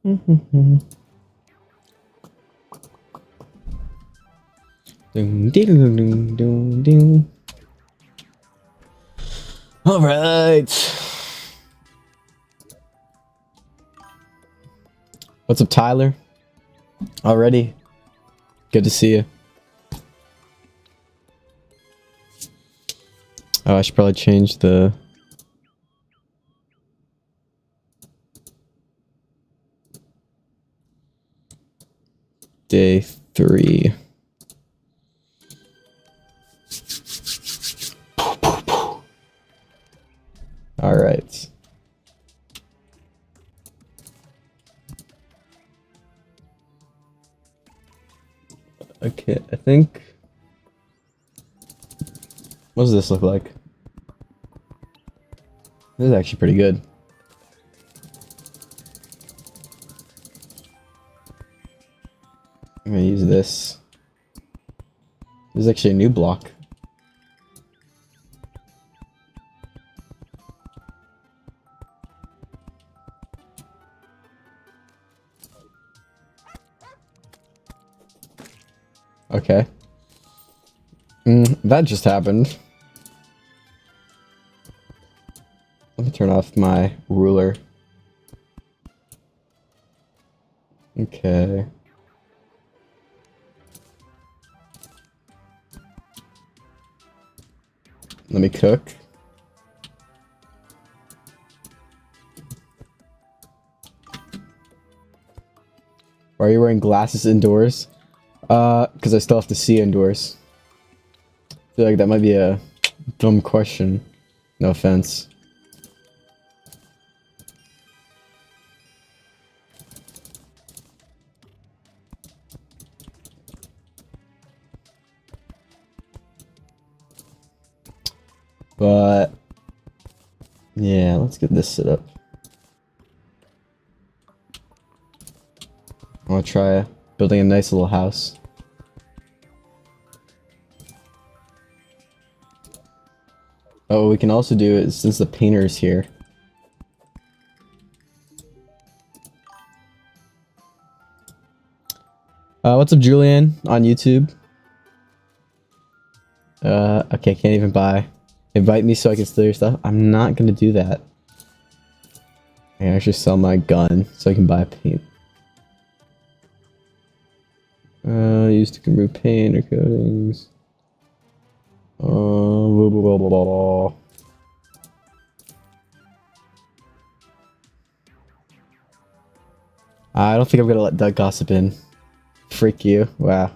All right. What's up, Tyler? Already? Good to see you. Oh, I should probably change the... Day 3. All right. Okay, I think... What does this look like? This is actually pretty good. I'm gonna use this. This is actually a new block. Okay. That just happened. Let me turn off my ruler. Okay. Let me cook. Why are you wearing glasses indoors? Because I still have to see indoors. I feel like that might be a dumb question. No offense. But yeah, let's get this set up. I want to try building a nice little house. Oh, what we can also do is, since the painter is here, what's up, Julian, on YouTube? Okay, can't even buy. Invite me so I can steal your stuff. I'm not gonna do that. I can actually sell my gun so I can buy paint. Used to remove paint or coatings. Blah, blah, blah, blah, blah. I don't think I'm gonna let Doug gossip in. Freak you. Wow.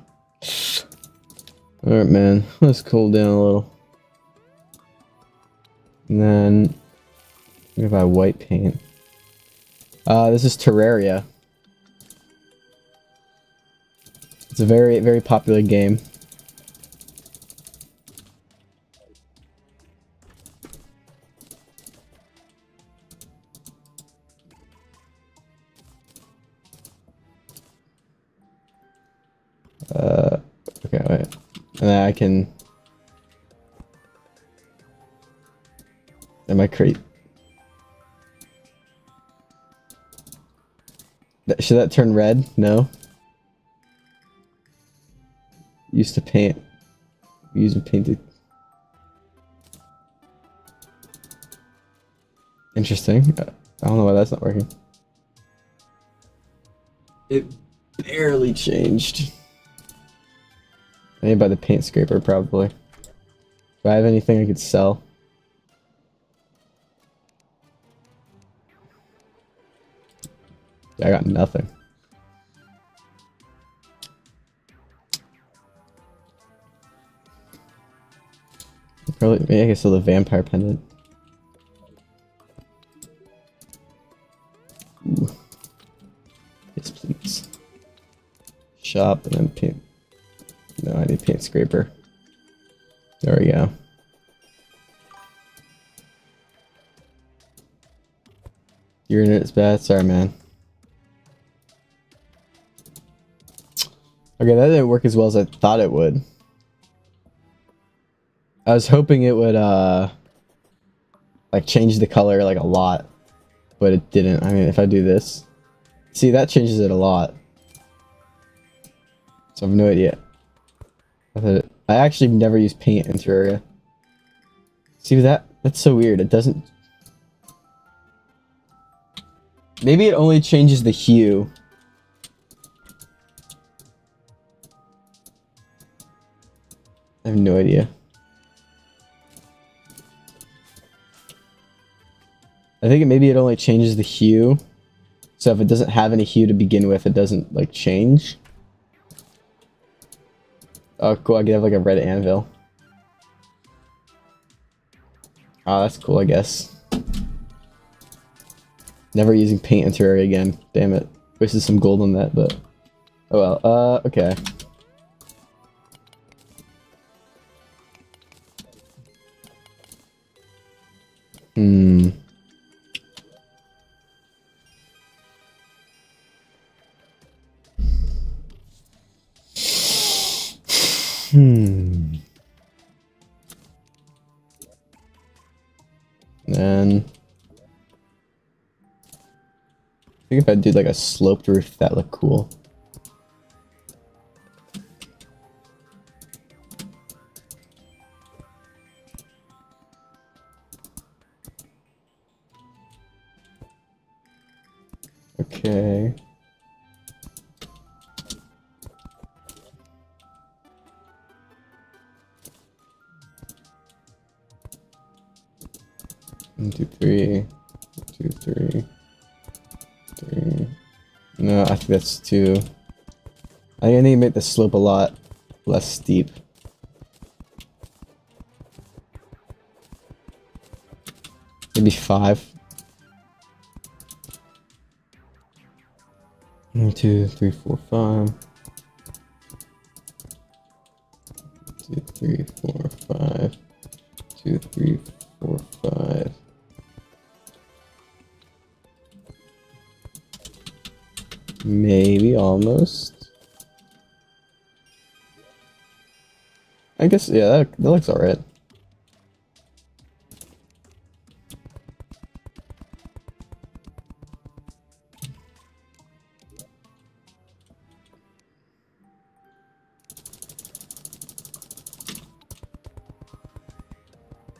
Alright, man. Let's cool down a little. And then I'm gonna buy white paint. This is Terraria. It's a very, very popular game. Okay, wait. And then I can... Am I crate? Should that turn red? No. Used to paint. Using painted. Interesting. I don't know why that's not working. It barely changed. I need to buy the paint scraper, probably. Do I have anything I could sell? I got nothing. Probably, maybe I can sell the vampire pendant. Ooh. Yes, please. Shop and then paint. No, I need paint scraper. There we go. Your internet's bad? Sorry, man. Okay, that didn't work as well as I thought it would. I was hoping it would, like change the color like a lot, but it didn't. I mean, if I do this, See, that changes it a lot. So I have no idea. I actually never use paint in Terraria. See that? That's so weird. It doesn't... Maybe it only changes the hue. I have no idea. I think maybe it only changes the hue. So if it doesn't have any hue to begin with, it doesn't, like, change. Oh, cool. I could have, like, a red anvil. Oh, that's cool, I guess. Never using paint in Terraria again. Damn it. Wasted some gold on that, but... Oh well. Okay. Hmm. Hmm. And... I think if I did like a sloped roof, that look cool. Okay. One, two, three. Two, three. Three. No, I think that's too... I think I need to make the slope a lot less steep. Maybe 5. 1, 2, 3, 4, 5. 2, 3, 4, 5. 2, 3, 4, 5. Maybe almost. I guess, yeah, that looks alright.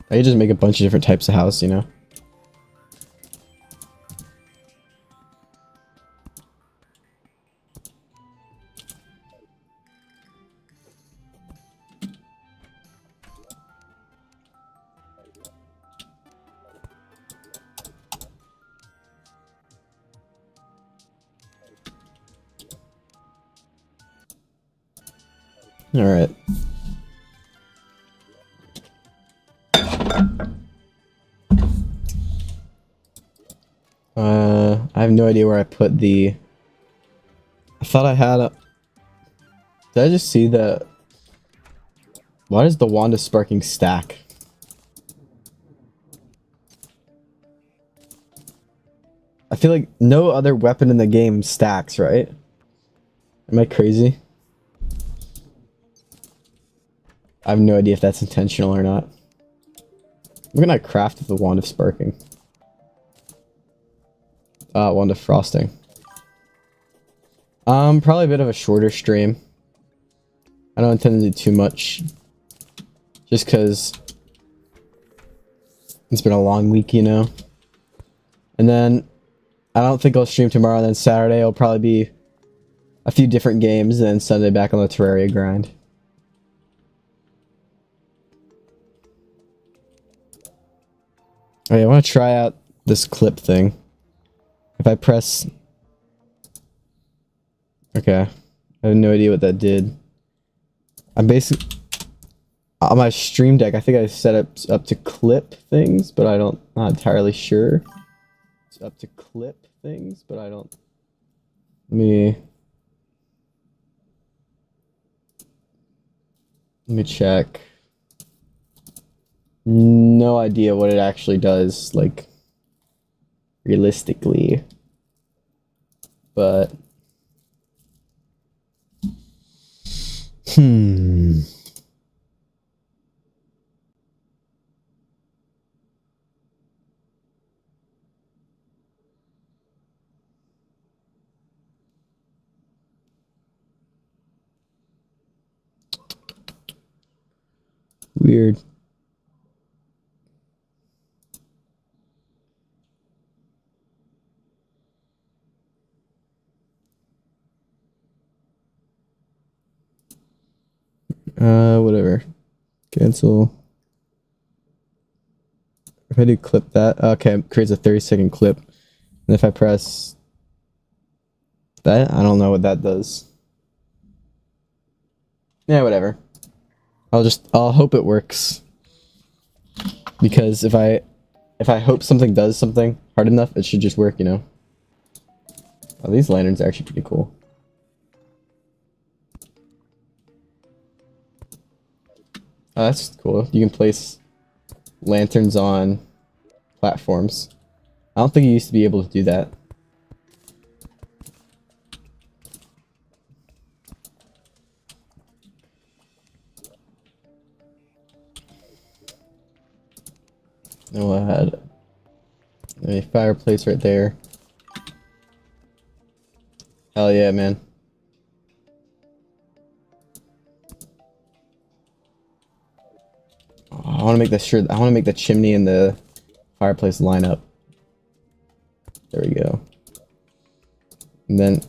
I could just make a bunch of different types of house, you know? Alright. I have no idea where I put the... I thought I had a... Did I just see the... Why does the wand of sparking stack? I feel like no other weapon in the game stacks, right? Am I crazy? I have no idea if that's intentional or not. What can I craft with the wand of sparking? Wand of frosting. Probably a bit of a shorter stream. I don't intend to do too much. Just because it's been a long week, you know? And then I don't think I'll stream tomorrow, and then Saturday will probably be a few different games, and then Sunday back on the Terraria grind. Okay, I want to try out this clip thing. If I press... Okay. I have no idea what that did. I'm basically... On my stream deck, I think I set it up to clip things, but not entirely sure. It's up to clip things, but I don't... Let me check. No idea what it actually does, like, realistically. But... Weird. Whatever. Cancel. If I do clip that, okay, it creates a 30-second clip. And if I press that, I don't know what that does. Yeah, whatever. I'll hope it works. Because if I hope something does something hard enough, it should just work, you know? Oh, these lanterns are actually pretty cool. Oh, that's cool. You can place lanterns on platforms. I don't think you used to be able to do that. No, I had a fireplace right there. Hell yeah, man. Oh, I want to make the chimney and the fireplace line up. There we go. And then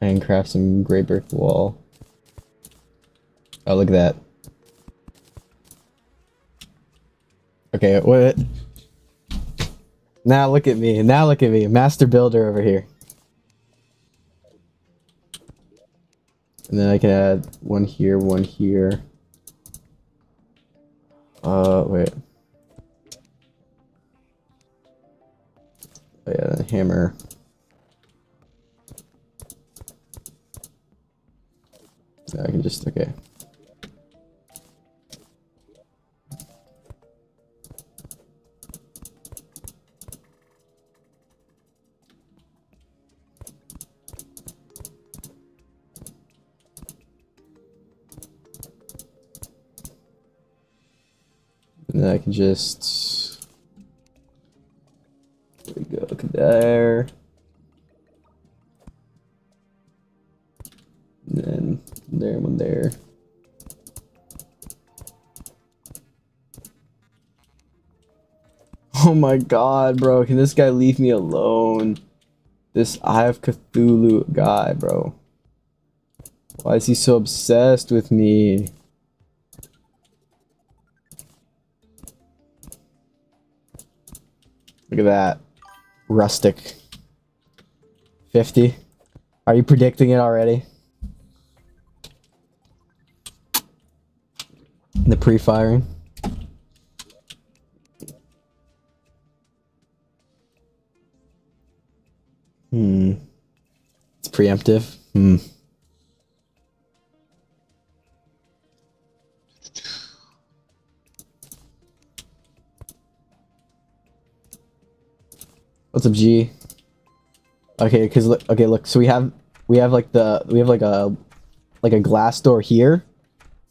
I can craft some gray brick wall. Oh, look at that. Okay, what? Now look at me. Now look at me. Master builder over here. And then I can add one here, one here. Wait. Oh yeah, the hammer. So I can just, okay. And then I can just, there we go, look at there. And then there, one there. Oh my god, bro, can this guy leave me alone? This Eye of Cthulhu guy, bro. Why is he so obsessed with me? Look at that. Rustic. 50. Are you predicting it already? The pre-firing. It's preemptive. What's up, G? Okay, cause look, okay, look. So we have like a glass door here,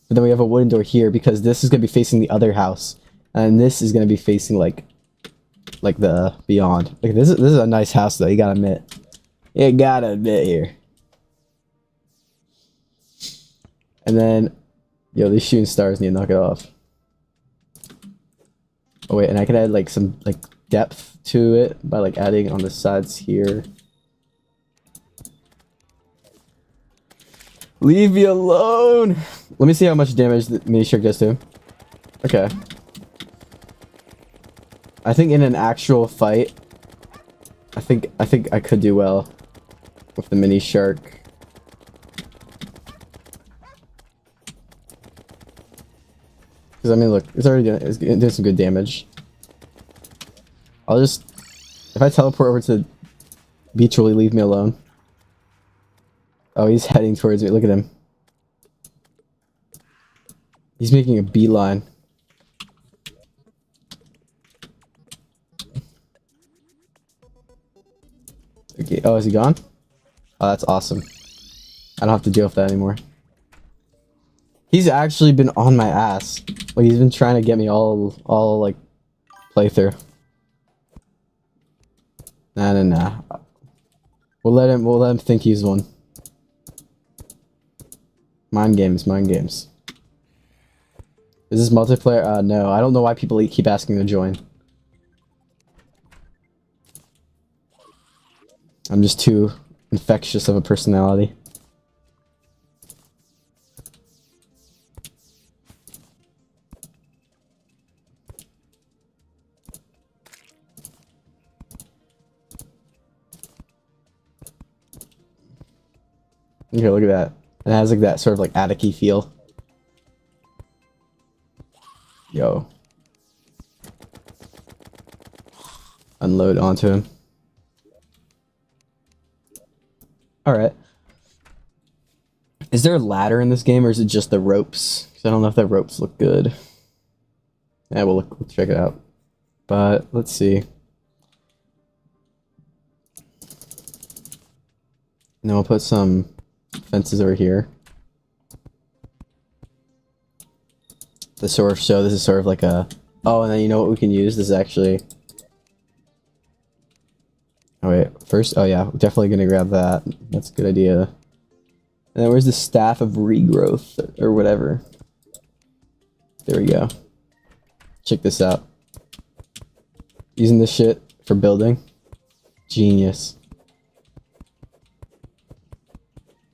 but then we have a wooden door here because this is gonna be facing the other house, and this is gonna be facing like the beyond. Like this is a nice house though. You gotta admit. You gotta admit here. And then, yo, these shooting stars need to knock it off. Oh wait, and I can add like some like depth to it by like adding on the sides here. Leave me alone. Let me see how much damage the mini shark does to him. Okay. I think in an actual fight, I think I could do well with the mini shark. Because I mean, look, it's doing some good damage. I'll just, if I teleport over to beach, will he leave me alone? Oh, he's heading towards me. Look at him. He's making a beeline. Okay. Oh, is he gone? Oh, that's awesome. I don't have to deal with that anymore. He's actually been on my ass. Like, he's been trying to get me all like, playthrough. Nah. We'll let him think he's one. Mind games. Is this multiplayer? No. I don't know why people keep asking to join. I'm just too infectious of a personality. Okay, look at that. It has like that sort of like attic-y feel. Yo. Unload onto him. Alright. Is there a ladder in this game or is it just the ropes? Because I don't know if the ropes look good. Yeah, we'll check it out. But let's see. And then we'll put some fences over here. This is sort of like a... Oh, and then you know what we can use? This is actually... Oh wait, first... Oh yeah, definitely gonna grab that. That's a good idea. And then where's the staff of regrowth, or whatever? There we go. Check this out. Using this shit for building. Genius.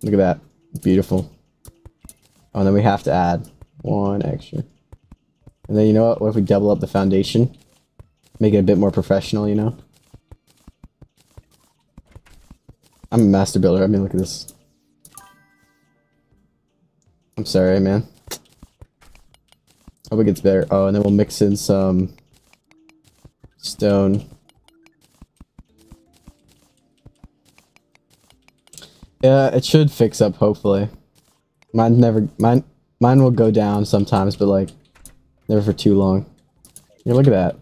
Look at that. Beautiful. Oh, and then we have to add one extra. And then you know what if we double up the foundation? Make it a bit more professional, you know? I'm a master builder. I mean, look at this. I'm sorry, man. Hope it gets better. Oh, and then we'll mix in some stone. Yeah, it should fix up, hopefully. Mine will go down sometimes, but like, never for too long. Yeah, look at that.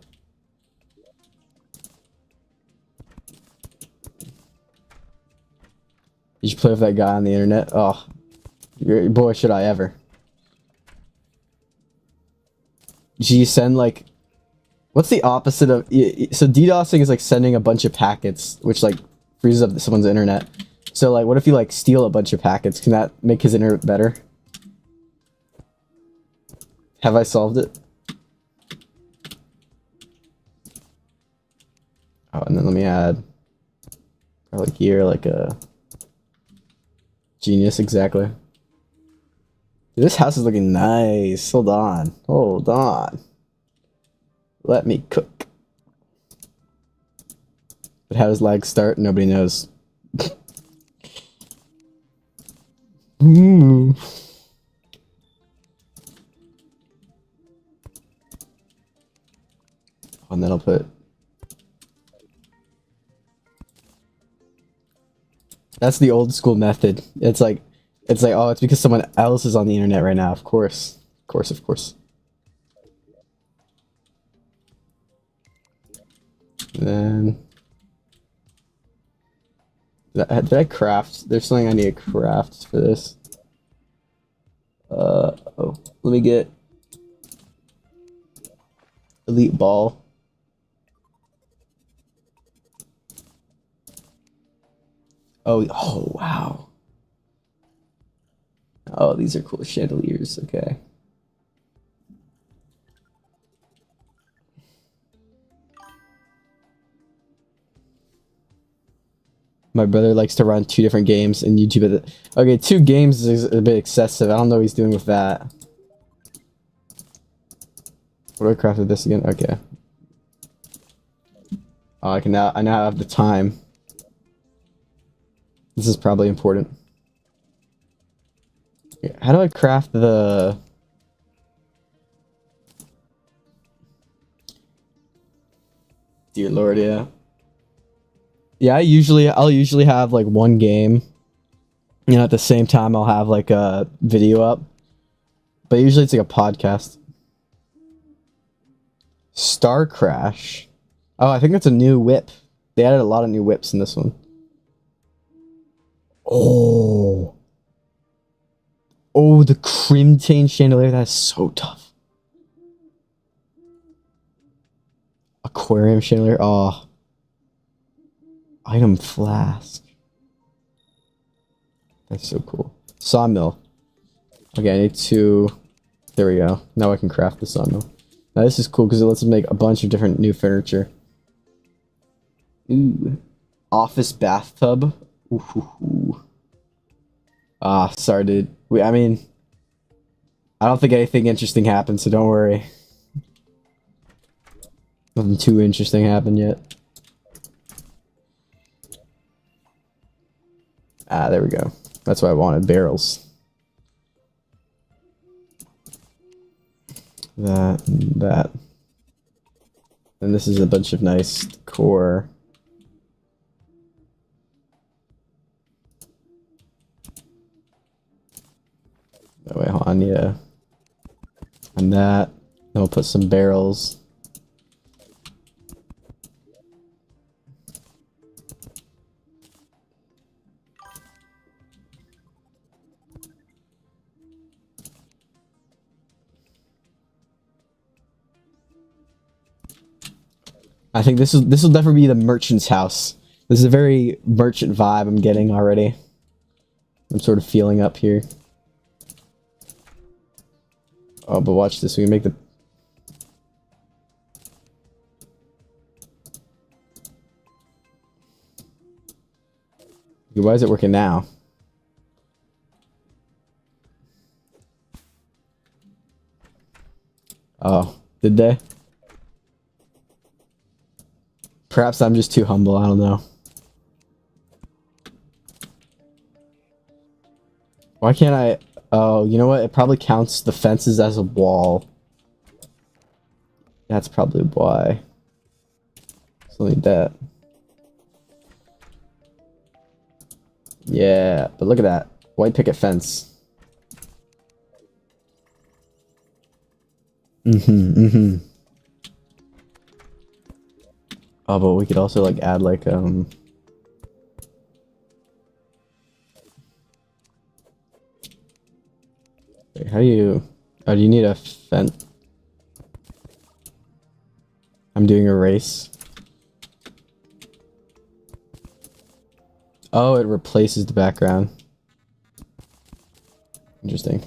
Did you play with that guy on the internet? Oh, boy, should I ever. Do you send like, what's the opposite of, so DDoSing is like sending a bunch of packets, which like freezes up someone's internet. So like, what if you like steal a bunch of packets? Can that make his internet better? Have I solved it? Oh, and then let me add, probably here, like a genius, exactly. Dude, this house is looking nice. Hold on. Hold on. Let me cook. But how does lag start? Nobody knows. Ooh. And then I'll put... That's the old school method. It's like, oh, it's because someone else is on the internet right now. Of course. Of course, of course. And then... Did I craft? There's something I need to craft for this. Oh, let me get... Elite ball. Oh, wow. Oh, these are cool chandeliers, okay. My brother likes to run 2 different games in YouTube. Okay, 2 games is a bit excessive. I don't know what he's doing with that. What do I crafted this again? Okay. Oh, I now have the time. This is probably important. How do I craft the... Dear Lord, yeah. Yeah, I'll usually have like 1 game. You know, at the same time I'll have like a video up. But usually it's like a podcast. Star Crash. Oh, I think that's a new whip. They added a lot of new whips in this one. Oh. Oh, the Crimtain chandelier. That's so tough. Aquarium chandelier. Oh. Item flask. That's so cool. Sawmill. Okay, I need to There we go. Now I can craft the sawmill. Now this is cool because it lets us make a bunch of different new furniture. Ooh. Office bathtub. Ooh. Ah, sorry, dude. I mean, I don't think anything interesting happened, so don't worry. Nothing too interesting happened yet. Ah, there we go. That's why I wanted barrels. That and that. And this is a bunch of nice decor. Oh, wait, hold on, yeah. And that. Then we'll put some barrels. I think this will definitely be the merchant's house. This is a very merchant vibe I'm getting already. I'm sort of feeling up here. Oh, but watch this. We can make the... Why is it working now? Oh, did they? Perhaps I'm just too humble, I don't know. Why can't I... Oh, you know what? It probably counts the fences as a wall. That's probably why. So need that. Yeah, but look at that. White picket fence. Oh, but we could also like add like wait, how do you... Oh, do you need a fence? I'm doing a race. Oh, it replaces the background. Interesting.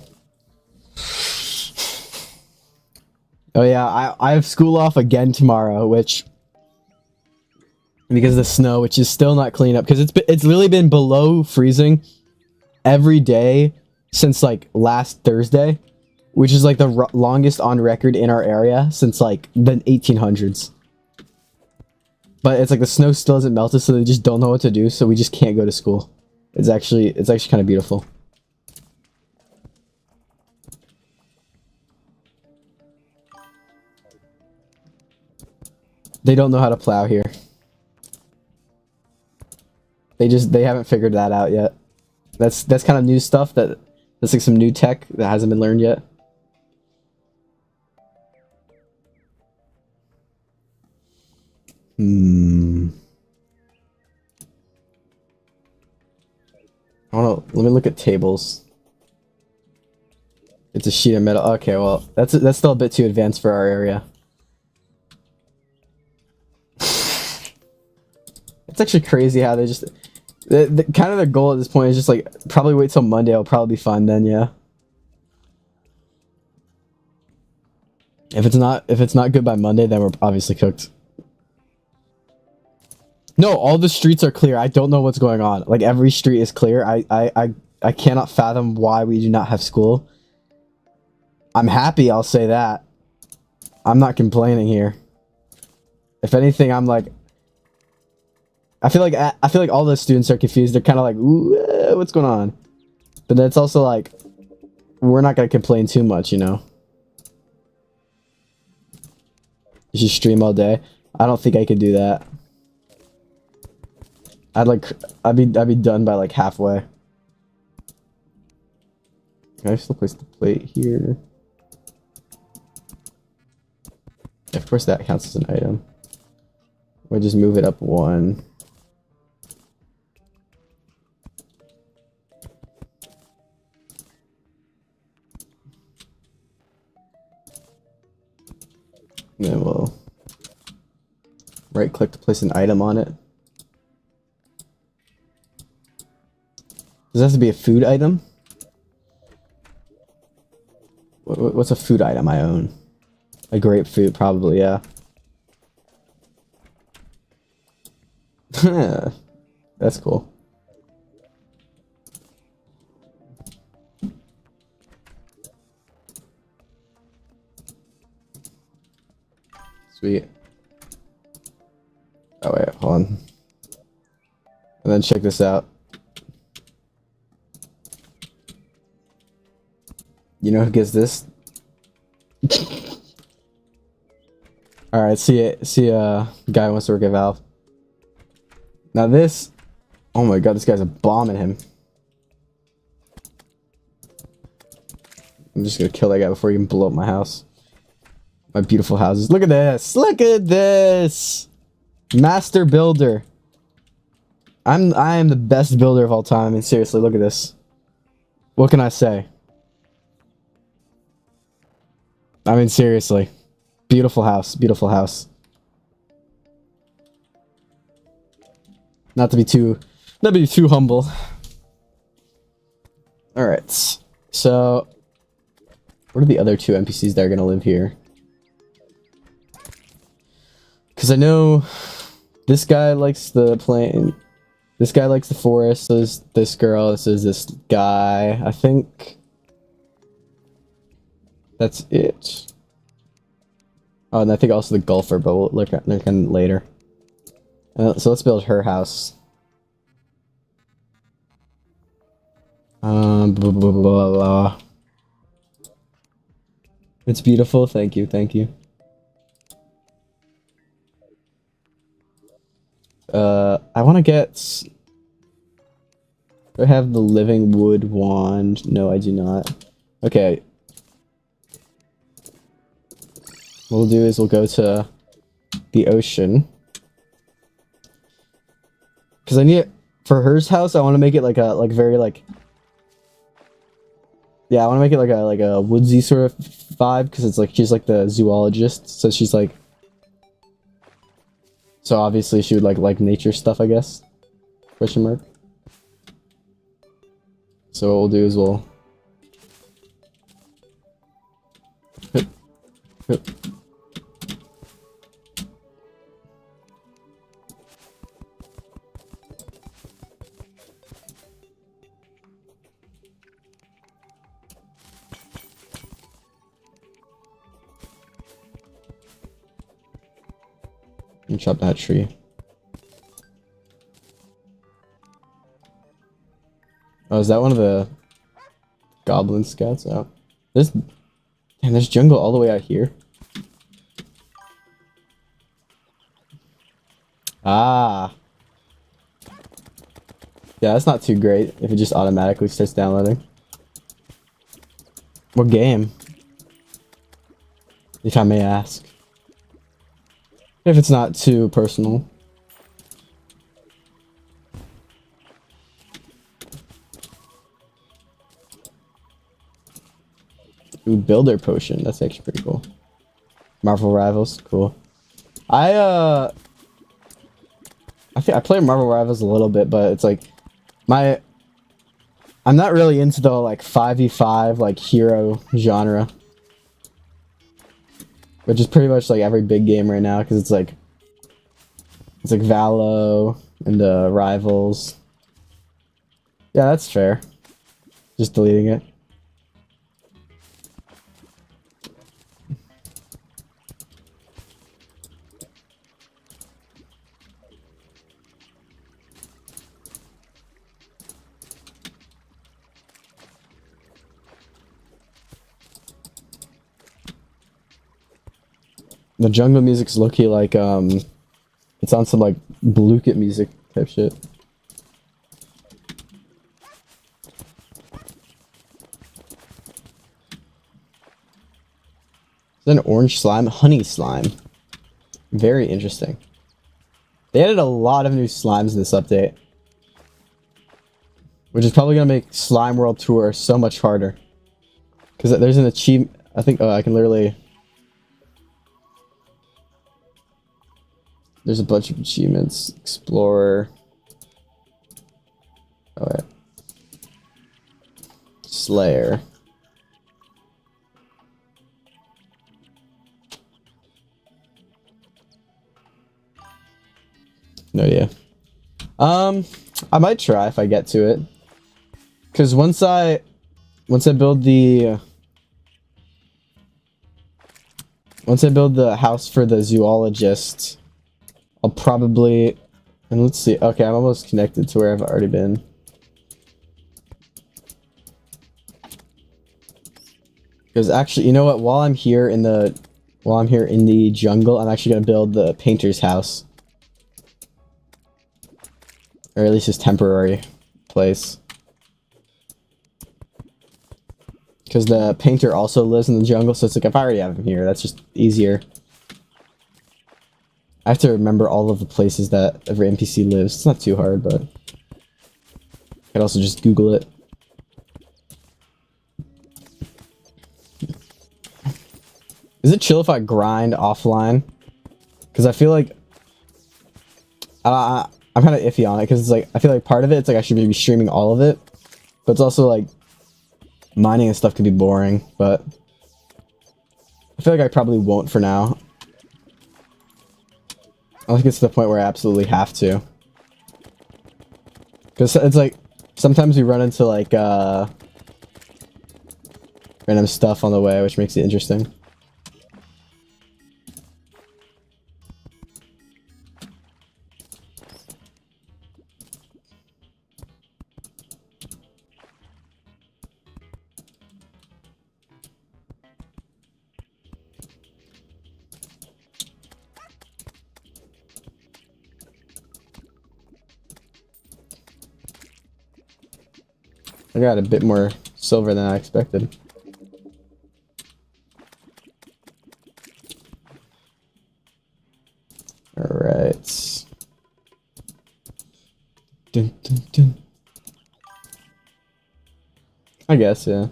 Oh yeah, I have school off again tomorrow, which... Because of the snow, which is still not cleaned up. Because it's literally been below freezing every day since like last Thursday. Which is like the longest on record in our area since like the 1800s. But it's like the snow still hasn't melted, so they just don't know what to do, so we just can't go to school. It's actually kind of beautiful. They don't know how to plow here. They haven't figured that out yet. That's kind of new stuff that's like some new tech that hasn't been learned yet. Let me look at tables. It's a sheet of metal. Okay, well, that's still a bit too advanced for our area. It's actually crazy how they just... kind of their goal at this point is just like, probably wait till Monday, I'll probably be fine then, yeah. If it's not good by Monday, then we're obviously cooked. No, all the streets are clear. I don't know what's going on. Like, every street is clear. I cannot fathom why we do not have school. I'm happy, I'll say that. I'm not complaining here. If anything, I'm like... I feel like all the students are confused. They're kind of like, ooh, what's going on? But then it's also like, we're not going to complain too much, you know? You should stream all day. I don't think I could do that. I'd be done by like halfway. Can I still place the plate here? Of course that counts as an item. We'll just move it up one. And then we'll right click to place an item on it. Does it have to be a food item? What's a food item I own? A grapefruit, probably, yeah. That's cool. Sweet. Oh wait, hold on. And then check this out. You know who gets this? Alright, see guy who wants to work at Valve. Now this, oh my god, this guy's a bomb at him. I'm just gonna kill that guy before he can blow up my house. My beautiful houses. Look at this! Look at this! Master builder. I am the best builder of all time. I mean, seriously, look at this. What can I say? I mean, seriously. Beautiful house. Beautiful house. Not to be too humble. Alright. So, what are the other two NPCs that are gonna live here? Because I know this guy likes the plane. This guy likes the forest. So is this girl. This is this guy. I think that's it. Oh, and I think also the golfer, but we'll look at him later. So let's build her house. Blah, blah, blah, blah. It's beautiful. Thank you. Thank you. I want to get... Do I have the living wood wand? No, I do not. Okay. What we'll do is we'll go to the ocean. Because I need it for hers house. I want to make it like a very yeah, I want to make it like a woodsy sort of vibe because it's like she's like the zoologist, so she's like, so obviously she would like nature stuff, I guess. Question mark. So what we'll do is we'll and chop that tree. Oh, is that one of the goblin scouts out? There's jungle all the way out here. Ah. Yeah, that's not too great if it just automatically starts downloading. What game? If I may ask. If it's not too personal. Ooh, builder potion. That's actually pretty cool. Marvel Rivals, cool. I think I play Marvel Rivals a little bit, but it's like I'm not really into the like 5v5 like hero genre. Which is pretty much like every big game right now, because it's like Valo and Rivals. Yeah, that's fair. Just deleting it. The jungle music's low-key like, it's on some, like, Blue-Kit music type shit. Is that an orange slime? Honey slime. Very interesting. They added a lot of new slimes in this update. Which is probably gonna make Slime World Tour so much harder. Because there's an achievement, I think, oh, I can literally... There's a bunch of achievements. Explorer. Oh, wait. Slayer. No idea. I might try if I get to it. Cause once I build the house for the zoologist, I'll probably, and let's see. Okay, I'm almost connected to where I've already been. Because actually, you know what? While I'm here in the jungle, I'm actually gonna build the painter's house, or at least his temporary place. Because the painter also lives in the jungle, so it's like if I already have him here, that's just easier. I have to remember all of the places that every NPC lives. It's not too hard, but I could also just Google it. Is it chill if I grind offline? Because I feel like I'm kind of iffy on it, because it's like I feel like part of it, it's like I should be streaming all of it, but it's also like mining and stuff can be boring. But I feel like I probably won't for now. I don't think it's to the point where I absolutely have to, because it's like sometimes we run into like random stuff on the way, which makes it interesting. I got a bit more silver than I expected. Alright. Dun, dun, dun. I guess, yeah.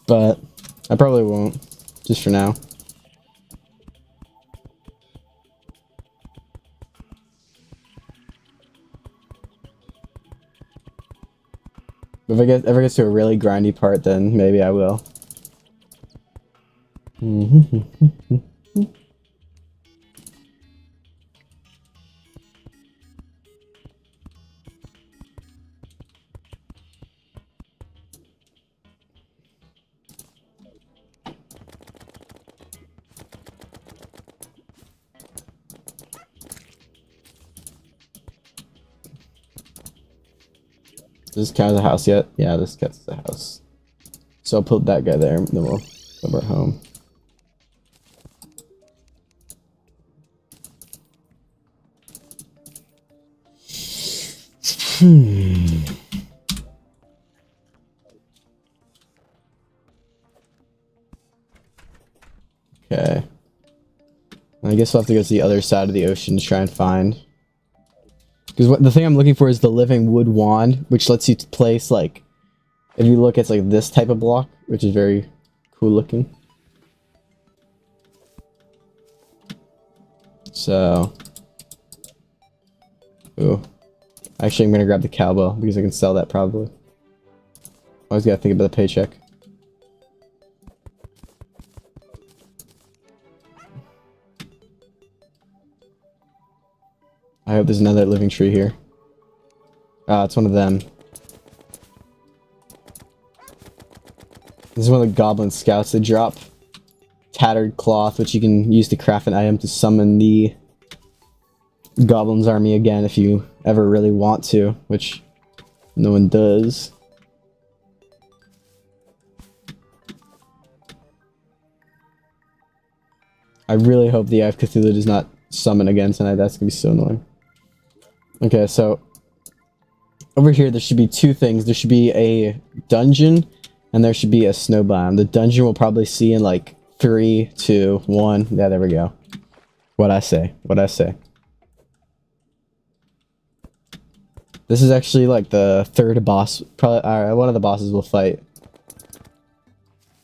But I probably won't, just for now. If it ever gets to a really grindy part, then maybe I will. Does this count as a house yet? Yeah, this counts as a house. So I'll put that guy there, and then we'll go back home. Okay. I guess we'll have to go to the other side of the ocean to try and find. Because the thing I'm looking for is the living wood wand, which lets you place, like, if you look, it's like this type of block, which is very cool looking. So, ooh, actually, I'm gonna grab the cowbell because I can sell that probably. Always gotta think about the paycheck. I hope there's another living tree here. Ah, it's one of them. This is one of the goblin scouts. They drop tattered cloth, which you can use to craft an item to summon the goblin's army again if you ever really want to, which no one does. I really hope the Eye of Cthulhu does not summon again tonight. That's gonna be so annoying. Okay, so over here there should be two things. There should be a dungeon and there should be a snow biome. The dungeon we'll probably see in like 3, 2, 1. Yeah, there we go. What I say. What I say. This is actually like the third boss. Probably one of the bosses we'll fight.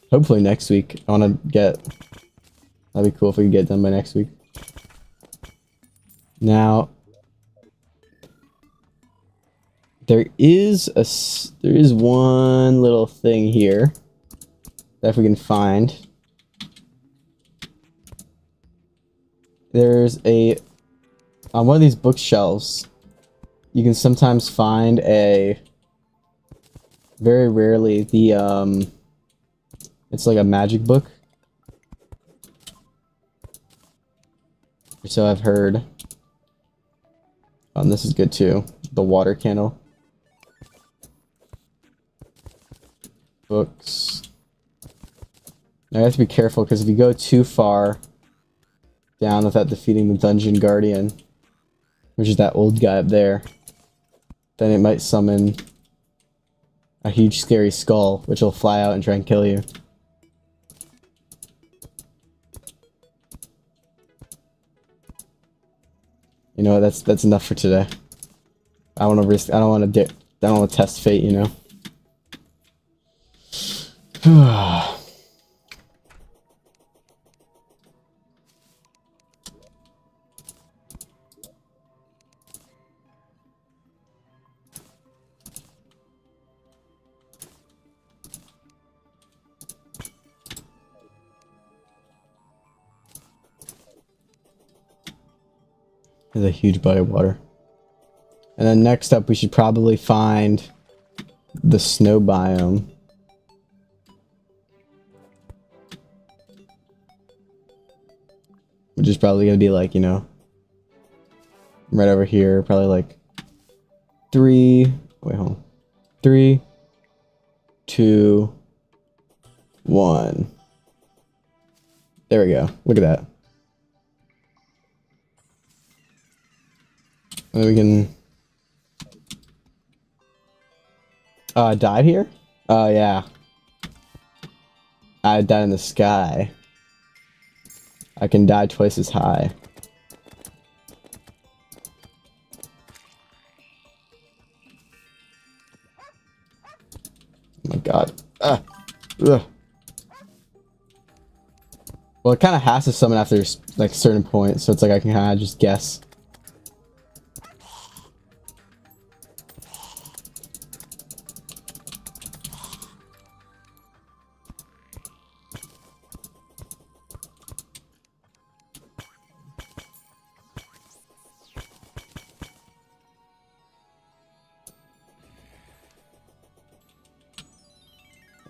Hopefully next week. I want to get... That'd be cool if we could get done by next week. Now, there is one little thing here that if we can find. There's on one of these bookshelves, you can sometimes find very rarely it's like a magic book. Or so I've heard. This is good too. The water candle. Books. Now you have to be careful because if you go too far down without defeating the dungeon guardian, which is that old guy up there, then it might summon a huge scary skull, which will fly out and try and kill you. You know what? That's enough for today. I don't want to risk. I don't want to test fate. You know. There's a huge body of water. And then next up, we should probably find the snow biome. Which is probably going to be like, you know, right over here. Probably like 3, 2, 1. There we go. Look at that. And then we can... I died here? Oh, yeah. I died in the sky. I can die twice as high. Oh my god. Ah. Ugh. Well, it kind of has to summon after like a certain point, so it's like I can kind of just guess.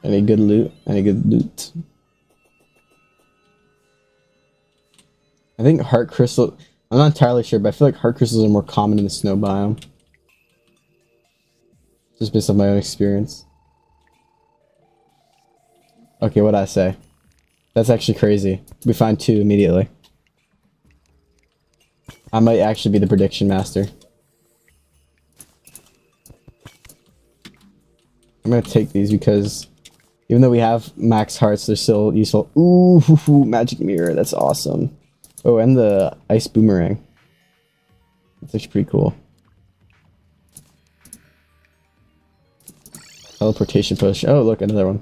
Any good loot? Any good loot? I think heart crystal... I'm not entirely sure, but I feel like heart crystals are more common in the snow biome. Just based on my own experience. Okay, what'd I say? That's actually crazy. We find 2 immediately. I might actually be the prediction master. I'm gonna take these because... even though we have max hearts, they're still useful. Ooh, magic mirror. That's awesome. Oh, and the ice boomerang. That's actually pretty cool. Teleportation potion. Oh, look, another one.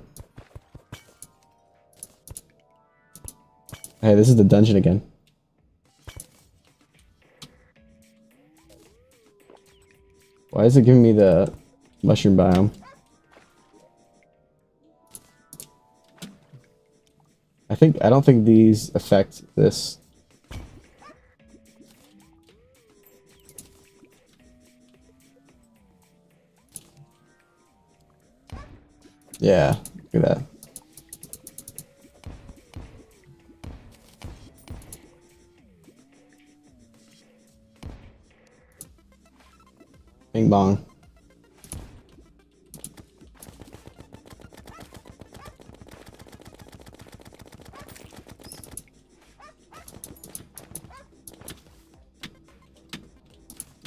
Hey, this is the dungeon again. Why is it giving me the mushroom biome? I don't think these affect this. Yeah, look at that. Bing bong.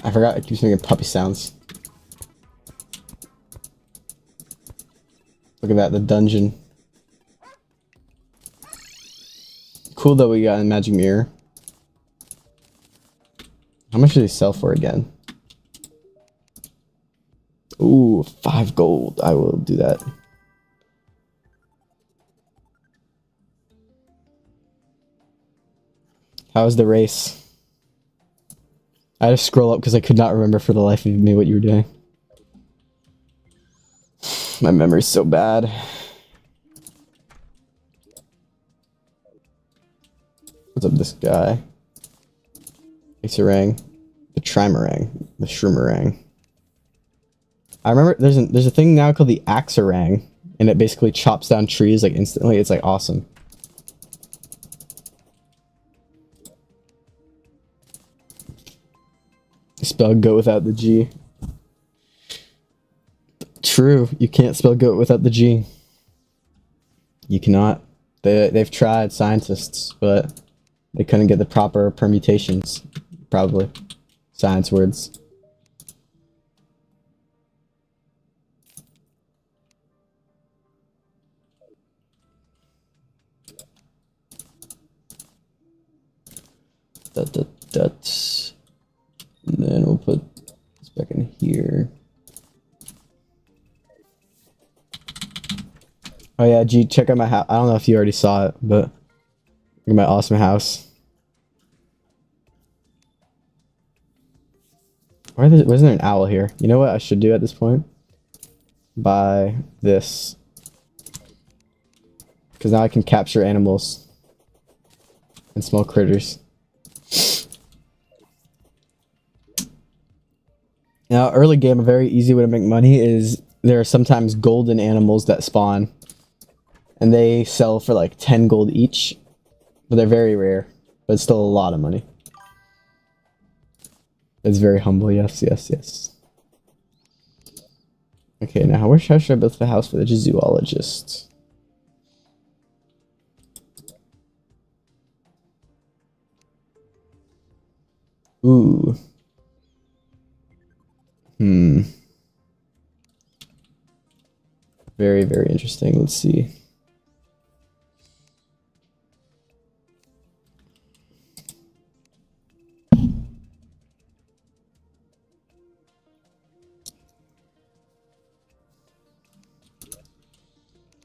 I forgot it keeps making puppy sounds. Look at that, the dungeon. Cool that we got a magic mirror. How much do they sell for again? Ooh, 5 gold. I will do that. How was the race? I had to scroll up because I could not remember for the life of me what you were doing. My memory's so bad. What's up, this guy? Xerang. The Trimarang. The Shroomerang. I remember there's a thing now called the Axorang, and it basically chops down trees like instantly. It's like awesome. Spell goat without the G. True, you can't spell goat without the G. You cannot. They've tried, scientists, but they couldn't get the proper permutations. Probably. Science words. That. And then we'll put this back in here. Oh yeah, G, check out my house. I don't know if you already saw it, but look at my awesome house. Why isn't there an owl here? You know what I should do at this point? Buy this. Because now I can capture animals. And small critters. Now, early game, a very easy way to make money is there are sometimes golden animals that spawn. And they sell for like 10 gold each. But they're very rare. But it's still a lot of money. It's very humble, yes, yes, yes. Okay, now how should I build the house for the zoologist? Ooh. Very, very interesting. Let's see.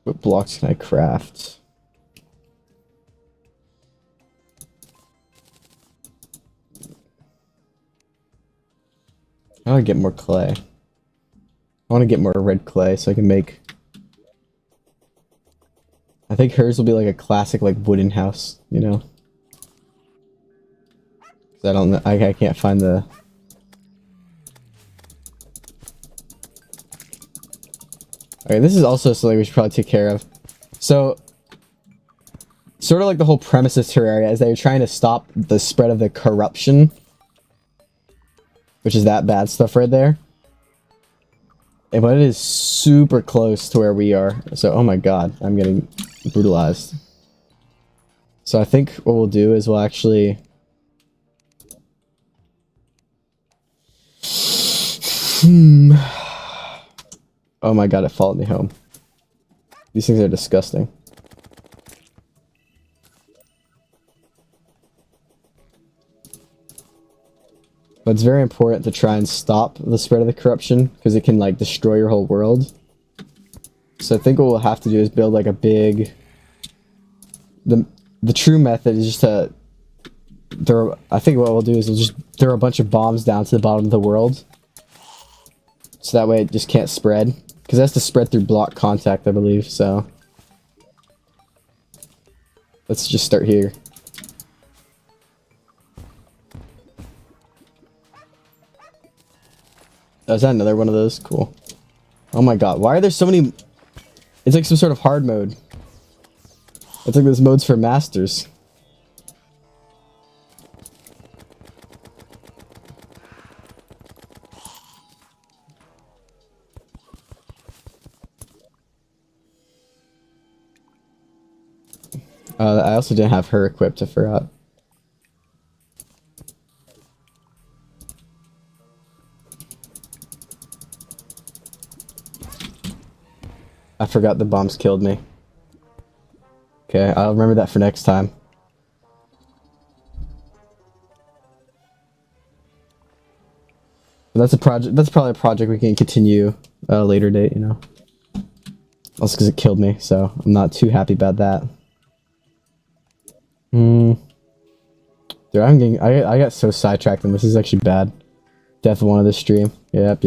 What blocks can I craft? I want to get more clay. I want to get more red clay so I can make... I think hers will be like a classic like wooden house, you know? 'Cause I don't know, I can't find the... Okay, this is also something we should probably take care of. So, sort of like the whole premise of Terraria is that you're trying to stop the spread of the corruption. Which is that bad stuff right there. But it is super close to where we are. So, oh my god, I'm getting brutalized. So I think what we'll do is we'll actually... Oh my god, it followed me home. These things are disgusting. But it's very important to try and stop the spread of the corruption, because it can, like, destroy your whole world. So I think what we'll have to do is build, like, a big... The true method is just to... I think what we'll do is we'll just throw a bunch of bombs down to the bottom of the world. So that way it just can't spread. Because it has to spread through block contact, I believe, so... Let's just start here. Oh, is that another one of those? Cool. Oh my god, why are there so many... It's like some sort of hard mode. It's like this mode's for masters. I also didn't have her equipped, I forgot. I forgot the bombs killed me. Okay, I'll remember that for next time. But that's a project. That's probably a project we can continue at a later date, you know. Also because it killed me, so I'm not too happy about that. Dude, I got so sidetracked and this is actually bad. Death one of this stream. Yep.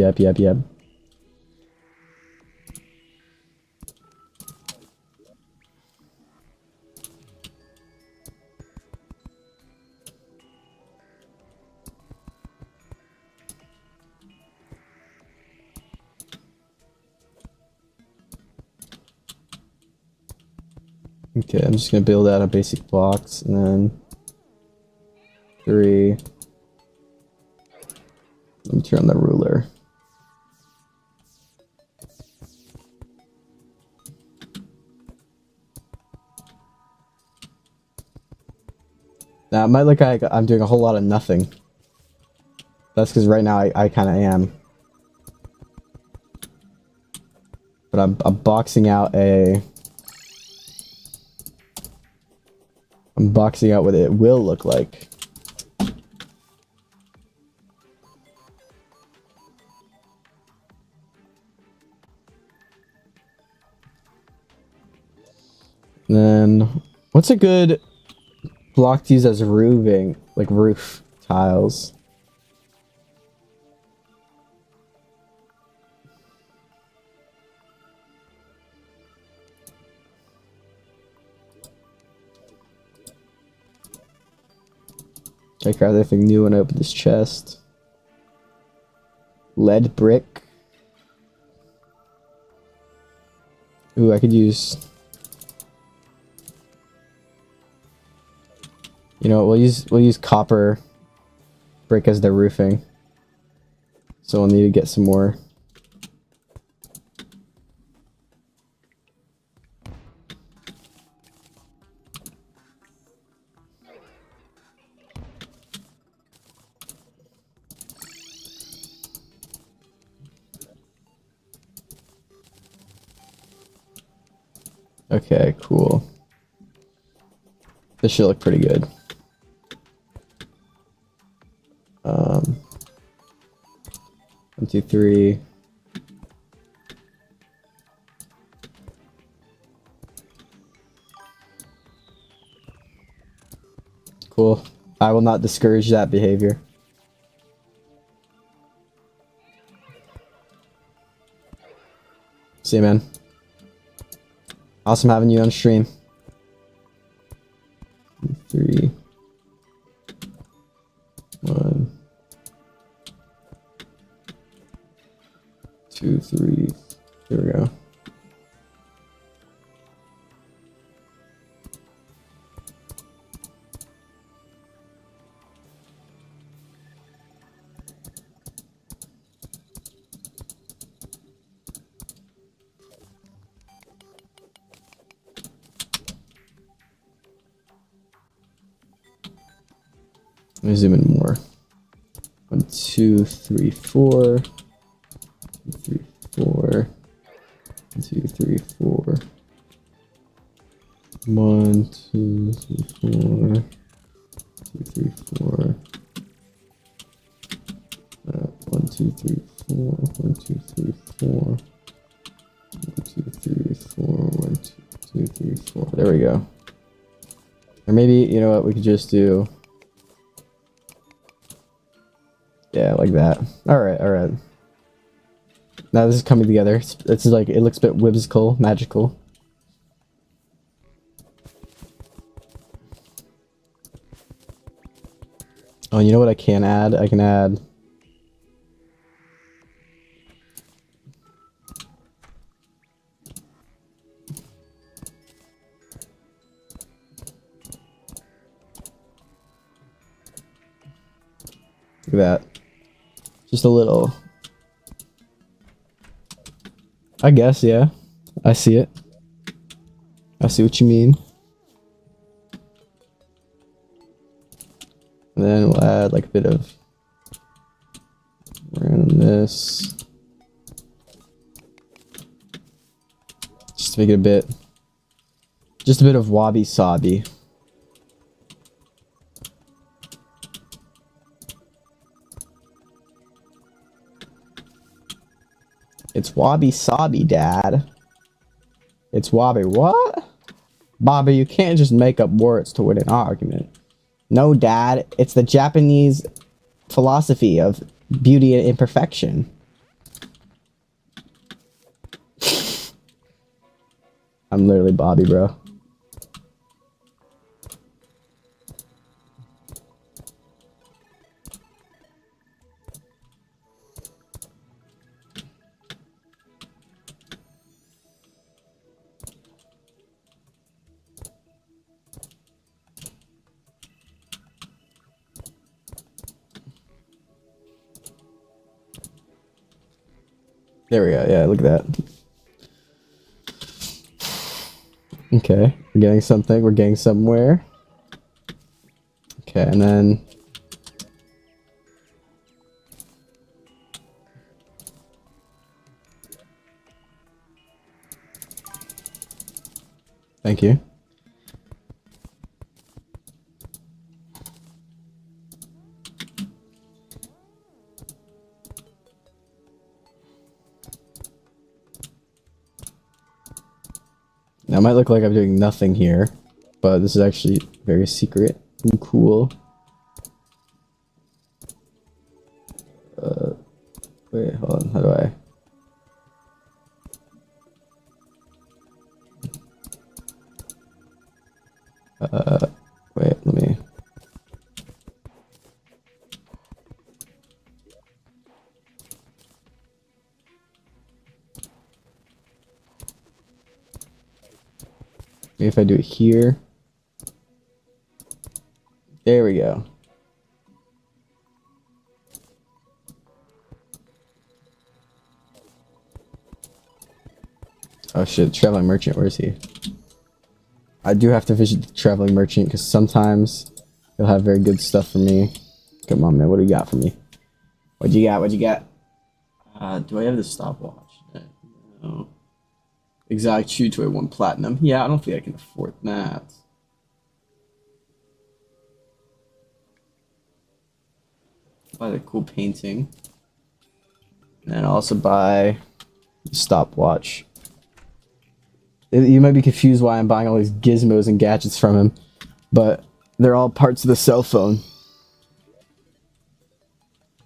Okay, I'm just gonna build out a basic box and then 3. Let me turn on the ruler. Now it might look like I'm doing a whole lot of nothing. That's because right now I kind of am. But I'm boxing out a... I'm boxing out what it will look like. Then, what's a good block to use as roofing, like roof tiles? I craft anything new and open this chest. Lead brick. Ooh, I could use... You know what, we'll use copper brick as the roofing. So we'll need to get some more. Okay, cool. This should look pretty good. 1, 2, 3. Cool. I will not discourage that behavior. See you, man. Awesome having you on stream. 3, 1, 2, 3. Here we go. Let me zoom in more. 1, 2, 3, 4. 3, 4. 1, 2, 3, 4. 1, 2, 3, 4. 2, 3, 4. 1, 2, 3, 4. 1, 2, 3, 4. 1, 2, 3, 4. 1, 2, 3, 4. There we go. Or maybe, you know what, we could just do... Yeah, like that. Alright, alright. Now this is coming together. It's like, it looks a bit whimsical, magical. Oh, you know what I can add? I can add... Look at that. Just a little. I guess, yeah. I see it. I see what you mean. And then we'll add like a bit of randomness. Just to make it a bit. Just a bit of wabi-sabi. It's wabi-sabi, Dad. It's wabi what? Bobby, you can't just make up words to win an argument. No, Dad. It's the Japanese philosophy of beauty and imperfection. I'm literally Bobby, bro. There we go. Yeah, look at that. Okay, we're getting something. We're getting somewhere. Okay, and then... Thank you. Now, it might look like I'm doing nothing here, but this is actually very secret and cool. Wait, hold on. How do I... wait, let me... Maybe if I do it here. There we go. Oh shit, traveling merchant, where is he? I do have to visit the traveling merchant because sometimes he'll have very good stuff for me. Come on, man, what do you got for me? What you got? What you got? Do I have the stopwatch? No. Exotic chew toy 1 platinum. Yeah, I don't think I can afford that. Buy the cool painting. And then also buy stopwatch. You might be confused why I'm buying all these gizmos and gadgets from him, but they're all parts of the cell phone.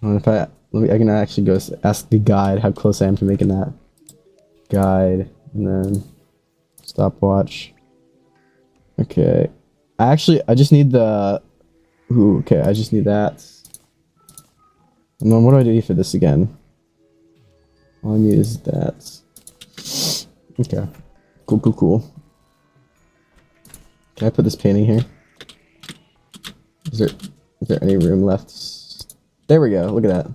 And if I can actually go ask the guide how close I am to making that. Guide, and then stopwatch. Okay. I just need the... Ooh, okay, I just need that. And then what do I do for this again? All I need is that. Okay. Cool, cool, cool. Can I put this painting here? Is there any room left? There we go. Look at that.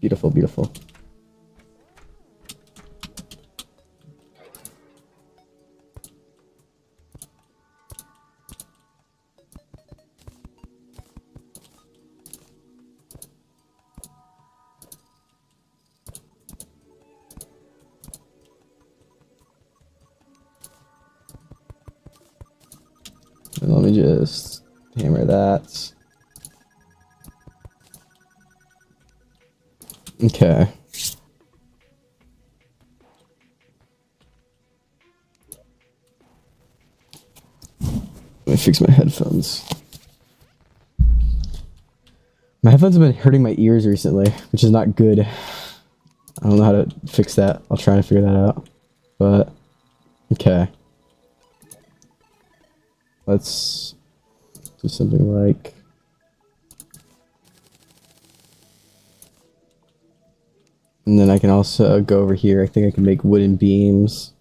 Beautiful, beautiful. And let me just hammer that. Okay. Let me fix my headphones. My headphones have been hurting my ears recently, which is not good. I don't know how to fix that. I'll try and figure that out. But, okay. Let's do something like... And then I can also go over here. I think I can make wooden beams.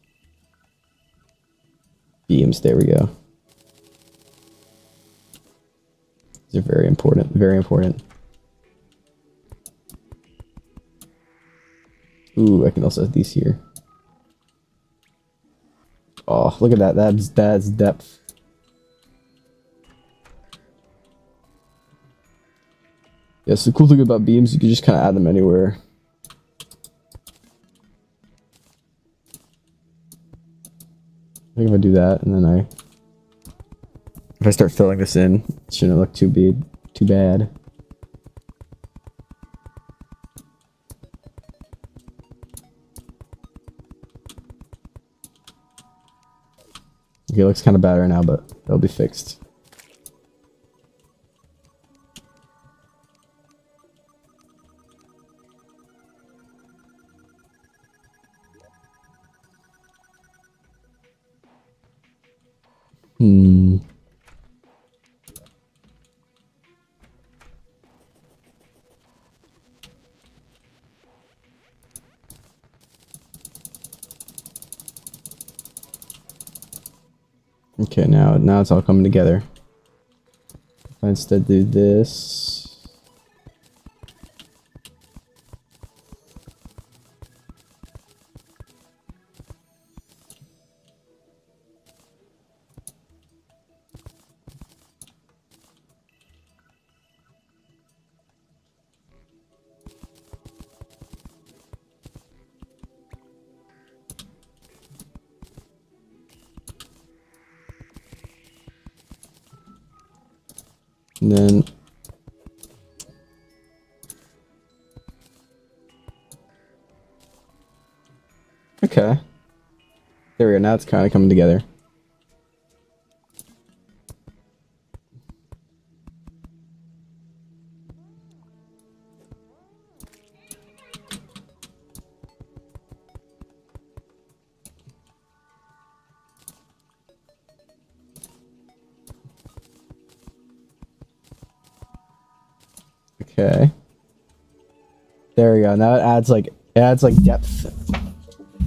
Beams, there we go. These are very important, very important. Ooh, I can also have these here. Oh, look at that. That's depth. Yeah, so the cool thing about beams, you can just kind of add them anywhere. I think if I do that, and then if I start filling this in, it shouldn't look too bad. Okay, it looks kind of bad right now, but that'll be fixed. Hmm. Okay, now it's all coming together. If I instead do this. And then okay. There we go. Now it's kind of coming together. Okay. There we go. Now it adds like depth.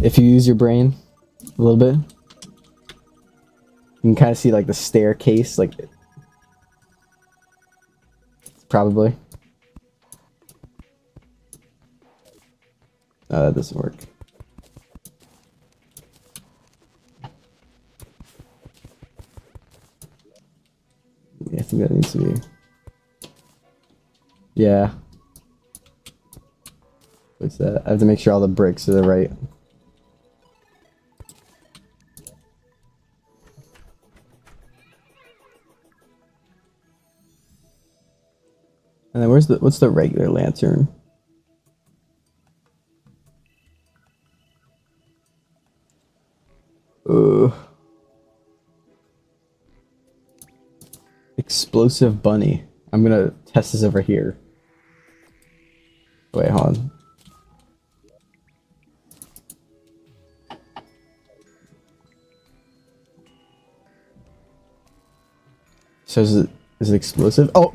If you use your brain a little bit, you can kind of see like the staircase, like probably. No, that doesn't work. Yeah, I think that needs to be. Yeah. What's that? I have to make sure all the bricks are the right. And then what's the regular lantern? Explosive bunny. I'm gonna test this over here. Wait, hold on. So is it explosive? Oh!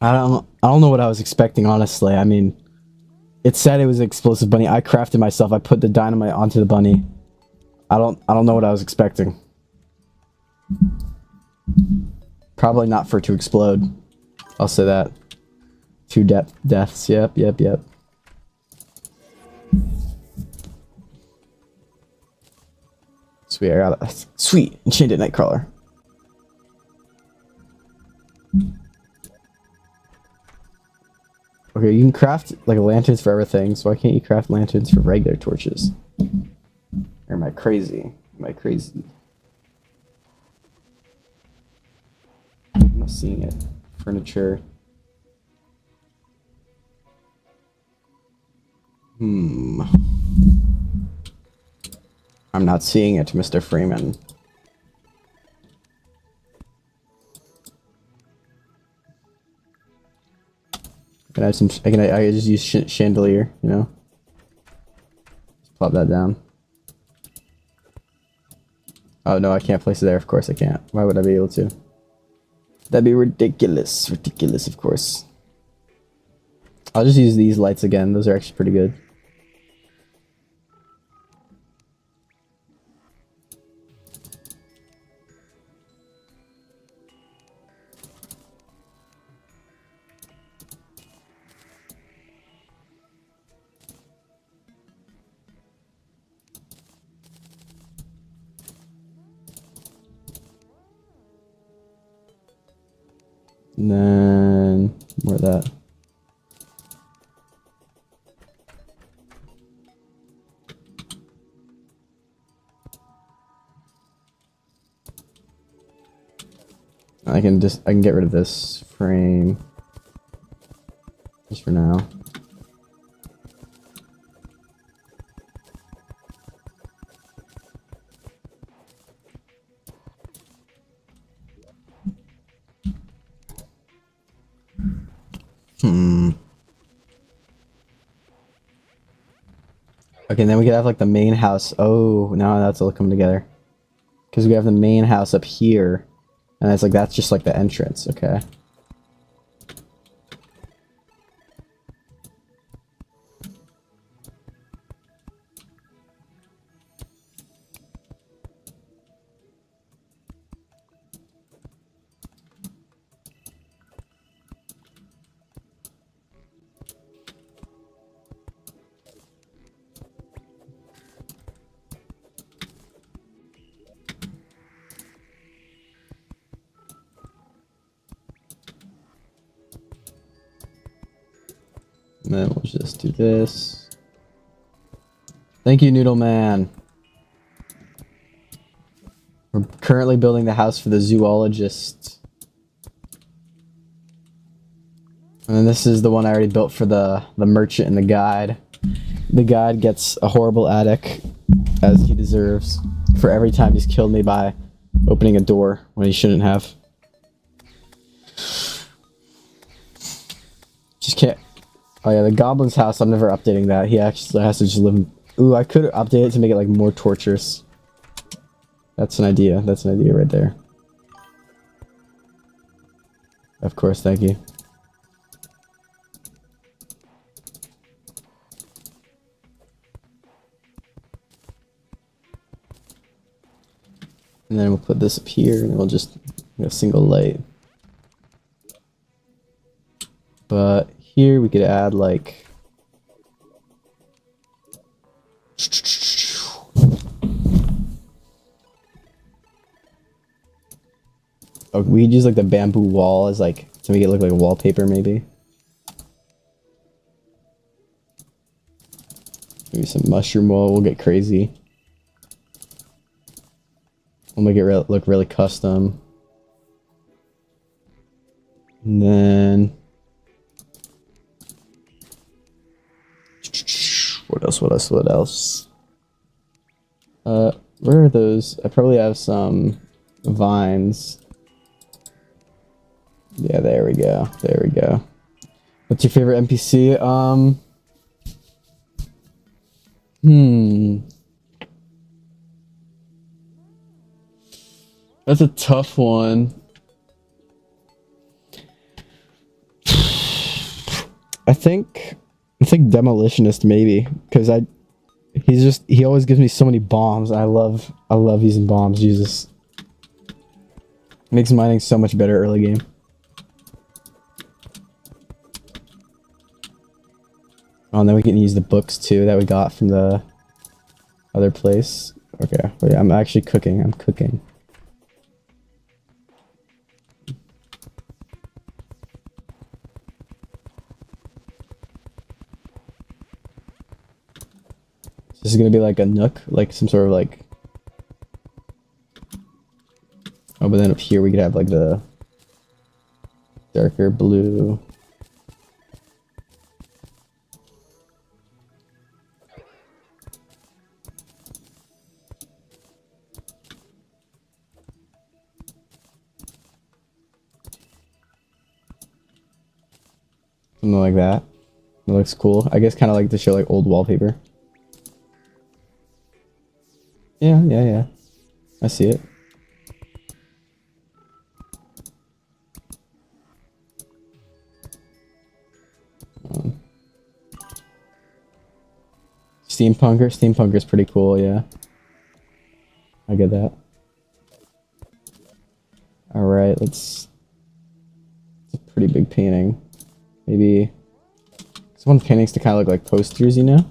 I don't know what I was expecting, honestly. I mean, it said it was an explosive bunny. I crafted myself. I put the dynamite onto the bunny. I don't know what I was expecting. Probably not for it to explode. I'll say that. Two deaths. Yep. Sweet, I got it. Sweet, enchanted nightcrawler. Okay, you can craft like lanterns for everything, so why can't you craft lanterns for regular torches? Or am I crazy? I'm not seeing it. Furniture. I'm not seeing it, Mr. Freeman. Can I have some? I just use chandelier, you know. Just plop that down. Oh no, I can't place it there. Of course I can't. Why would I be able to? That'd be ridiculous. Ridiculous, of course. I'll just use these lights again. Those are actually pretty good. And then more of that. I can get rid of this frame just for now. Okay, and then we could have like the main house. Oh, now that's all coming together. Because we have the main house up here. And it's like, that's just like the entrance. Okay. And then we'll just do this. Thank you, Noodle Man. We're currently building the house for the zoologist. And then this is the one I already built for the merchant and the guide. The guide gets a horrible attic, as he deserves, for every time he's killed me by opening a door when he shouldn't have. Just can't. Oh yeah, the goblin's house, I'm never updating that. He actually has to just live in... Ooh, I could update it to make it like more torturous. That's an idea. That's an idea right there. Of course, thank you. And then we'll put this up here and we'll just a single light. But here we could add like... Oh, we could use like the bamboo wall as like, to make it look like a wallpaper maybe. Maybe some mushroom wall, we'll get crazy. We'll make it look really custom. And then... What else, what else, what else? Where are those? I probably have some vines. Yeah, there we go. There we go. What's your favorite NPC? That's a tough one. I think Demolitionist maybe, because he always gives me so many bombs. I love using bombs. Jesus, makes mining so much better early game. Oh, and then we can use the books too that we got from the other place. Okay, wait, I'm actually cooking. I'm cooking. This is gonna be like a nook, like some sort of like... Oh, but then up here we could have like the darker blue. Something like that. It looks cool. I guess kind of like to show like old wallpaper. Yeah. I see it. Steampunker's pretty cool, yeah. I get that. Alright, it's a pretty big painting. Maybe some paintings to kind of look like posters, you know?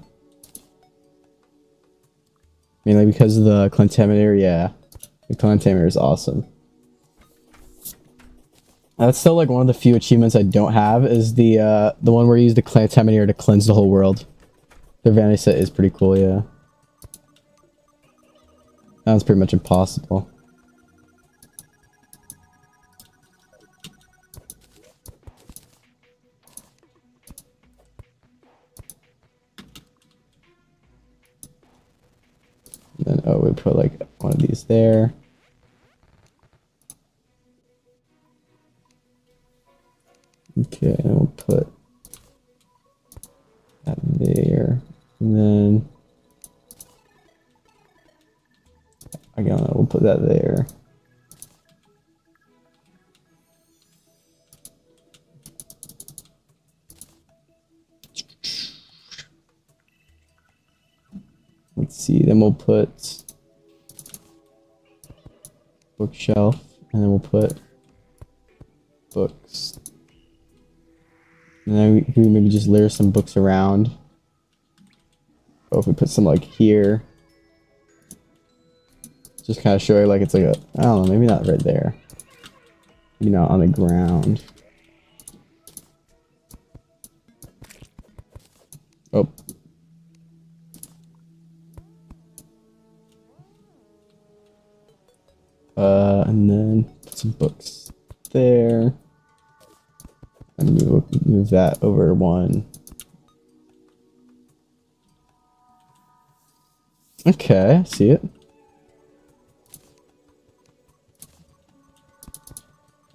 Mainly because of the Clintaminator, yeah. The Clintaminator is awesome. That's still like one of the few achievements I don't have, is the one where you use the Clintaminator to cleanse the whole world. Their vanity set is pretty cool, yeah. That one's pretty much impossible. And then, oh, we put like one of these there. Okay, and we'll put that there. And then Again, we'll put that there. Let's see, then we'll put bookshelf, and then we'll put books. And then we can maybe just layer some books around. Oh, if we put some like here. Just kind of show you like it's like a, I don't know, maybe not right there. You know, on the ground. Oh. And then put some books there. And move that over one. Okay, I see it.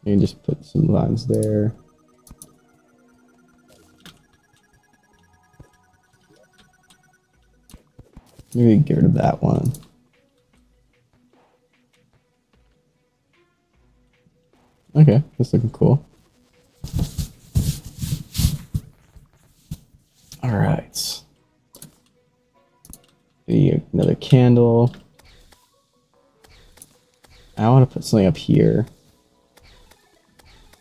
You can just put some lines there. Maybe get rid of that one. Okay, that's looking cool. All right. Another candle. I want to put something up here.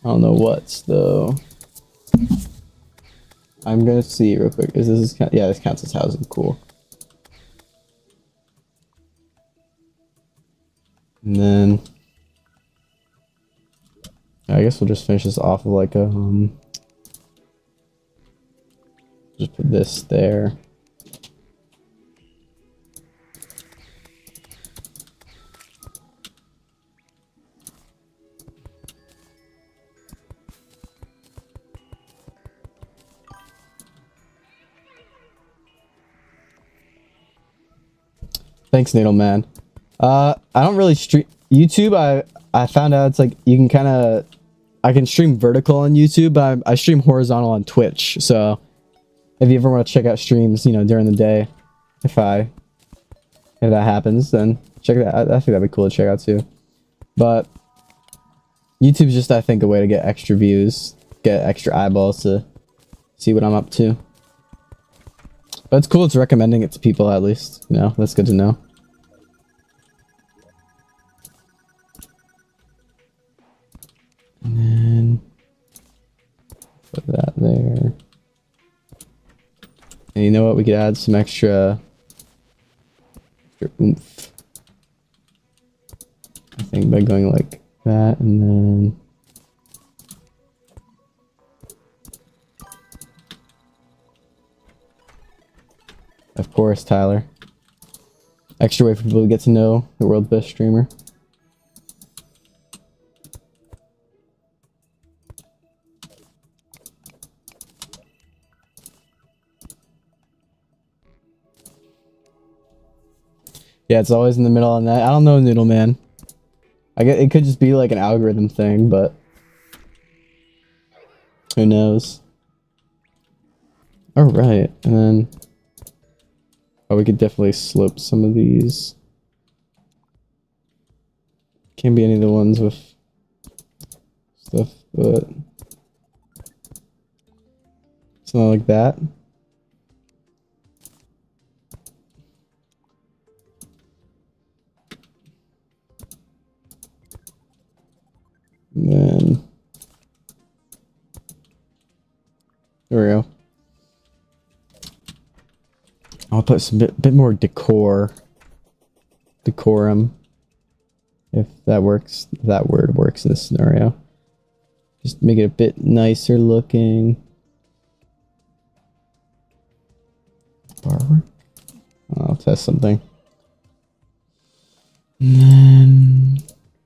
I don't know what's though. I'm gonna see real quick. Is this yeah, this counts as housing. Cool. And then I guess we'll just finish this off of like a just put this there. Thanks, Needleman. I don't really stream YouTube. I found out it's like you can kind of I can stream vertical on YouTube, but I stream horizontal on Twitch. So if you ever want to check out streams, you know, during the day, if that happens, then check that out. I think that'd be cool to check out too. But YouTube's just, I think, a way to get extra views, get extra eyeballs to see what I'm up to. But it's cool. It's recommending it to people at least. You know, that's good to know. And then put that there. And you know what? We could add some extra oomph. I think by going like that, and then of course, Tyler. Extra way for people to get to know the world's best streamer. Yeah, it's always in the middle on that. I don't know, Noodle Man. I guess it could just be like an algorithm thing, but who knows? All right, and then oh, we could definitely slope some of these. Can't be any of the ones with stuff, but something like that. And then there we go. I'll put some bit more decorum, if that works. If that word works in this scenario. Just make it a bit nicer looking. Bar. I'll test something. And then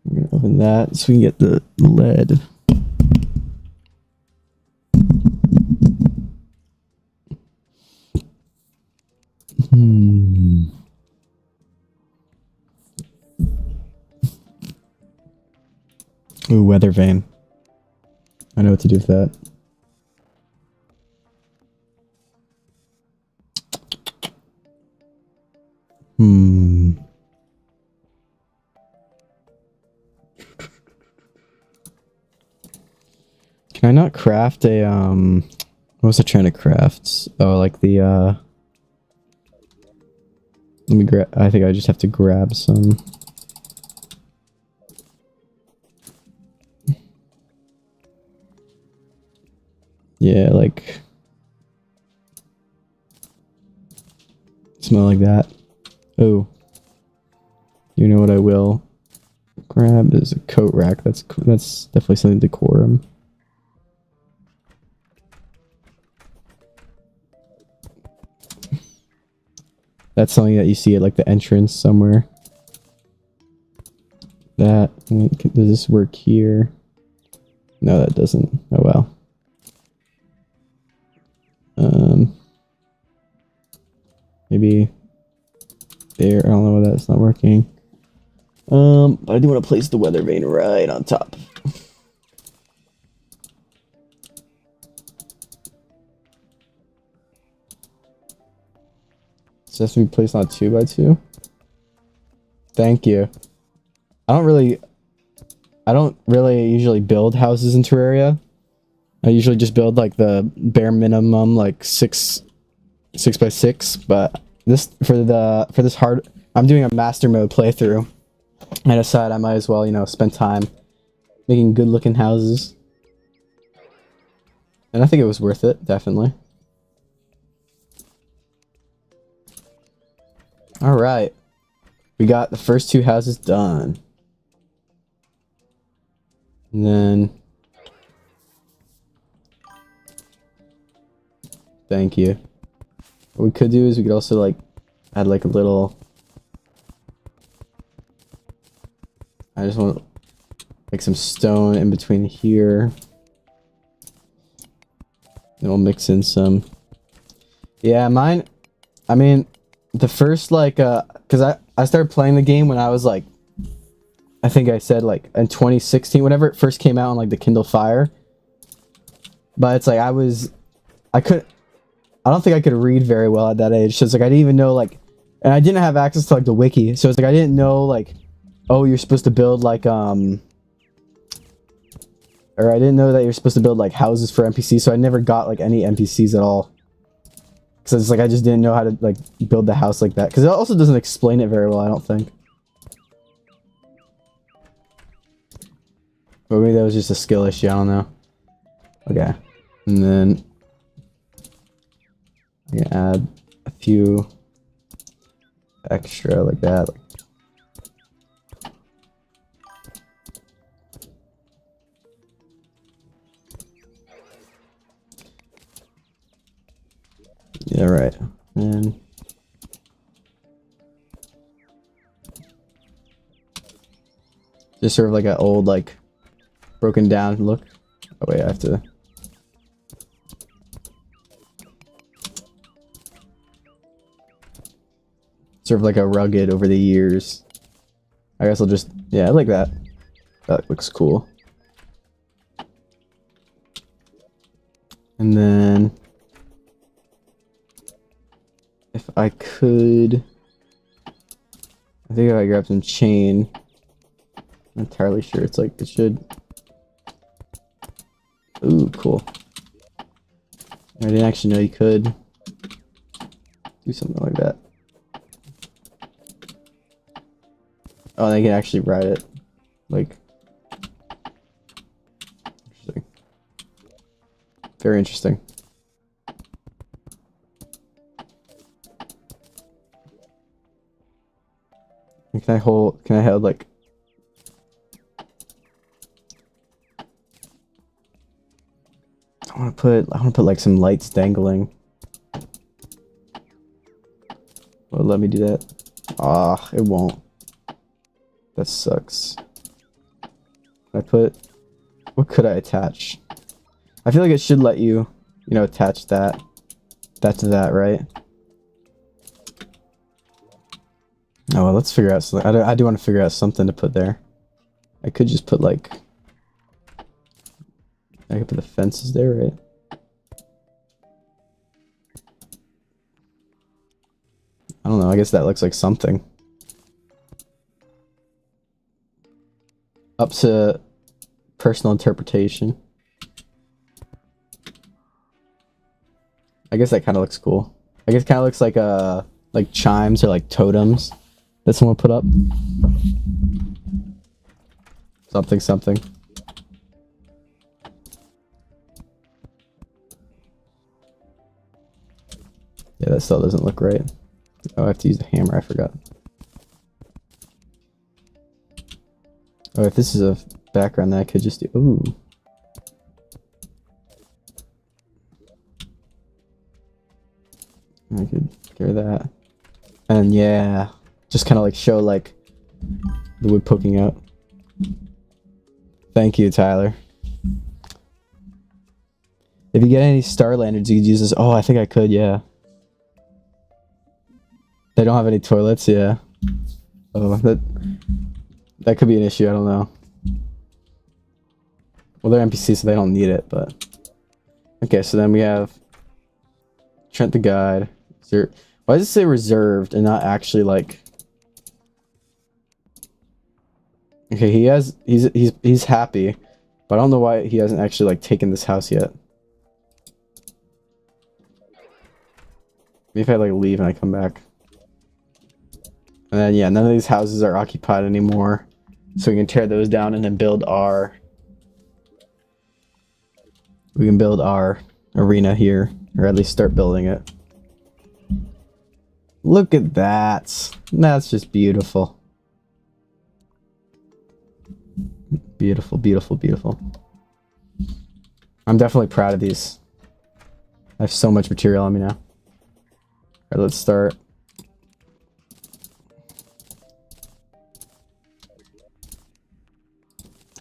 we're gonna open that so we can get the lead. Ooh, weather vane. I know what to do with that. not craft a what was I trying to craft? Oh, like the let me grab. I think I just have to grab some. Yeah, like smell like that. Oh, you know what I will grab is a coat rack. That's definitely something decorum. That's something that you see at like the entrance somewhere. That does this work here? No, that doesn't. Oh well. Maybe there. I don't know why that's not working. But I do want to place the weather vane right on top. So it has to be placed on 2x2. Thank you. I don't really usually build houses in Terraria. I usually just build like the bare minimum, like 6x6. But this for this hard, I'm doing a master mode playthrough. I decided I might as well, you know, spend time making good looking houses. And I think it was worth it, definitely. Alright. We got the first 2 houses done. And then... Thank you. What we could do is we could also, like, add, like, a little... I just want, like, some stone in between here. Then we'll mix in some... Yeah, mine... I mean... The first, like, because I started playing the game when I was, like, I think I said, like, in 2016, whenever it first came out on, like, the Kindle Fire. But it's, like, I don't think I could read very well at that age. So it's, like, I didn't even know, like, and I didn't have access to, like, the wiki. So it's, like, I didn't know, like, oh, you're supposed to build, like, or I didn't know that you're supposed to build, like, houses for NPCs. So I never got, like, any NPCs at all. So it's like I just didn't know how to like build the house like that, because it also doesn't explain it very well, I don't think. But maybe that was just a skill issue, I don't know. Okay, and then I can add a few extra like that. Yeah, right. And just sort of like an old, like, broken down look. Oh wait, I have to... Sort of like a rugged over the years. I guess I'll just... Yeah, I like that. That looks cool. And then... If I could... I think if I grab some chain... I'm not entirely sure. It's like, it should... Ooh, cool. I didn't actually know you could do something like that. Oh, they can actually ride it. Like... Interesting. Very interesting. Can I hold like... I want to put like some lights dangling. Well, let me do that. Ah, it won't. That sucks. What could I attach? I feel like it should let you, you know, attach that to that, right? Oh, well, let's figure out something. I do want to figure out something to put there. I could just put, like... I could put the fences there, right? I don't know, I guess that looks like something. Up to personal interpretation. I guess that kind of looks cool. I guess it kind of looks like chimes or like totems that someone put up. Something, something. Yeah, that still doesn't look right. Oh, I have to use the hammer, I forgot. Oh, if this is a background that I could just do... Ooh. I could get rid of that. And yeah, just kind of like show like the wood poking out. Thank you, Tyler. If you get any star lanterns, you could use this. Oh, I think I could, yeah. They don't have any toilets, yeah. Oh, that could be an issue, I don't know. Well, they're NPCs, so they don't need it, but... Okay, so then we have... Trent the Guide. Why does it say reserved and not actually, like... Okay, he's happy, but I don't know why he hasn't actually, like, taken this house yet. Maybe if I, like, leave and I come back. And then, yeah, none of these houses are occupied anymore. So we can tear those down and then build our... We can build our arena here. Or at least start building it. Look at that. That's just beautiful. Beautiful, beautiful, beautiful. I'm definitely proud of these. I have so much material on me now. Alright, let's start.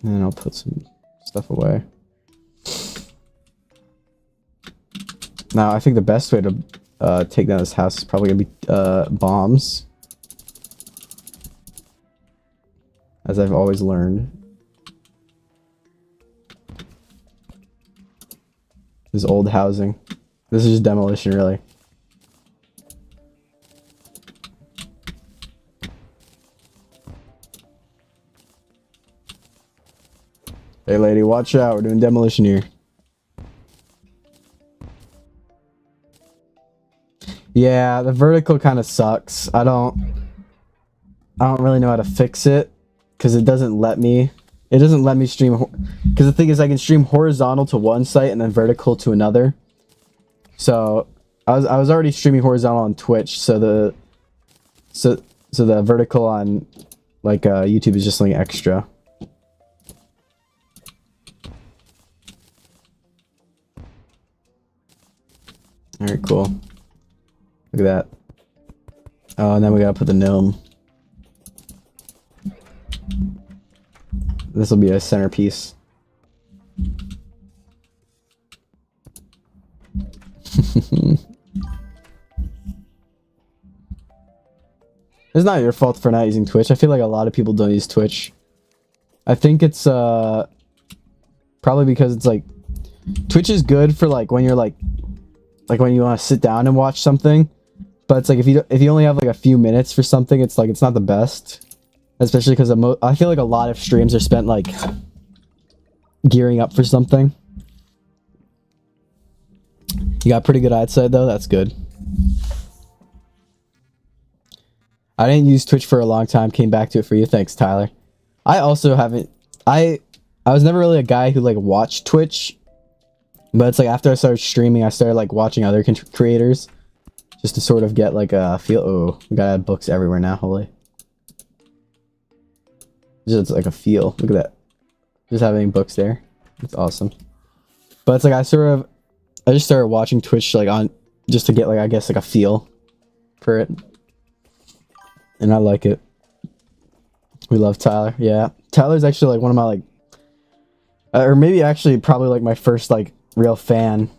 And then I'll put some stuff away. Now, I think the best way to take down this house is probably going to be bombs. As I've always learned. This old housing. This is just demolition, really. Hey lady, watch out, we're doing demolition here. Yeah, the vertical kind of sucks. I don't really know how to fix it because it doesn't let me stream, because the thing is I can stream horizontal to one site and then vertical to another. So I was already streaming horizontal on Twitch, so the vertical on like YouTube is just something extra. Alright, cool. Look at that. Oh, and then we gotta put the gnome. This will be a centerpiece. It's not your fault for not using Twitch. I feel like a lot of people don't use Twitch. I think it's probably because it's like Twitch is good for like when you're like when you want to sit down and watch something, but it's like if you only have like a few minutes for something, it's like it's not the best, especially because I feel like a lot of streams are spent like gearing up for something. You got pretty good eyesight though, that's good. I didn't use Twitch for a long time, came back to it for you. Thanks, Tyler. I also haven't I was never really a guy who like watched Twitch. But it's like after I started streaming, I started like watching other creators just to sort of get like a feel. Oh, we gotta have books everywhere now. Holy. Just like a feel. Look at that. Just having books there. It's awesome. But it's like I just started watching Twitch like on just to get like I guess like a feel for it. And I like it. We love Tyler. Yeah. Tyler's actually like one of my like or maybe actually probably like my first like real fan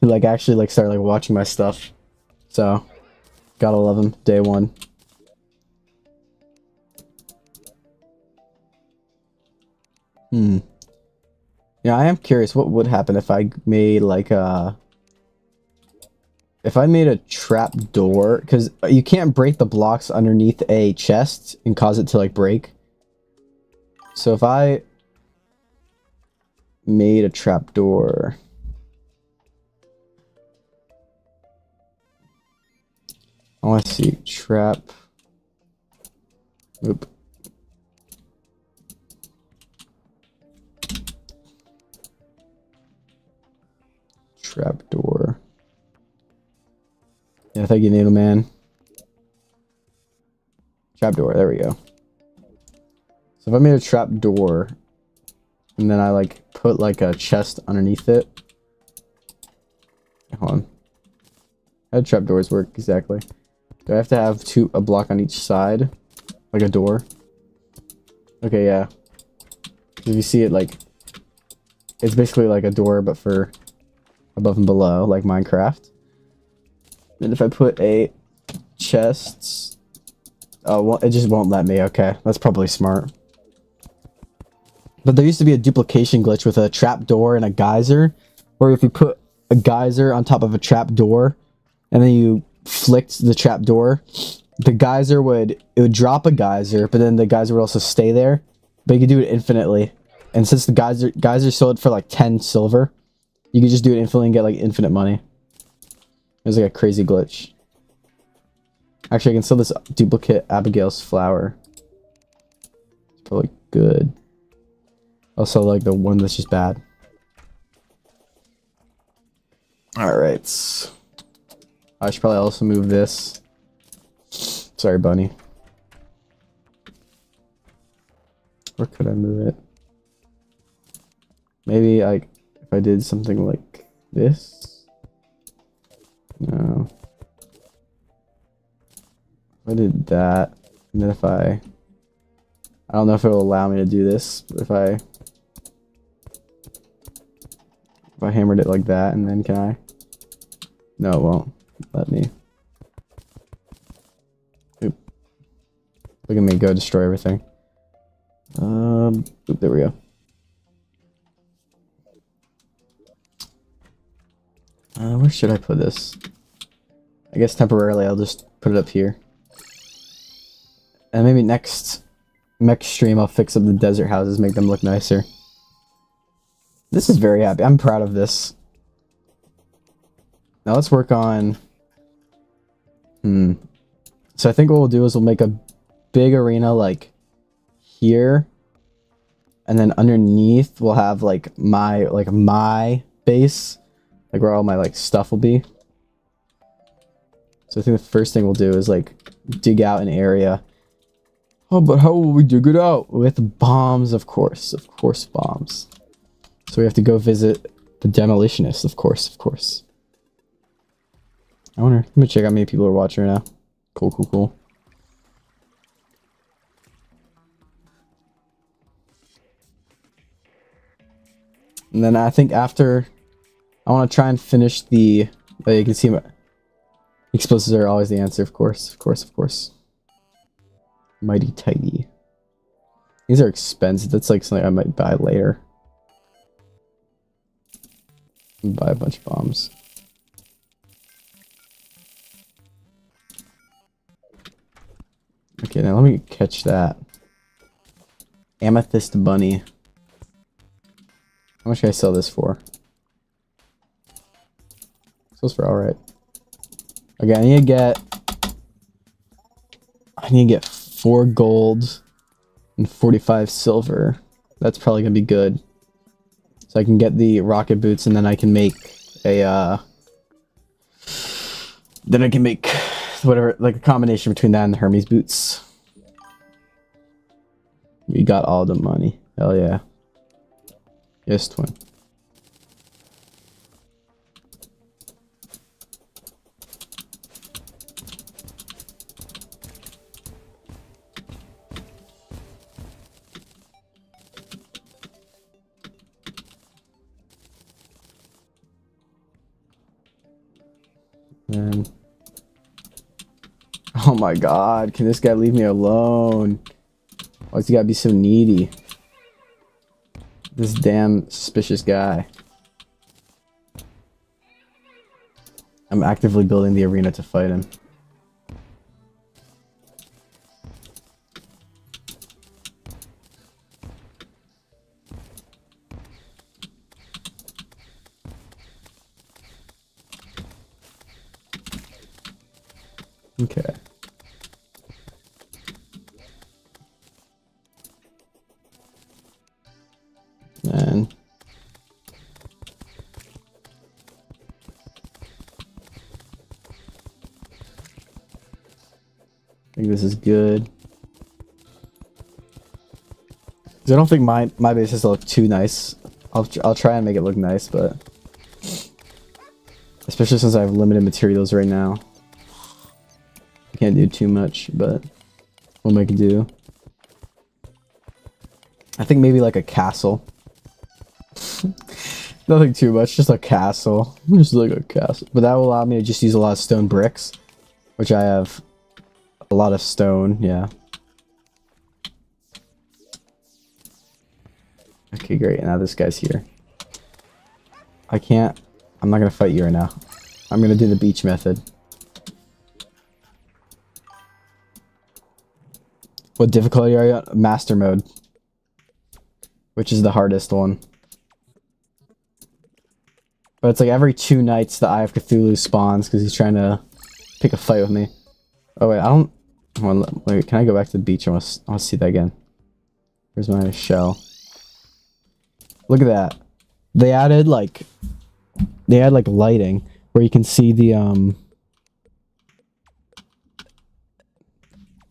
who like actually like started like watching my stuff, so gotta love him day one. Yeah, I am curious what would happen if I made like a trap door, because you can't break the blocks underneath a chest and cause it to like break. So if I made a trap door, I want to see trap. Oop. Trapdoor. Yeah, thank you, Needleman. Trapdoor, there we go. So if I made a trapdoor, and then I like put like a chest underneath it. Hold on. How do trapdoors work exactly? Do I have to have a block on each side? Like a door? Okay, yeah. If you see it, like, it's basically like a door, but for above and below, like Minecraft. And if I put a chest... Oh, well, it just won't let me. Okay, that's probably smart. But there used to be a duplication glitch with a trapdoor and a geyser, where if you put a geyser on top of a trapdoor, and then you flicked the trapdoor, the geyser would drop a geyser, but then the geyser would also stay there. But you could do it infinitely. And since the geyser sold for like 10 silver, you could just do it infinitely and get like infinite money. It was like a crazy glitch. Actually, I can sell this duplicate Abigail's flower. It's probably good. Also, like the one that's just bad. Alright. I should probably also move this. Sorry, bunny. Where could I move it? Maybe like if I did something like this. No. If I did that, and then if I don't know if it will allow me to do this, but if I hammered it like that, and then can I? No, it won't let me. Oop. Look at me go destroy everything. Oop, there we go. Where should I put this? I guess temporarily I'll just put it up here. And maybe next stream I'll fix up the desert houses, make them look nicer. This is very happy. I'm proud of this. Now let's work on... So I think what we'll do is we'll make a big arena like here. And then underneath we'll have like my base. Like where all my like stuff will be. So I think the first thing we'll do is like dig out an area. Oh, but how will we dig it out? With bombs, of course. Of course, bombs. So we have to go visit the demolitionist, of course, of course. I wonder, let me check how many people are watching right now. Cool, cool, cool. And then I think after, I want to try and finish the, you can see my explosives are always the answer, of course, of course, of course. Mighty tidy. These are expensive. That's like something I might buy later. Buy a bunch of bombs. Okay, now let me catch that. Amethyst bunny. How much can I sell this for? Sells for alright. Okay, I need to get 4 gold and 45 silver. That's probably gonna be good. So I can get the rocket boots, and then I can make a then I can make whatever, like a combination between that and the Hermes boots. We got all the money. Hell yeah. Yes, twin. And oh my god, can this guy leave me alone? Why's he gotta be so needy? This damn suspicious guy. I'm actively building the arena to fight him. Okay. And I think this is good. Cause I don't think my base has to look too nice. I'll try and make it look nice, but especially since I have limited materials right now, I can't do too much. But we'll make it do. I think maybe like a castle. Nothing too much, just a castle. Just like a castle. But that will allow me to just use a lot of stone bricks, which I have a lot of stone. Yeah. Okay, great. Now this guy's here. I'm not gonna fight you right now. I'm gonna do the beach method. What difficulty are you on? Master mode. Which is the hardest one. But it's like every 2 nights the Eye of Cthulhu spawns because he's trying to pick a fight with me. Oh wait, I don't... Wait, can I go back to the beach? I want to see that again. Where's my shell? Look at that. They added like lighting where you can see the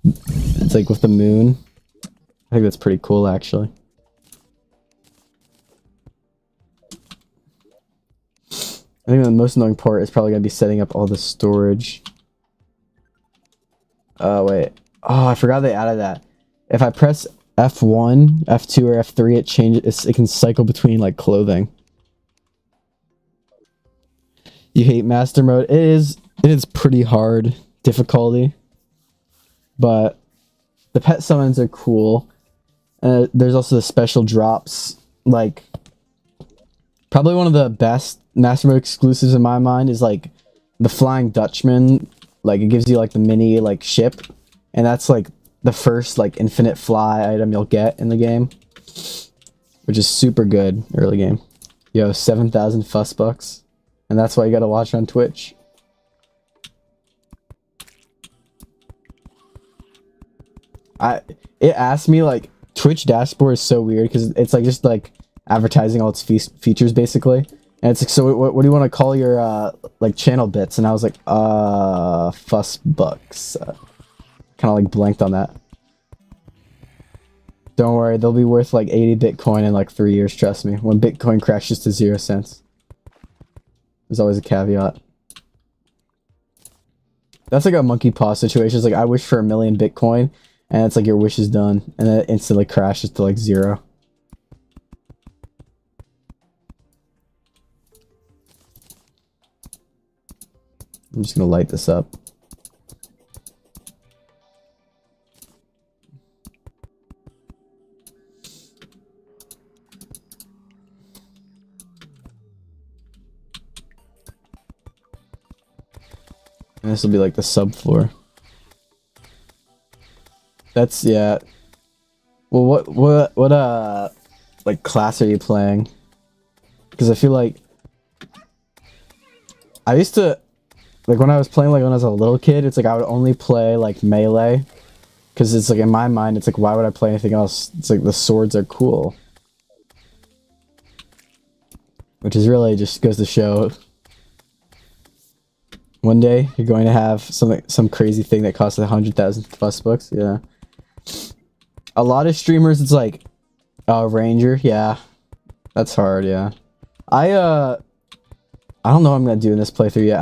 it's like with the moon. I think that's pretty cool actually. I think the most annoying part is probably gonna be setting up all the storage. Wait. Oh, I forgot they added that. If I press F1, F2, or F3, it changes. It can cycle between like clothing. You hate master mode? It is pretty hard difficulty, but the pet summons are cool. There's also the special drops. Like probably one of the best master mode exclusives in my mind is like the Flying Dutchman. Like it gives you like the mini like ship, and that's like the first like infinite fly item you'll get in the game, which is super good early game. Yo, 7,000 fuss bucks, and that's why you gotta watch on Twitch. It asked me like Twitch dashboard is so weird because it's like just like advertising all its features basically. And it's like, so what do you want to call your, like, channel bits? And I was like, fuss bucks. Kind of, like, blanked on that. Don't worry, they'll be worth, like, 80 Bitcoin in, like, 3 years, trust me. When Bitcoin crashes to 0 cents. There's always a caveat. That's like a monkey paw situation. It's like, I wish for 1 million Bitcoin, and it's like, your wish is done. And then it instantly crashes to, like, 0. I'm just gonna light this up. And this will be like the subfloor. That's, yeah. Well, what like class are you playing? Because I feel like I used to, like when I was playing, like when I was a little kid, it's like I would only play like melee, because it's like in my mind, it's like why would I play anything else? It's like the swords are cool, which is really just goes to show. One day you're going to have some crazy thing that costs 100,000 fuss bucks. Yeah, a lot of streamers, it's like, ranger. Yeah, that's hard. Yeah, I don't know what I'm gonna do in this playthrough yet.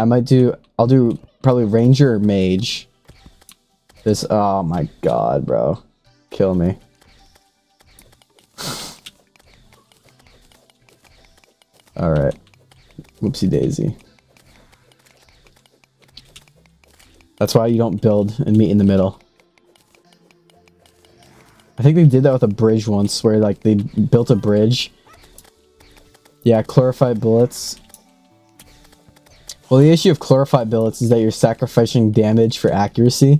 I'll do probably ranger or mage. This, oh my god, bro. Kill me. Alright. Whoopsie daisy. That's why you don't build and meet in the middle. I think they did that with a bridge once, where like they built a bridge. Yeah, glorified bullets. Well, the issue of glorified bullets is that you're sacrificing damage for accuracy.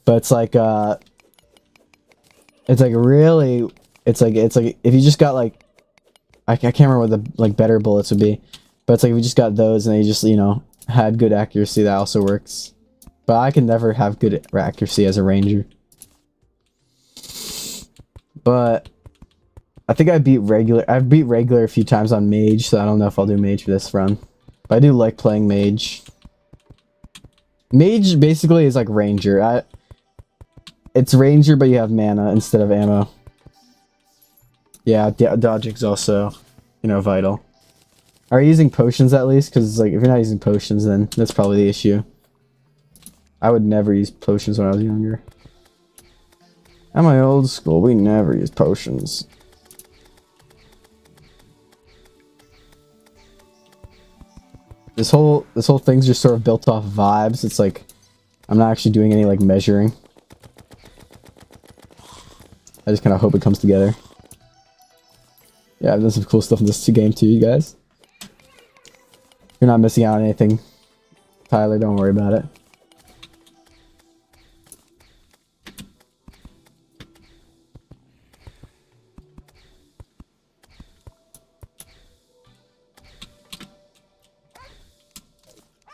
But it's like really, it's like if you just got like, I can't remember what the like better bullets would be, but it's like if you just got those and they just, you know, had good accuracy, that also works. But I can never have good accuracy as a ranger. But I think I've beat regular a few times on mage, so I don't know if I'll do mage for this run. But I do like playing mage. Mage basically is like ranger. It's ranger, but you have mana instead of ammo. Yeah, dodging's also, you know, vital. Are you using potions at least? Because like, if you're not using potions, then that's probably the issue. I would never use potions when I was younger. At my old school, we never used potions. This whole thing's just sort of built off vibes. It's like, I'm not actually doing any like measuring. I just kind of hope it comes together. Yeah, I've done some cool stuff in this game too, you guys. You're not missing out on anything, Tyler. Don't worry about it.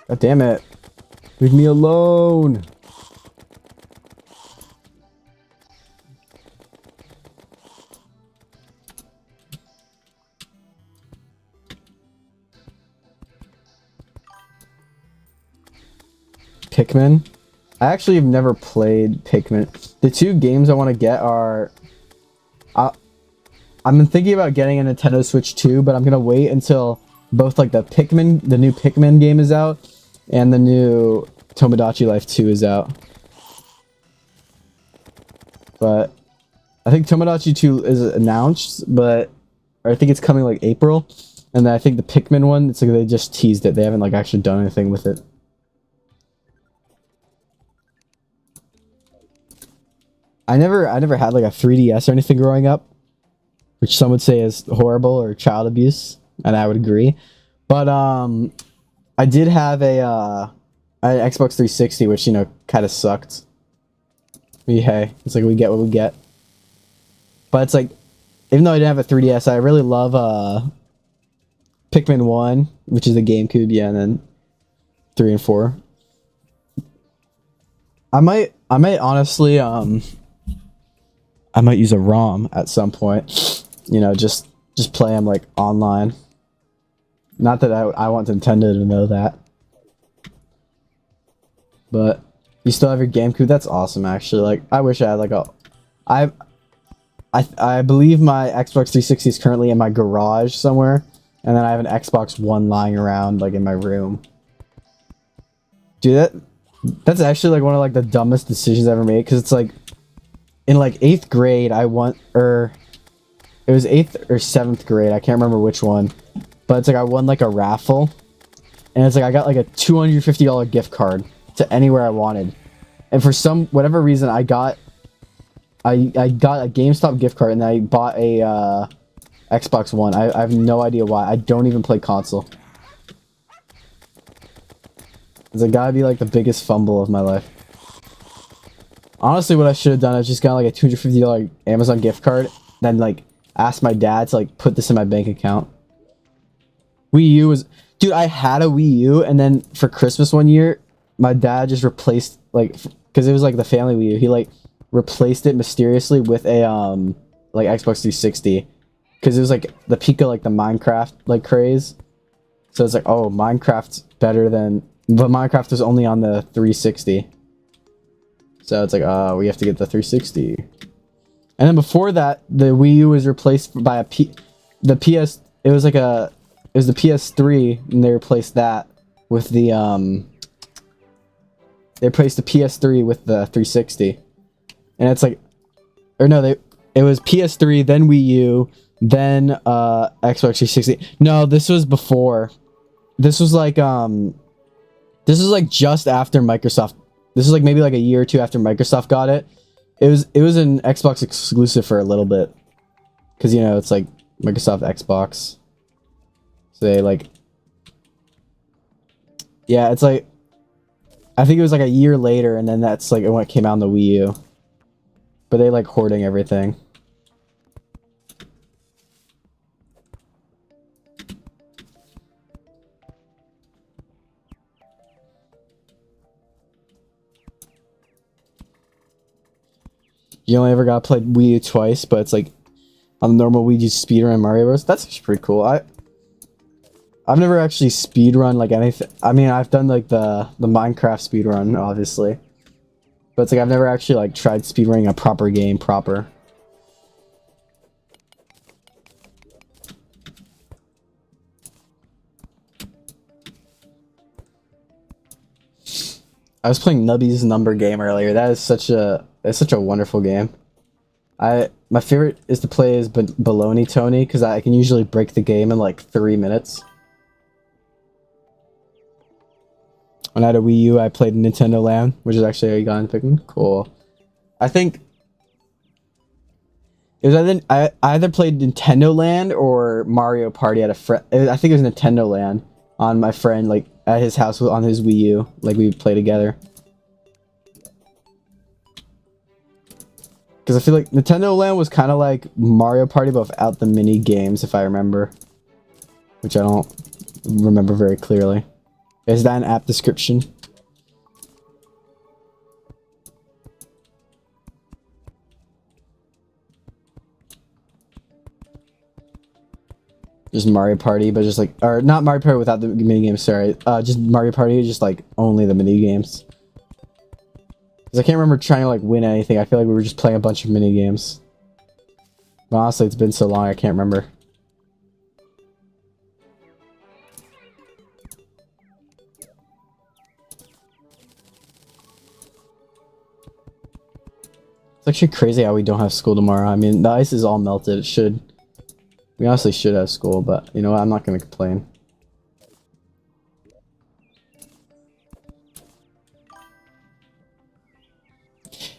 God damn it. Leave me alone. Pikmin? I actually have never played Pikmin. The two games I want to get are... I've been thinking about getting a Nintendo Switch 2, but I'm going to wait until both like the new Pikmin game is out, and the new Tomodachi Life 2 is out. But I think Tomodachi 2 is announced, but I think it's coming like April. And then I think the Pikmin one, it's like they just teased it. They haven't like actually done anything with it. I never had like a 3DS or anything growing up, which some would say is horrible or child abuse, and I would agree. But I did have an Xbox 360, which, you know, kind of sucked. Hey, it's like we get what we get. But it's like, even though I didn't have a 3DS, I really love Pikmin 1, which is the GameCube, yeah, and then 3 and 4. I might honestly I might use a ROM at some point. You know, just play them like online. Not that I want Nintendo to know that. But you still have your GameCube? That's awesome, actually. Like, I wish I had like I believe my Xbox 360 is currently in my garage somewhere, and then I have an Xbox One lying around like in my room. Dude, that's actually like one of like the dumbest decisions I ever made, because it's like in like 8th grade it was 8th or 7th grade, I can't remember which one, but it's like I won like a raffle, and it's like I got like a $250 gift card to anywhere I wanted, and for whatever reason I got a GameStop gift card, and I bought a Xbox One. I have no idea why. I don't even play console. It's like gotta be like the biggest fumble of my life. Honestly, what I should have done is just got like a $250 Amazon gift card, then like asked my dad to like put this in my bank account. Wii U was... Dude, I had a Wii U, and then for Christmas one year, my dad just replaced, like, because it was like the family Wii U, he like replaced it mysteriously with a like Xbox 360, because it was like the peak of like the Minecraft like craze. So it's like, oh, Minecraft's better than... But Minecraft was only on the 360. So it's like, we have to get the 360. And then before that, the Wii U was replaced by the PS... It was the PS3, and they replaced that with the, They replaced the PS3 with the 360. And it's like... Or no, it was PS3, then Wii U, then, Xbox 360. No, this was before. This was like, this was like just after Microsoft... This was like maybe like a year or two after Microsoft got it. It was an Xbox exclusive for a little bit. Because, you know, it's like Microsoft Xbox. So they like... Yeah, it's like... I think it was like a year later, and then that's like when it came out on the Wii U. But they like hoarding everything. You only ever got to play Wii U twice, but it's like on the normal Wii U speedrun Mario Bros. That's actually pretty cool. I've never actually speedrun like anything. I mean, I've done like the Minecraft speedrun, obviously. But it's like I've never actually like tried speedrunning a proper game proper. I was playing Nubby's Number Game earlier. That is such a wonderful game. My favorite is to play as Baloney Tony because I can usually break the game in like 3 minutes. When I had a Wii U, I played Nintendo Land, which is actually how you got into picking. Cool. I think it was I either played Nintendo Land or Mario Party at a friend. I think it was Nintendo Land on my friend like at his house on his Wii U. Like we would play together. Because I feel like Nintendo Land was kind of like Mario Party, but without the mini games, if I remember. Which I don't remember very clearly. Is that an app description? Just Mario Party, but just like, or not Mario Party without the mini games. Sorry, just Mario Party, just like only the mini games. Because I can't remember trying to like win anything. I feel like we were just playing a bunch of mini games. But honestly, it's been so long, I can't remember. It's actually crazy how we don't have school tomorrow. I mean, the ice is all melted. It should. We honestly should have school, but you know what? I'm not going to complain.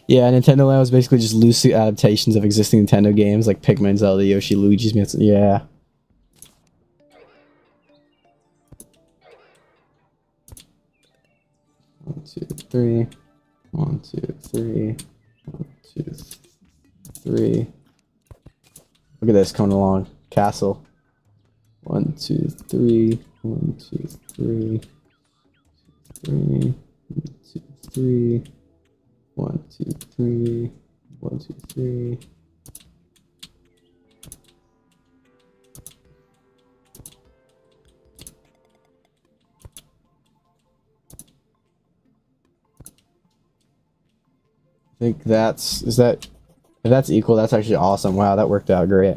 Yeah, Nintendo Land was basically just loose adaptations of existing Nintendo games like Pikmin, Zelda, Yoshi, Luigi's Mansion. Yeah. One, two, three. 1, 2, 3. 1, 2, 3. Look at this coming along. Castle. 1, 2, 3. 1, 2, 3. 3. 1, 2, 3. 1, 2, 3. 1, 2, 3. I think that's, is that, if that's equal, that's actually awesome. Wow, that worked out great.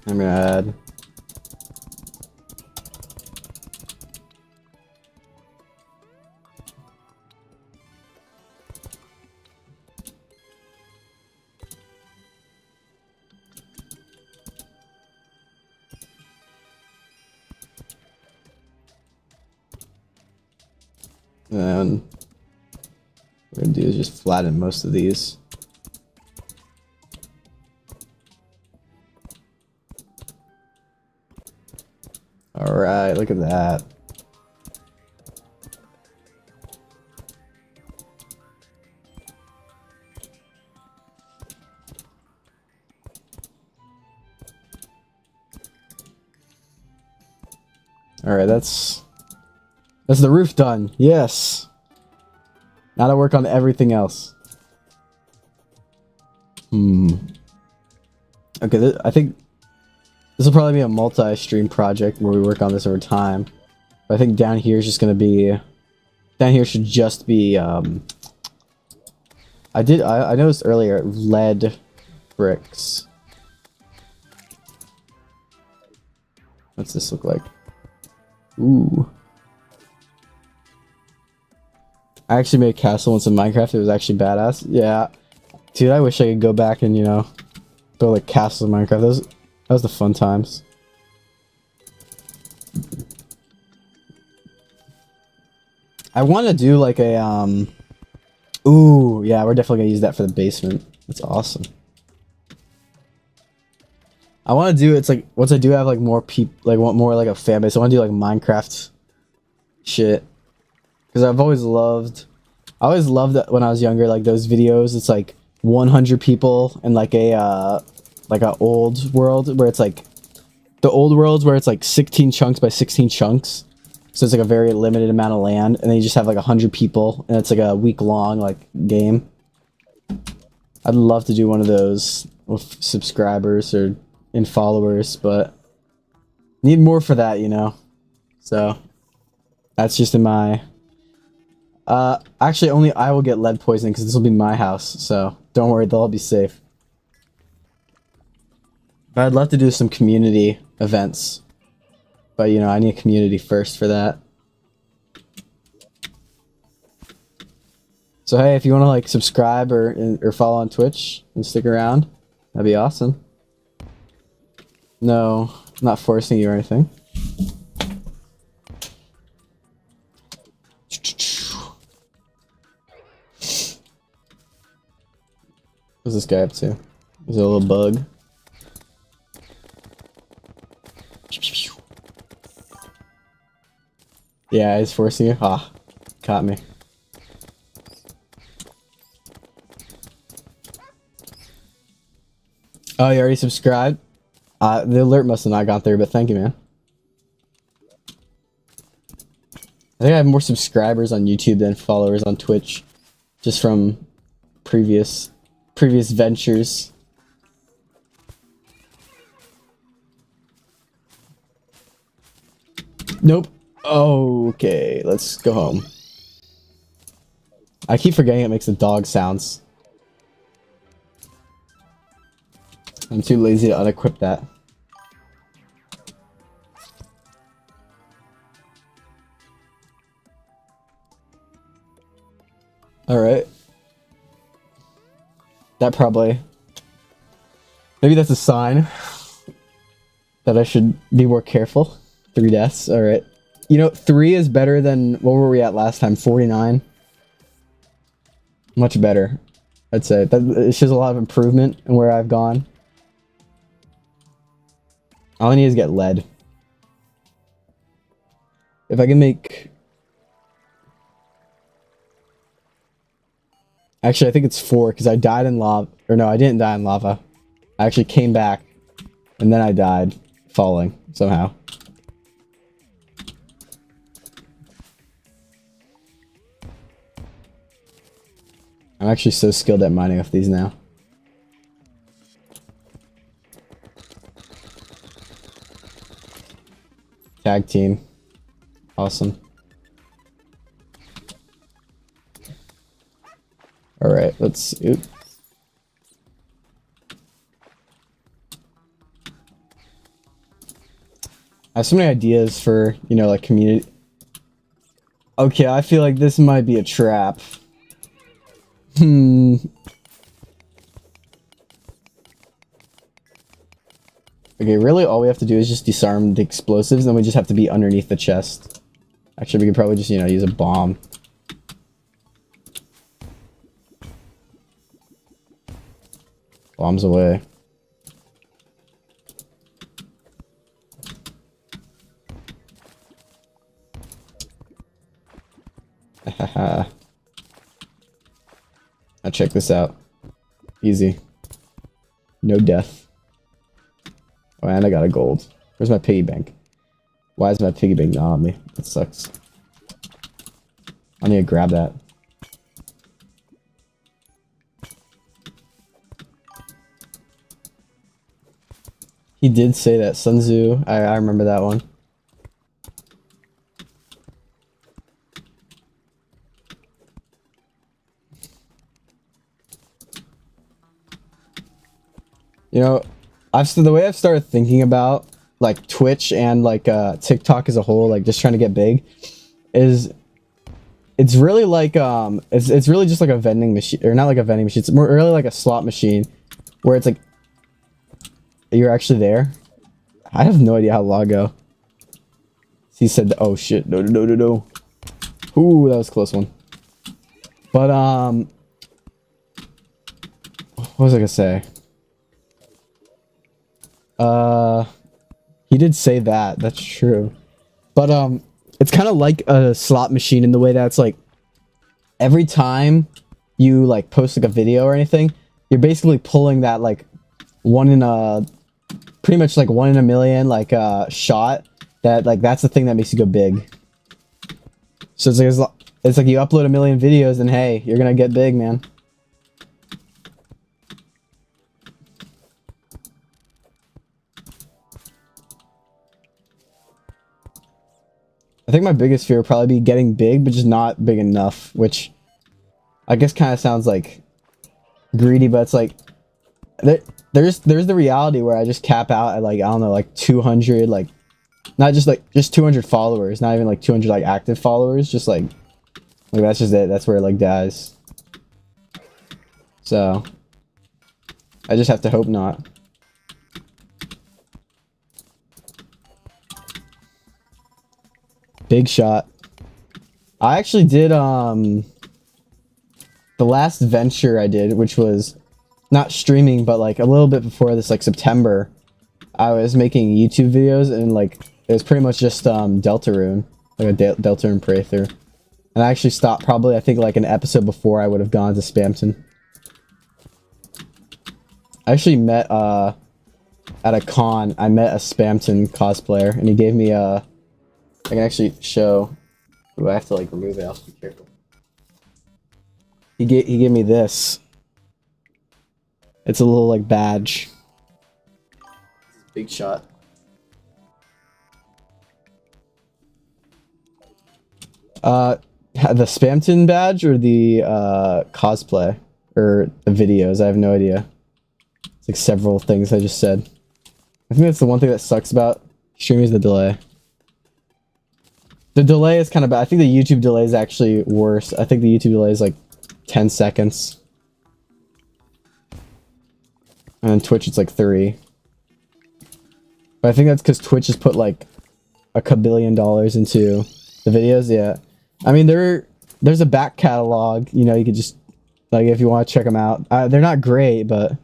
I'm gonna add. And what we're gonna do is just flatten most of these. Alright, look at that. Alright, that's the roof done. Yes. Now to work on everything else. Okay, I think this will probably be a multi-stream project where we work on this over time. But I think down here is just gonna be. Down here should just be. I noticed earlier lead bricks. What's this look like? Ooh. I actually made a castle once in Minecraft. It was actually badass. Yeah. Dude, I wish I could go back and, you know, build a castle in Minecraft. That was the fun times. I want to do like a, ooh, yeah, we're definitely gonna use that for the basement. That's awesome. I want to do, it's like, once I do have like more want more like a fan base, I want to do like Minecraft shit. Because I always loved that when I was younger, like those videos, it's like 100 people in like a old world where it's like the old worlds where it's like 16 chunks by 16 chunks. So it's like a very limited amount of land, and then you just have like 100 people, and it's like a week-long like game. I'd love to do one of those with subscribers or in followers, but need more for that, you know. So that's just in my. Actually, only I will get lead poisoning because this will be my house, so don't worry, they'll all be safe. But I'd love to do some community events. But, you know, I need a community first for that. So, hey, if you want to, like, subscribe or follow on Twitch and stick around, that'd be awesome. No, I'm not forcing you or anything. What's this guy up to? Is it a little bug? Yeah, he's forcing you. Ah, caught me. Oh, you already subscribed? The alert must have not gone through, but thank you, man. I think I have more subscribers on YouTube than followers on Twitch, just from previous ventures. Nope. Okay, let's go home. I keep forgetting it makes the dog sounds. I'm too lazy to unequip that. Alright. That probably... Maybe that's a sign that I should be more careful. 3 deaths, alright. You know, 3 is better than... What were we at last time? 49? Much better, I'd say. It shows a lot of improvement in where I've gone. All I need is get lead. If I can make... Actually, I think it's 4, because I died in lava. Or no, I didn't die in lava. I actually came back, and then I died falling, somehow. I'm actually so skilled at mining off these now. Tag team. Awesome. Alright, let's... Oop. I have so many ideas for, you know, like, community... Okay, I feel like this might be a trap. Okay, really all we have to do is just disarm the explosives, and then we just have to be underneath the chest. Actually, we could probably just, you know, use a bomb. Bombs away. Haha. Now check this out. Easy. No death. Oh, and I got a gold. Where's my piggy bank? Why is my piggy bank not on me? That sucks. I need to grab that. He did say that. Sun Tzu. I remember that one. You know, the way I've started thinking about like Twitch and like TikTok as a whole, like just trying to get big, is it's really like it's really just like a vending machine, or not like a vending machine. It's more really like a slot machine, where it's like you're actually there. I have no idea how long ago. He said, "Oh shit, no, no, no, no, no." Ooh, that was a close one. But what was I gonna say? He did say that. That's true. But it's kind of like a slot machine in the way that it's like every time you like post like a video or anything, you're basically pulling that like 1 in a pretty much like 1 in a million, like shot. That like that's the thing that makes you go big. So it's like you upload a million videos and hey, you're gonna get big, man. I think my biggest fear would probably be getting big, but just not big enough, which I guess kind of sounds like greedy, but it's like there's the reality where I just cap out at like, I don't know, like 200, like not just like just 200 followers, not even like 200 like active followers, just like that's just it. That's where it like dies. So I just have to hope not. Big shot. I actually did the last venture I did, which was not streaming, but like a little bit before this, like September, I was making YouTube videos and like it was pretty much just Deltarune, like a Deltarune playthrough. And I actually stopped probably, I think, like an episode before I would have gone to Spamton. I actually met at a con, I met a Spamton cosplayer and he gave me a I can actually show. Ooh, I have to like remove it. I'll be careful. He gave me this. It's a little like badge. Big shot. The Spamton badge or the cosplay or the videos? I have no idea. It's like several things I just said. I think that's the one thing that sucks about streaming is the delay. The delay is kind of bad. I think the YouTube delay is actually worse. I think the YouTube delay is like 10 seconds. And on Twitch it's like 3. But I think that's because Twitch has put like $1 kabillion into the videos, yeah. I mean, there's a back catalog, you know, you could just, like, if you want to check them out. They're not great, but...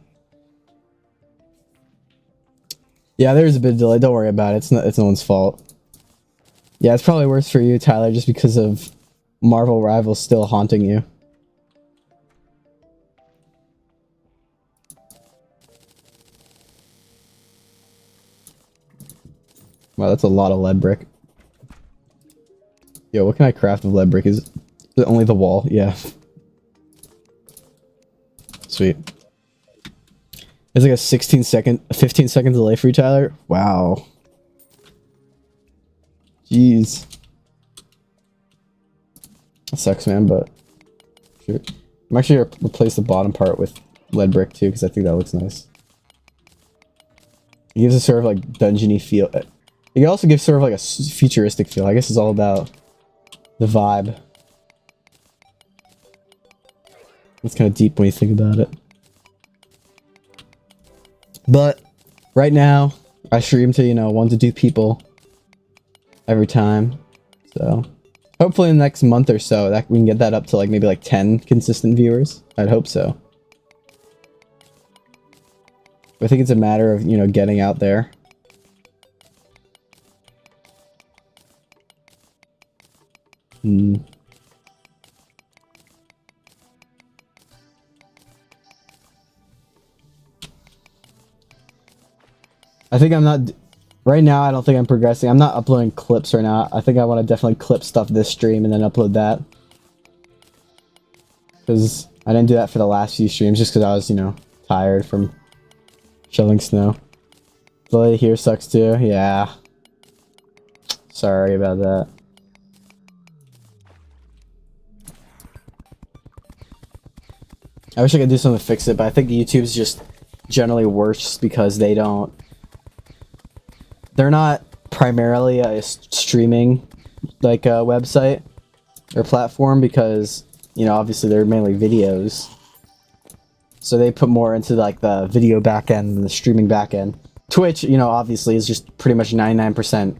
Yeah, there's a bit of delay. Don't worry about it. It's no one's fault. Yeah, it's probably worse for you, Tyler, just because of Marvel Rivals still haunting you. Wow, that's a lot of lead brick. Yo, what can I craft with lead brick? Is it only the wall? Yeah. Sweet. It's like a 15 second delay for you, Tyler? Wow. Jeez. That sucks, man, but sure. I'm actually gonna replace the bottom part with lead brick too, because I think that looks nice. It gives a sort of like dungeony feel. It also gives sort of like a futuristic feel. I guess it's all about the vibe. It's kind of deep when you think about it. But right now, I stream to, you know, 1 to 2 people every time. So hopefully in the next month or so that we can get that up to like maybe like 10 consistent viewers. I'd hope so. I think it's a matter of, you know, getting out there. I think I'm not... Right now, I don't think I'm progressing. I'm not uploading clips right now. I think I want to definitely clip stuff this stream and then upload that. Because I didn't do that for the last few streams just because I was, you know, tired from shoveling snow. Delay here sucks too. Yeah. Sorry about that. I wish I could do something to fix it, but I think YouTube's just generally worse because they don't... They're not primarily a streaming like a website or platform because, you know, obviously they're mainly videos. So they put more into like the video backend than the streaming backend. Twitch, you know, obviously is just pretty much 99%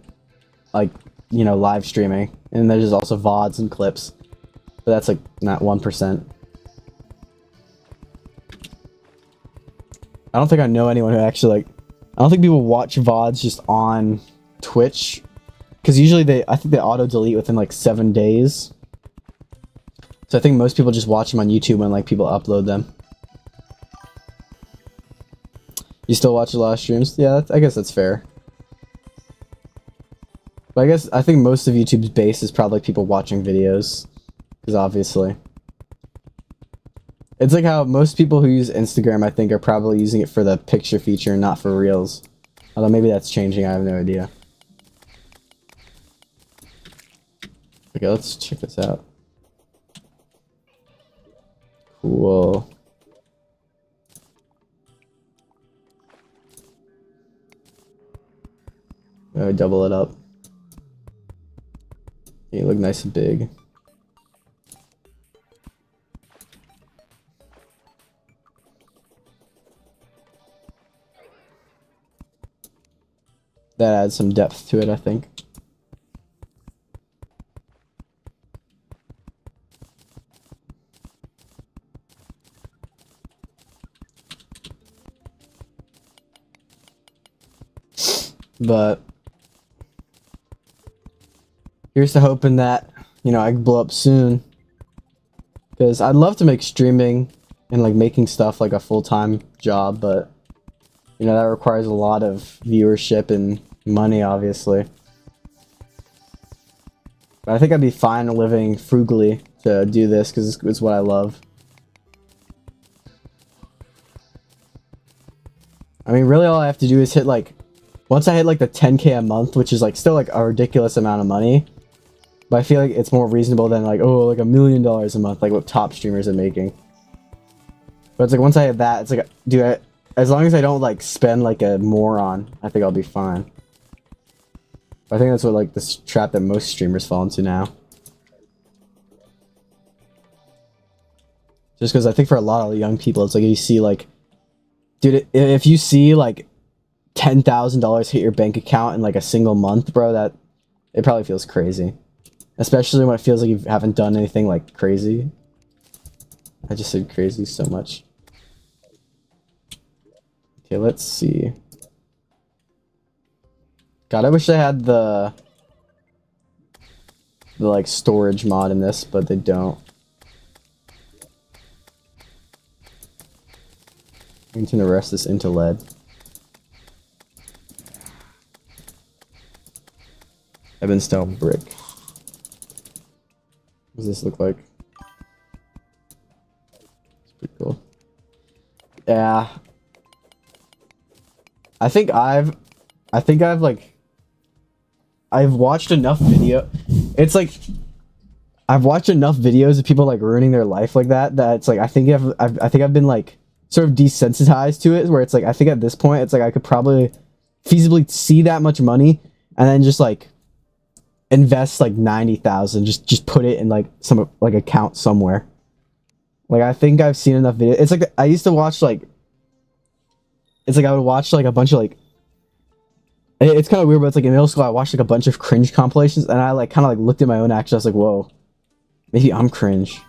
like, you know, live streaming. And there's also VODs and clips. But that's like not 1%. I don't think I know anyone who actually like... I don't think people watch VODs just on Twitch. Because usually I think they auto-delete within like 7 days. So I think most people just watch them on YouTube when like people upload them. You still watch a lot of streams? Yeah, I guess that's fair. But I think most of YouTube's base is probably people watching videos. Because obviously. It's like how most people who use Instagram, I think, are probably using it for the picture feature and not for Reels. Although maybe that's changing, I have no idea. Okay, let's check this out. Cool. Double it up. You look nice and big. That adds some depth to it, I think. But here's to hoping that, you know, I can blow up soon. Because I'd love to make streaming and like making stuff like a full-time job, but you know, that requires a lot of viewership and money, obviously. But I think I'd be fine living frugally to do this because it's what I love. I mean, really all I have to do is hit like, once I hit like the 10K a month, which is like still like a ridiculous amount of money, but I feel like it's more reasonable than like, oh, like $1 million a month, like what top streamers are making. But it's like once I hit that, it's like, dude, as long as I don't like spend like a moron, I think I'll be fine. I think that's what like this trap that most streamers fall into now. Just because I think for a lot of young people, it's like you see like, dude, if you see like $10,000 hit your bank account in like a single month, bro, that it probably feels crazy. Especially when it feels like you haven't done anything like crazy. I just said crazy so much. Okay, let's see. God, I wish I had the like storage mod in this, but they don't. I need to rest this into lead. Ebon stone brick. What does this look like? It's pretty cool. Yeah. I think I've like I've watched enough video. It's like I've watched enough videos of people like ruining their life like that it's like I think I've been like sort of desensitized to it, where it's like I think at this point it's like I could probably feasibly see that much money and then just like invest like 90,000, just put it in like some like account somewhere. Like I think I've seen enough videos. It's like I used to watch like, it's like I would watch like a bunch of like, it's kind of weird, but it's like in middle school I watched like a bunch of cringe compilations and I like kind of like looked at my own actions. I was like, whoa, maybe I'm cringe,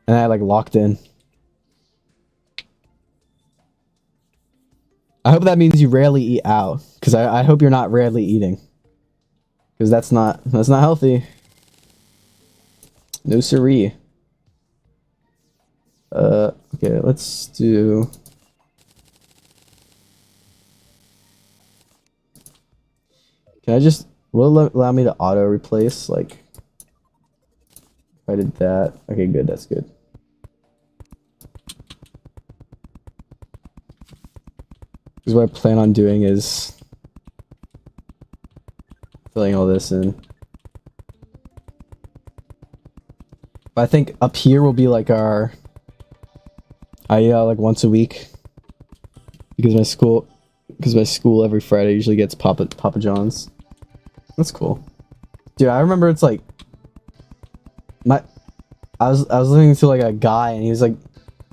and I like locked in. I hope that means you rarely eat out, because I hope you're not rarely eating. Because that's not healthy. No siree. Okay, let's do... Can I just... Will it allow me to auto replace? Like... If I did that... Okay, good, that's good. Because what I plan on doing is... filling all this in. But I think up here will be like our... I eat out like once a week. Because my school every Friday usually gets Papa John's. That's cool. Dude, I remember it's like... I was listening to like a guy and he was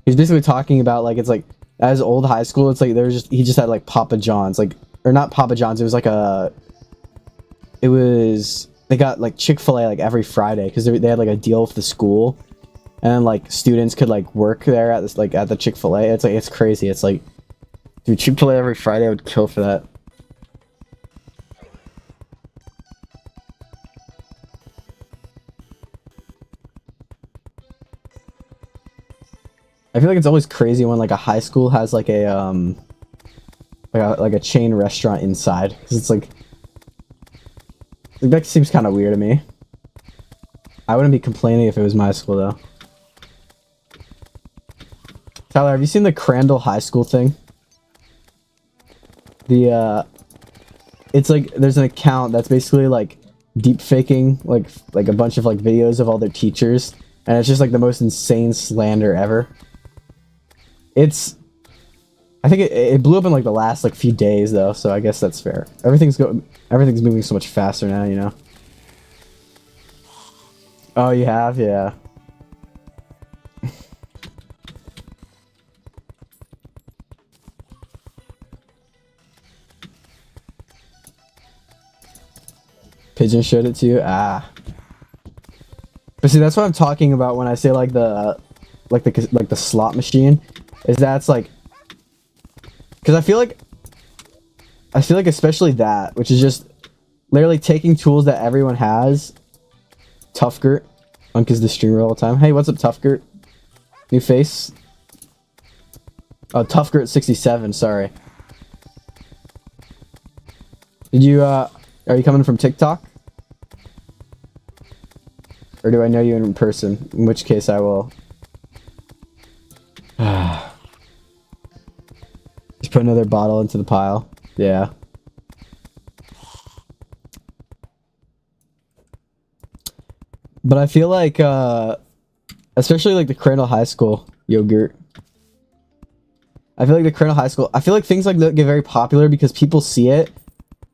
basically talking about like, it's like at his old high school, it's like he just had like Papa John's, like, or not Papa John's, it was like they got like Chick-fil-A like every Friday because they had like a deal with the school, and then like students could like work there at this like at the Chick-fil-A. It's like, it's crazy. It's like, dude, Chick-fil-A every Friday, I would kill for that. I feel like it's always crazy when like a high school has like a like a chain restaurant inside, because it's like that seems kind of weird to me. I wouldn't be complaining if it was my school though. Tyler, have you seen the Crandall High School thing? It's like there's an account that's basically like deep faking like a bunch of like videos of all their teachers, and it's just like the most insane slander ever. I think it blew up in like the last like few days though, so I guess that's fair. Everything's moving so much faster now, you know. Oh, you have, yeah. Pigeon showed it to you? Ah. But see, that's what I'm talking about when I say like the slot machine, is that's like, because I feel like especially that, which is just literally taking tools that everyone has. Tuffgert, Unk is the streamer all the time. Hey, what's up, Tuffgert? New face. Oh, Tuffgert67. Sorry. Did you are you coming from TikTok? Or do I know you in person? In which case I will... Just put another bottle into the pile. Yeah. But I feel like, especially like the Crandall High School yogurt. I feel like the Crandall High School... I feel like things like that get very popular because people see it.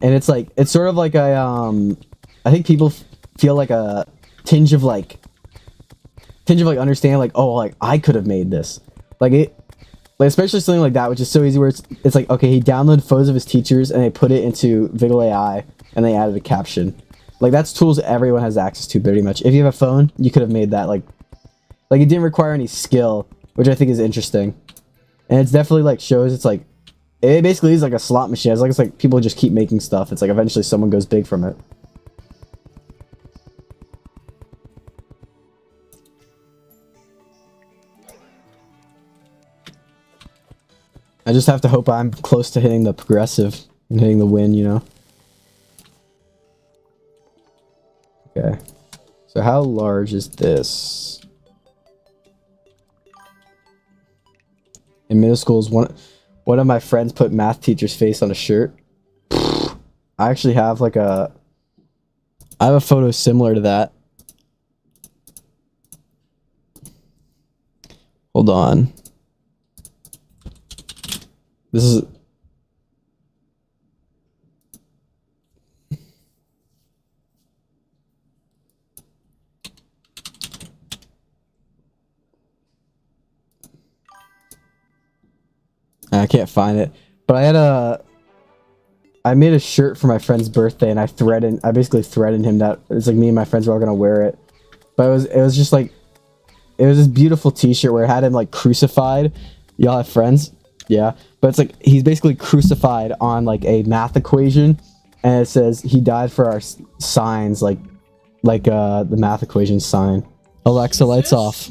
And it's like... It's sort of like a, I think people feel like a... tinge of like understanding, like, oh, like I could have made this, like especially something like that, which is so easy, where it's like, okay, he downloaded photos of his teachers and they put it into Vigil AI and they added a caption. Like, that's tools everyone has access to pretty much. If you have a phone, you could have made that. Like it didn't require any skill, which I think is interesting, and it's definitely like shows it's like it basically is like a slot machine. It's like people just keep making stuff. It's like eventually someone goes big from it. I just have to hope I'm close to hitting the progressive and hitting the win, you know? Okay. So how large is this? In middle school, one of my friends put math teacher's face on a shirt. I actually have like I have a photo similar to that. Hold on. This is... I can't find it. But I made a shirt for my friend's birthday, and I basically threatened him that it's like me and my friends were all gonna wear it. But it was just like, it was this beautiful t-shirt where it had him like crucified. Y'all have friends? Yeah. But it's like, he's basically crucified on like a math equation, and it says he died for our signs, like the math equation sign. Alexa, lights off.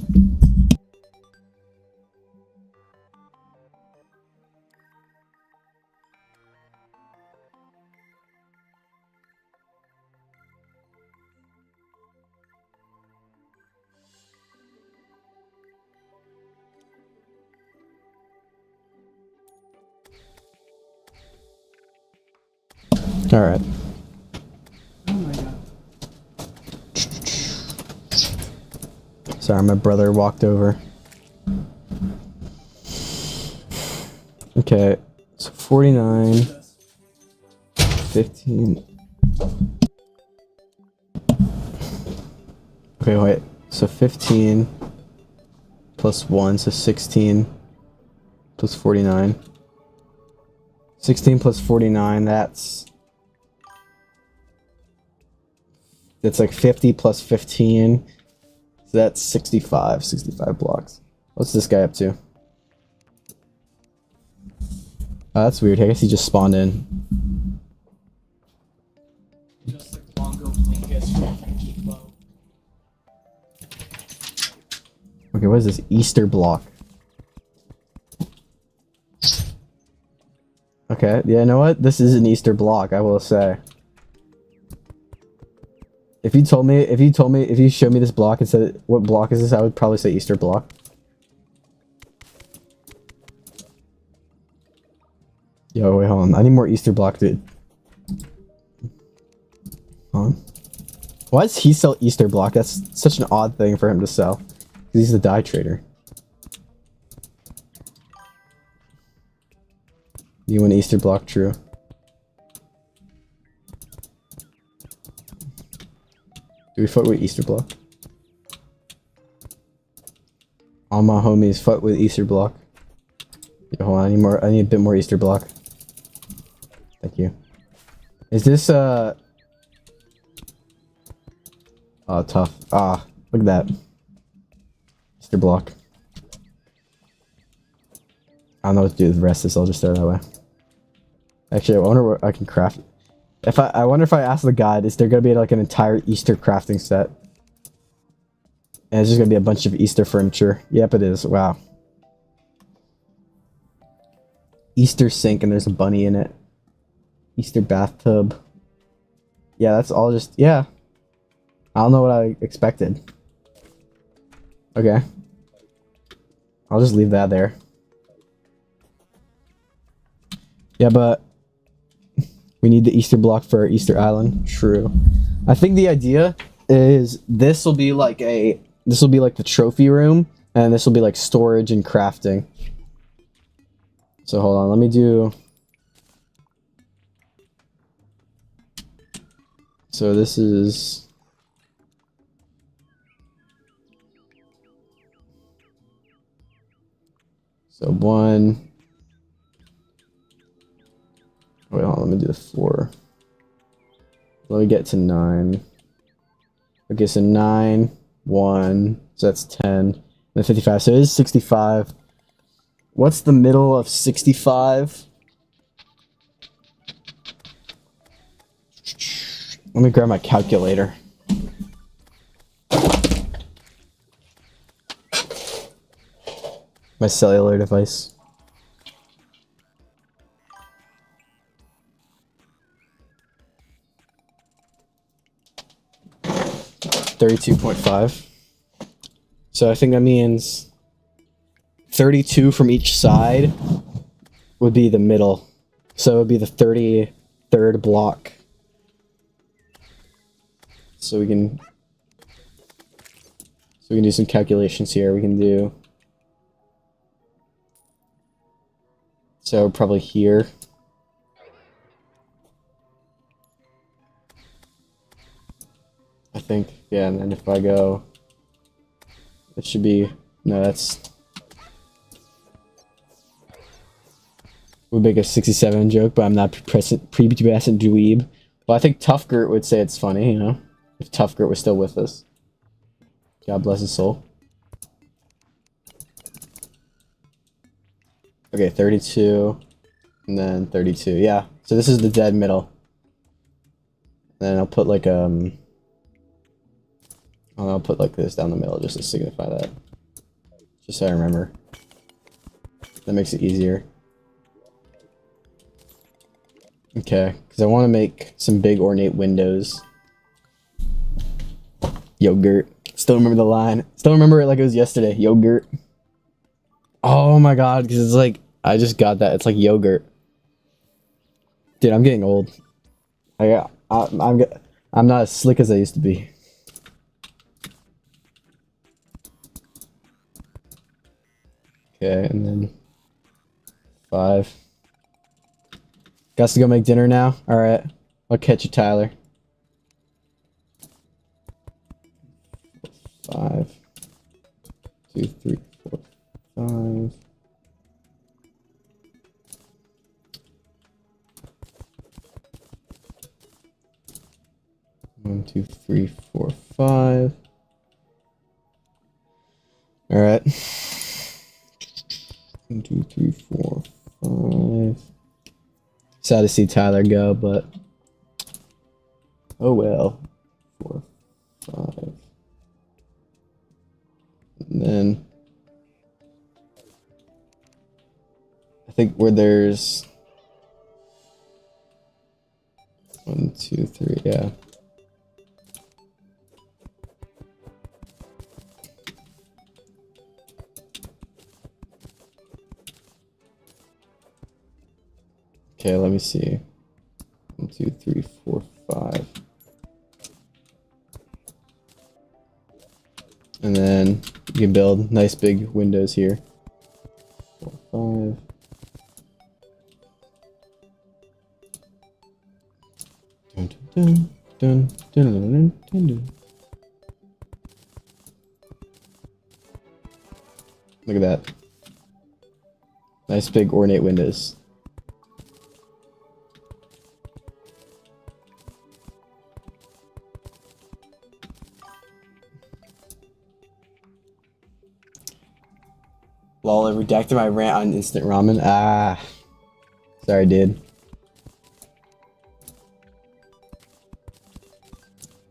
All right. Oh my god. Sorry, my brother walked over. Okay, so 49, 15. Okay, wait. So 15 plus 1, so 16 plus 49. 16 plus 49, that's like 50 plus 15. So that's 65 blocks. What's this guy up to? Oh, that's weird. I guess he just spawned in. Just like Longo Blinkus from Geeklo. Okay, what is this? Easter block. Okay, Okay, yeah, you know what? This is an Easter block, I will say. If you showed me this block and said, what block is this? I would probably say Easter block. Yo, wait, hold on. I need more Easter block, dude. Hold on. Why does he sell Easter block? That's such an odd thing for him to sell. Because he's the dye trader. You want Easter block, true. Do we fuck with Easter block? All my homies fuck with Easter block. Yo, hold on, I need a bit more Easter block. Thank you. Is this oh, tough. Ah, look at that. Easter block. I don't know what to do with the rest of this, I'll just throw it that way. Actually, I wonder what I can craft. I wonder if I ask the guide, is there gonna be like an entire Easter crafting set? And it's just gonna be a bunch of Easter furniture. Yep, it is. Wow. Easter sink and there's a bunny in it. Easter bathtub. Yeah, that's all just, yeah. I don't know what I expected. Okay. I'll just leave that there. Yeah, but we need the Easter block for Easter Island. True. I think the idea is this will be like the trophy room, and this will be like storage and crafting. So hold on, let me do. So this is. So 1. Wait, hold on, let me do the 4. Let me get to 9. Okay, so 9, 1, so that's 10, then 55, so it is 65. What's the middle of 65? Let me grab my calculator. My cellular device. 32.5. So I think that means 32 from each side would be the middle. So it would be the 33rd block. So we can do some calculations here. We can do, so probably here. I think, yeah, and then if I go, it should be, no, that's, would make a 67 joke, but I'm not prepubescent dweeb. Well, I think Tough Gert would say it's funny, you know, if Tough Gert was still with us. God bless his soul. Okay, 32, and then 32, yeah. So this is the dead middle. And then I'll put like, I'll put like this down the middle just to signify that. Just so I remember. That makes it easier. Okay, because I want to make some big ornate windows. Yogurt. Still remember the line. Still remember it like it was yesterday. Yogurt. Oh my god, because it's like, I just got that. It's like yogurt. Dude, I'm getting old. I'm not as slick as I used to be. Okay, and then 5. Got to go make dinner now? Alright. I'll catch you, Tyler. 5. 2, 3, 4, 5. One, 2, 3, 4, 5. Alright. 1, 2, 3, 4, 5. Sad to see Tyler go, but oh well. 4, 5. And then I think where there's 2, 3, yeah. Okay, let me see. 1, 2, 3, 4, 5. And then you can build nice big windows here. 4, 5. Dun, dun, dun, dun, dun, dun, dun, dun. Look at that. Nice big ornate windows. Lol, I redacted my rant on instant ramen. Ah. Sorry, dude.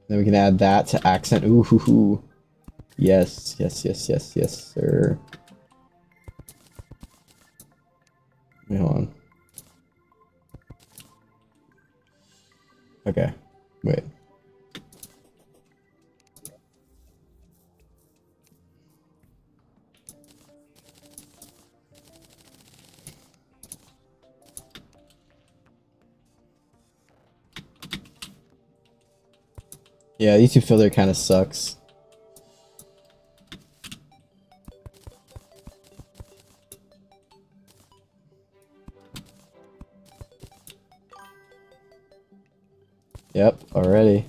Then we can add that to accent. Ooh, hoo, hoo. Yes, yes, yes, yes, yes, sir. Wait, hold on. Okay, wait. Yeah, YouTube filter kind of sucks. Yep, already.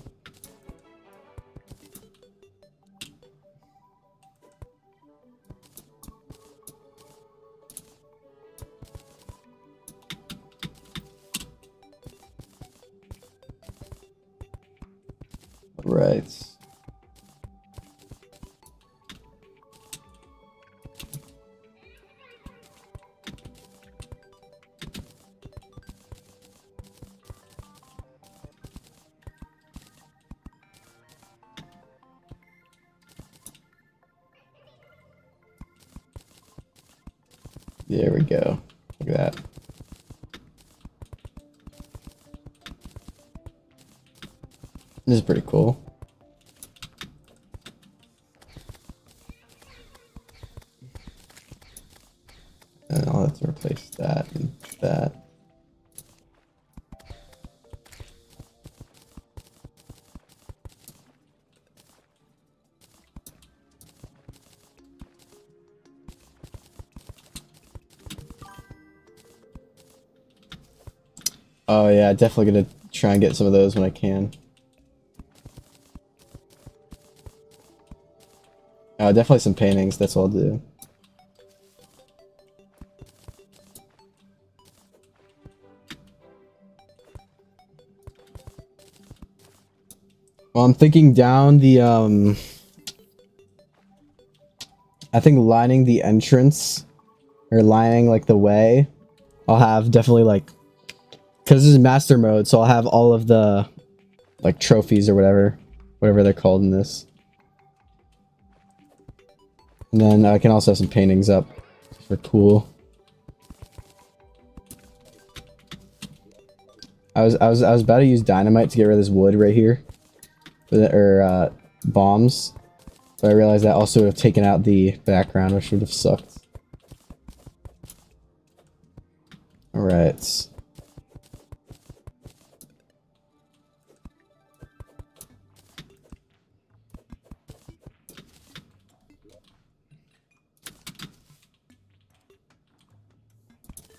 Right. There we go. Look at that. This is pretty cool. And I'll have to replace that and that. Oh yeah, definitely gonna try and get some of those when I can. Definitely some paintings, that's all I'll do. Well, I'm thinking down the, I think lining the entrance, or lining, like, the way, I'll have definitely, like, because this is master mode, so I'll have all of the, like, trophies or whatever they're called in this. And then I can also have some paintings up for cool. I was about to use dynamite to get rid of this wood right here, or bombs, but I realized that also would have taken out the background, which would have sucked. All right.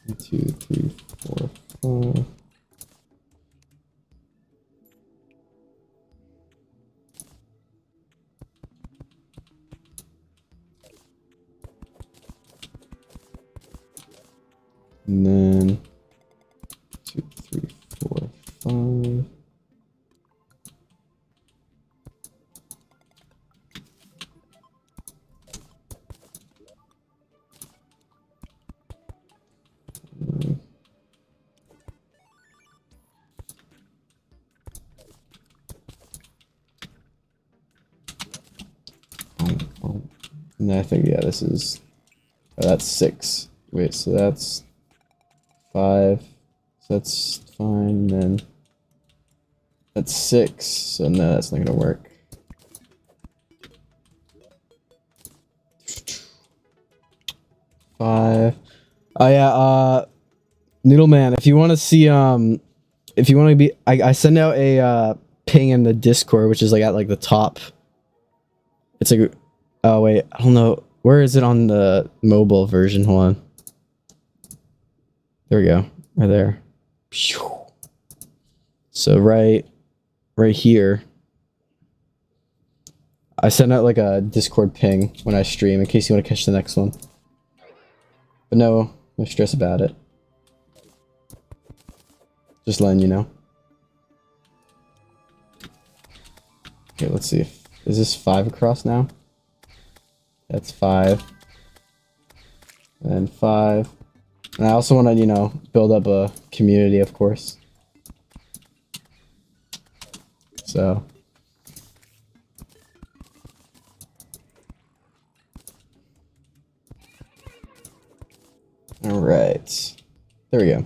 One, 2, 3, 4, 5. And then 2, 3, 4, 5. And then I think, yeah, this is, oh, that's 6. Wait, so that's 5. So that's fine, then That's 6, so no, that's not gonna work. Five. Oh yeah, Noodle Man, if you want to see, if you want to be, I send out a ping in the Discord, which is like at like the top. It's like, oh wait, I don't know, where is it on the mobile version? Hold on. There we go, right there. So right here, I send out like a Discord ping when I stream in case you want to catch the next one. But no stress about it. Just letting you know. Okay, let's see. Is this 5 across now? That's 5. And then 5. And I also want to, you know, build up a community, of course. So. Alright. There we go.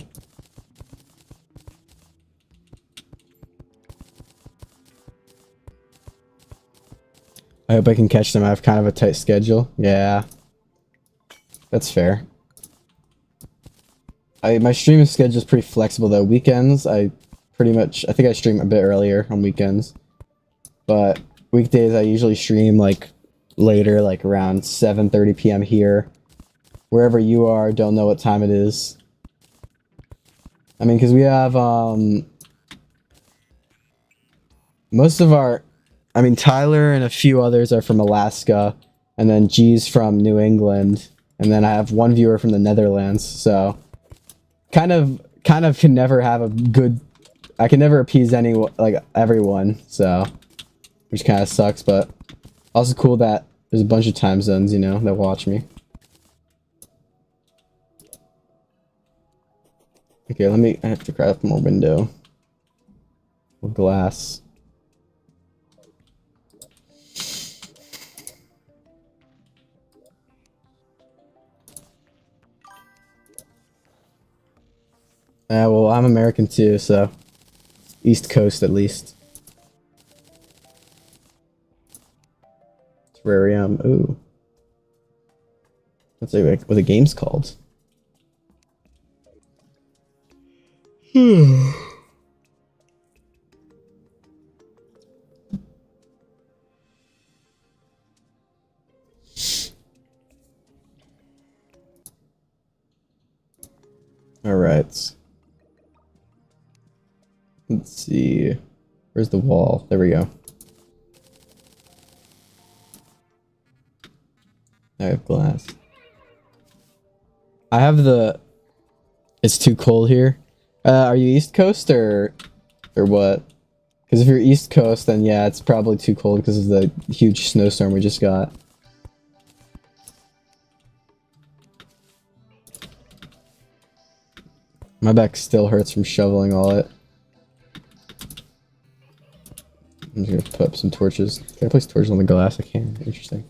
I hope I can catch them. I have kind of a tight schedule. Yeah. That's fair. My streaming schedule is pretty flexible though. Weekends, I think I stream a bit earlier on weekends. But weekdays I usually stream like later, like around 7:30 p.m. here. Wherever you are, don't know what time it is. I mean, because we have, most of our, I mean, Tyler and a few others are from Alaska, and then G's from New England, and then I have one viewer from the Netherlands, so kind of can never have a good, I can never appease everyone, so, which kind of sucks, but also cool that there's a bunch of time zones, you know, that watch me. Okay, I have to craft more window. Or glass. Well, I'm American too, so East Coast at least. Terrarium. Ooh. Let's see what the game's called. All right. Let's see. Where's the wall? There we go. I have glass. I have the... It's too cold here. Are you East Coast or what? Because if you're East Coast, then yeah, it's probably too cold because of the huge snowstorm we just got. My back still hurts from shoveling all it. I'm just gonna put up some torches. Can I place torches on the glass? I can. Interesting.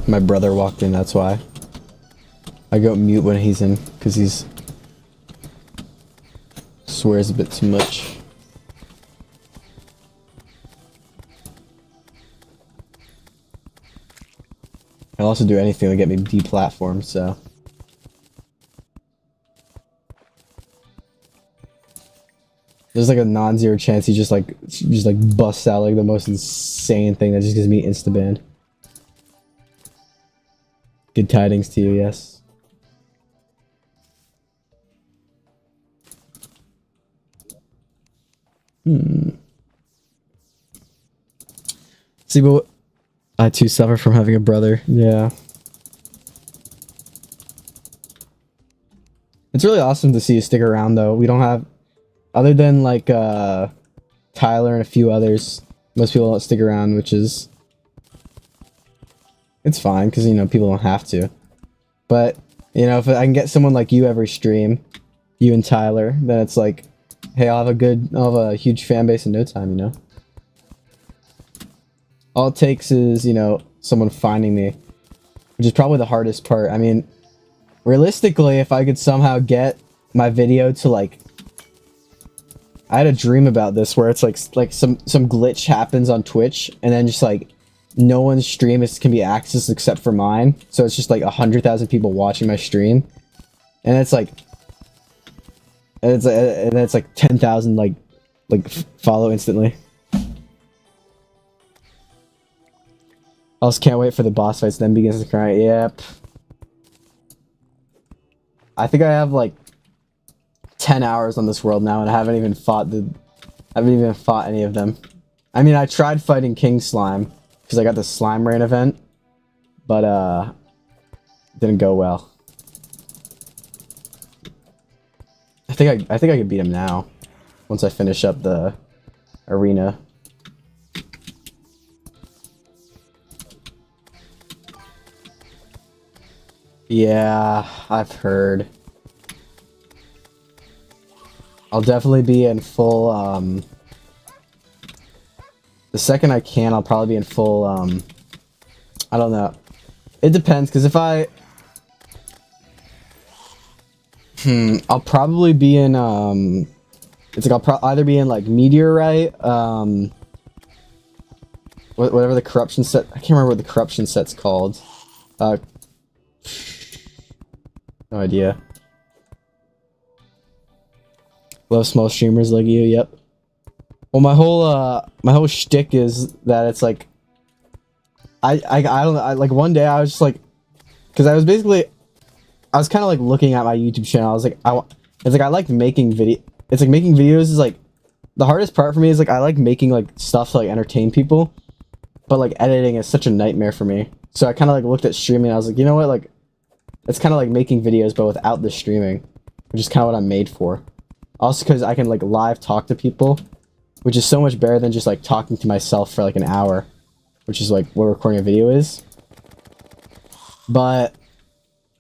My brother walked in, that's why. I go mute when he's in, because he's... swears a bit too much. I'll also do anything to get me deplatformed, so. There's like a non-zero chance he just like busts out like the most insane thing that just gives me insta-ban. Good tidings to you, yes. See, but I too suffer from having a brother. Yeah. It's really awesome to see you stick around, though. We don't have, other than like Tyler and a few others, most people don't stick around, which is, it's fine because, you know, people don't have to. But, you know, if I can get someone like you every stream, you and Tyler, then it's like, hey, I'll have a huge fan base in no time, you know? All it takes is, you know, someone finding me, which is probably the hardest part. I mean, realistically, if I could somehow get my video to like, I had a dream about this where it's like some glitch happens on Twitch and then just like no one's stream can be accessed except for mine. So it's just like 100,000 people watching my stream, and it's like, and it's like 10,000 like follow instantly. I also can't wait for the boss fights, then begins to cry. Yep. I think I have like 10 hours on this world now, and I haven't even fought any of them. I mean, I tried fighting King Slime because I got the Slime Rain event, but didn't go well. I think I could beat him now once I finish up the arena. Yeah, I've heard. I'll definitely be in full, the second I can, I'll probably be in full, I don't know. It depends, because if I'll probably be in, it's like I'll either be in, like, Meteorite, whatever the corruption set, I can't remember what the corruption set's called. No idea. Love small streamers like you, yep. Well, my whole shtick is that it's like, I don't know, like one day I was just like, because I was kind of like looking at my YouTube channel, I was like, it's like I like making it's like making videos is like, the hardest part for me is like, I like making like stuff to like entertain people, but like editing is such a nightmare for me. So I kind of like looked at streaming, and I was like, you know what, like, it's kind of like making videos, but without the streaming, which is kind of what I'm made for. Also, because I can like live talk to people, which is so much better than just like talking to myself for like an hour, which is like what recording a video is. But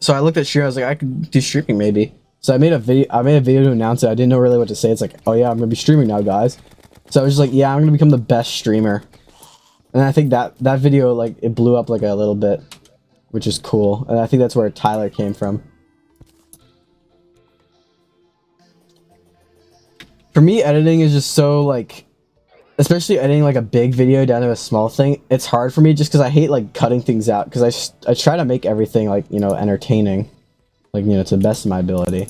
so I looked at streaming, I was like, I could do streaming maybe. So I made a video to announce it. I didn't know really what to say. It's like, oh yeah, I'm gonna be streaming now, guys. So I was just like, yeah, I'm gonna become the best streamer. And I think that video, like, it blew up like a little bit, which is cool. And I think that's where Tyler came from. For me, editing is just so, like, especially editing, like, a big video down to a small thing, it's hard for me just because I hate, like, cutting things out. Because I try to make everything, like, you know, entertaining. Like, you know, to the best of my ability.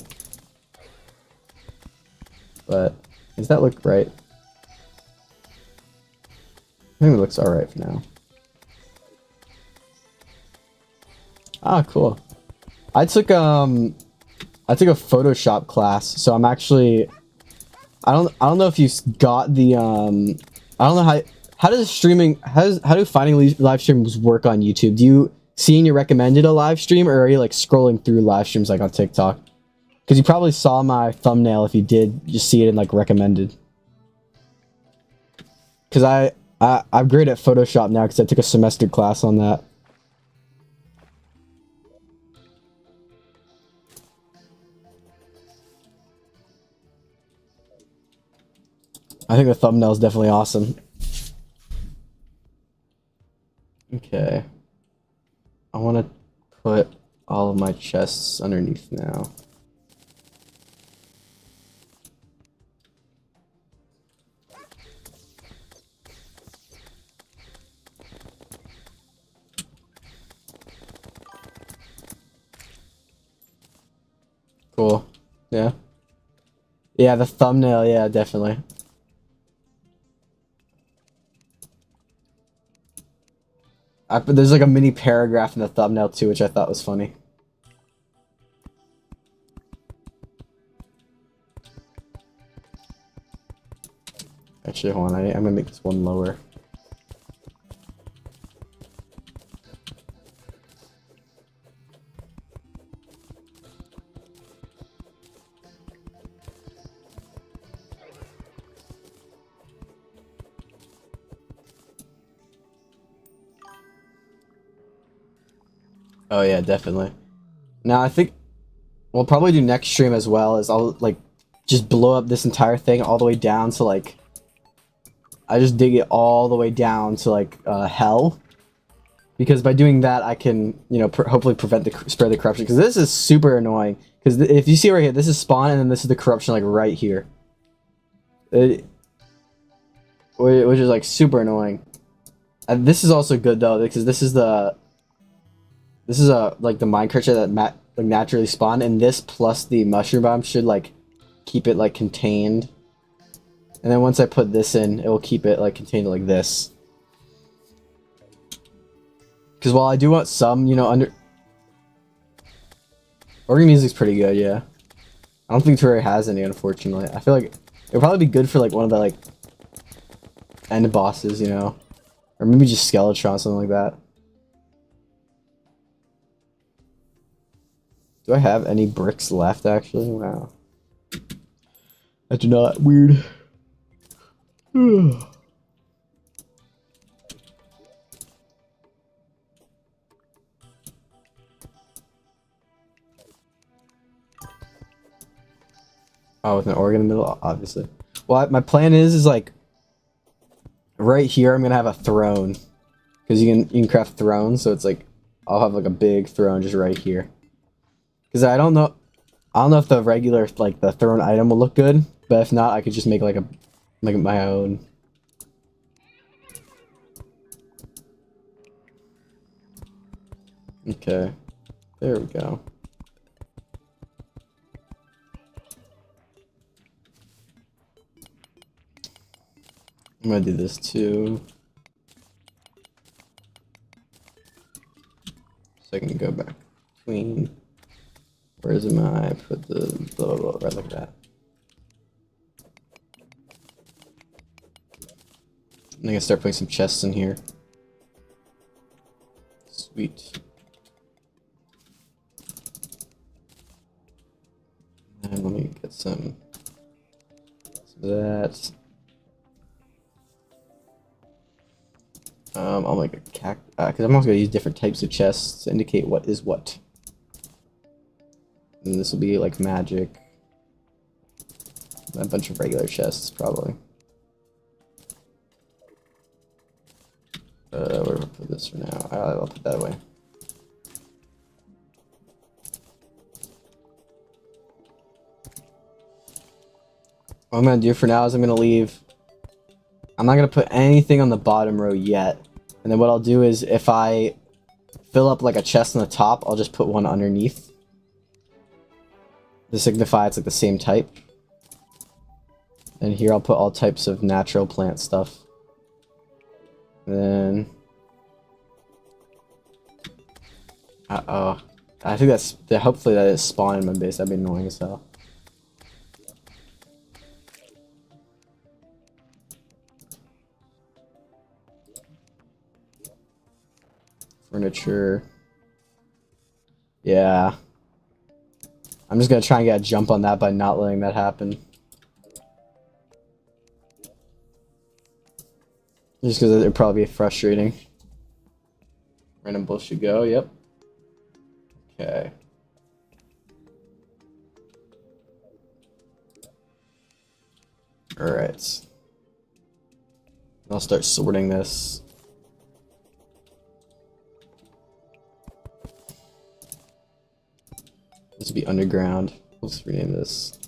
But, does that look right? I think it looks alright for now. Ah, cool. I took a Photoshop class, so I'm actually, I don't know if you got the, I don't know how does streaming, how do finding live streams work on YouTube? Do you see in your recommended a live stream, or are you like scrolling through live streams like on TikTok? Because you probably saw my thumbnail if you did just see it in like recommended. Because I'm great at Photoshop now because I took a semester class on that. I think the thumbnail is definitely awesome. Okay. I want to put all of my chests underneath now. Cool. Yeah. Yeah, the thumbnail, yeah, definitely. There's like a mini paragraph in the thumbnail too, which I thought was funny. Actually, hold on, I'm gonna make this one lower. Oh yeah, definitely. Now I think we'll probably do next stream as well is I'll like just blow up this entire thing all the way down to like I just dig it all the way down to like hell, because by doing that I can, you know, hopefully prevent the spread of the corruption, because this is super annoying, because if you see right here, this is spawn and then this is the corruption like right here, which is like super annoying. And this is also good though, because this is like the mine creature that like naturally spawn, and this plus the mushroom bomb should like keep it like contained. And then once I put this in, it will keep it like contained like this. Because while I do want some, you know, organ music's pretty good, yeah. I don't think Terraria has any, unfortunately. I feel like it'd probably be good for like one of the like end bosses, you know, or maybe just Skeletron, something like that. Do I have any bricks left, actually? Wow. I do not. Weird. Oh, with an organ in the middle, obviously. Well, my plan is like right here. I'm gonna have a throne, because you can craft thrones. So it's like I'll have like a big throne just right here. Because I don't know if the regular like the throne item will look good, but if not, I could just make like my own. Okay, there we go. I'm gonna do this too, so I can go back between. Where's my put the blah blah blah right like that. I'm gonna start putting some chests in here. Sweet. And let me get some of that. I'll make a because I'm also gonna use different types of chests to indicate what is what. And this will be like magic. A bunch of regular chests, probably. Where do I put this for now? I'll put that away. What I'm gonna do for now is I'm not gonna put anything on the bottom row yet. And then what I'll do is if I fill up like a chest on the top, I'll just put one underneath to signify it's like the same type. And here I'll put all types of natural plant stuff. And then uh-oh. I think hopefully that is spawn in my base. That'd be annoying as hell. Furniture. Yeah. I'm just gonna try and get a jump on that by not letting that happen. Just because it'd probably be frustrating. Random bullshit go, yep. Okay. Alright. I'll start sorting this. This will be underground. Let's rename this.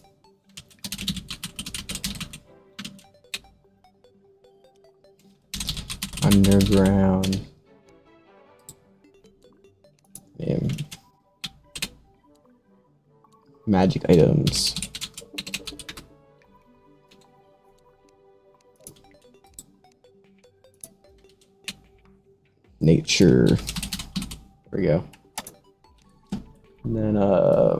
Underground. Name. Magic items. Nature. There we go. And then I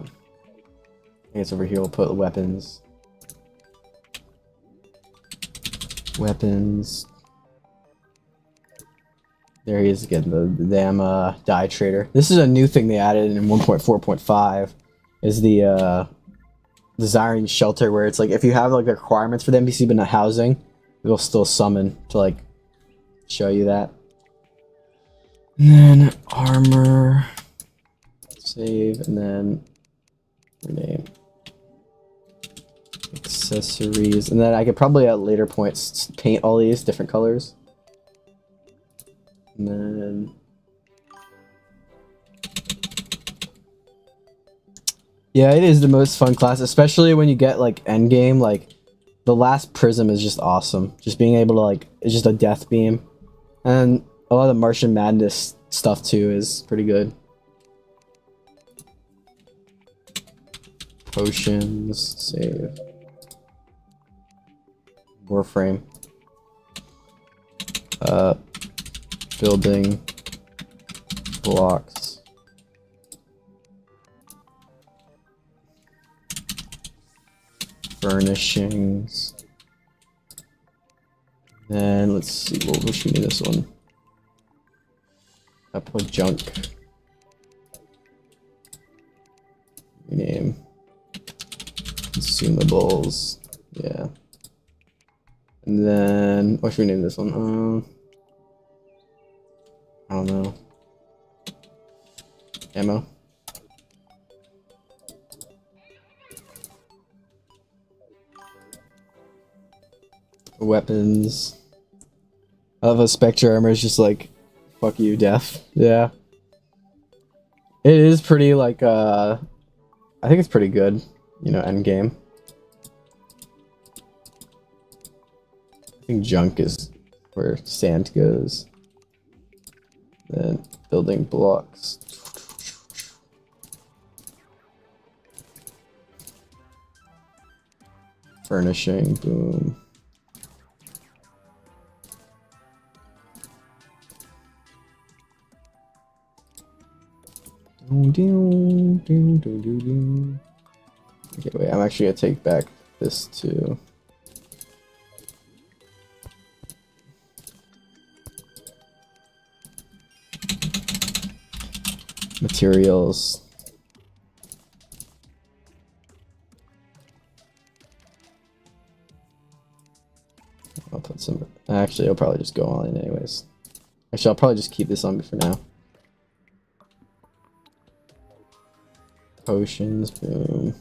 guess over here we'll put weapons. Weapons. There he is again, the damn dye trader. This is a new thing they added in 1.4.5. Is the desiring shelter, where it's like if you have like the requirements for the NPC but not housing, it'll still summon to like show you that. And then armor, save, and then rename. Accessories, and then I could probably at later points paint all these different colors. And then yeah, it is the most fun class, especially when you get like end game. Like the last prism is just awesome. Just being able to like, it's just a death beam, and a lot of the Martian Madness stuff too is pretty good. Potions, save. Warframe. Building blocks. Furnishings. Then let's see, what should we do this one? I put junk. Rename. Consumables. Yeah. And then what should we name this one? I don't know. Ammo. Weapons. I love how Spectre armor is just like, fuck you, death. Yeah. It is pretty like, I think it's pretty good, you know, end game. I think junk is where sand goes. Then building blocks. Furnishing, boom. Okay, wait, I'm actually gonna take back this too. Materials. I'll put some. Actually, I'll probably just go all in anyways. Actually, I'll probably just keep this on me for now. Potions, boom.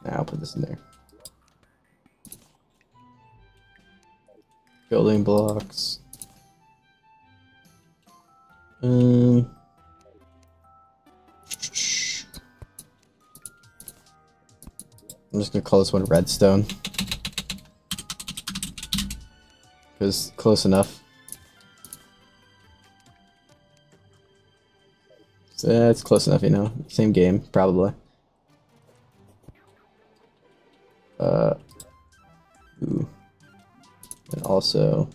I'll put this in there. Building blocks. I'm just gonna call this one redstone. Because close enough. So, yeah, it's close enough, you know. Same game, probably. Ooh. And also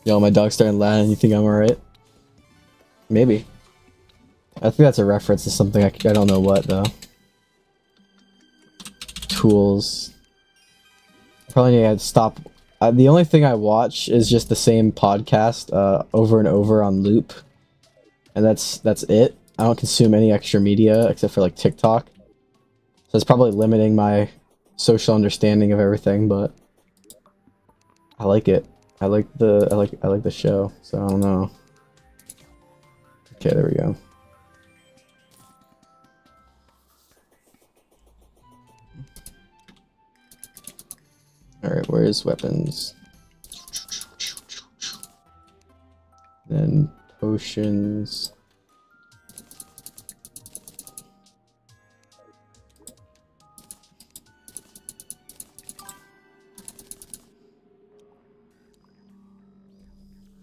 yo, my dog's starting laughing. You think I'm alright? Maybe. I think that's a reference to something I don't know what though. Tools. Probably need to stop. The only thing I watch is just the same podcast over and over on loop, and that's it. I don't consume any extra media except for like TikTok, so it's probably limiting my social understanding of everything. But I like it. I like the show. So I don't know. Okay, there we go. Alright, where's weapons? Then potions.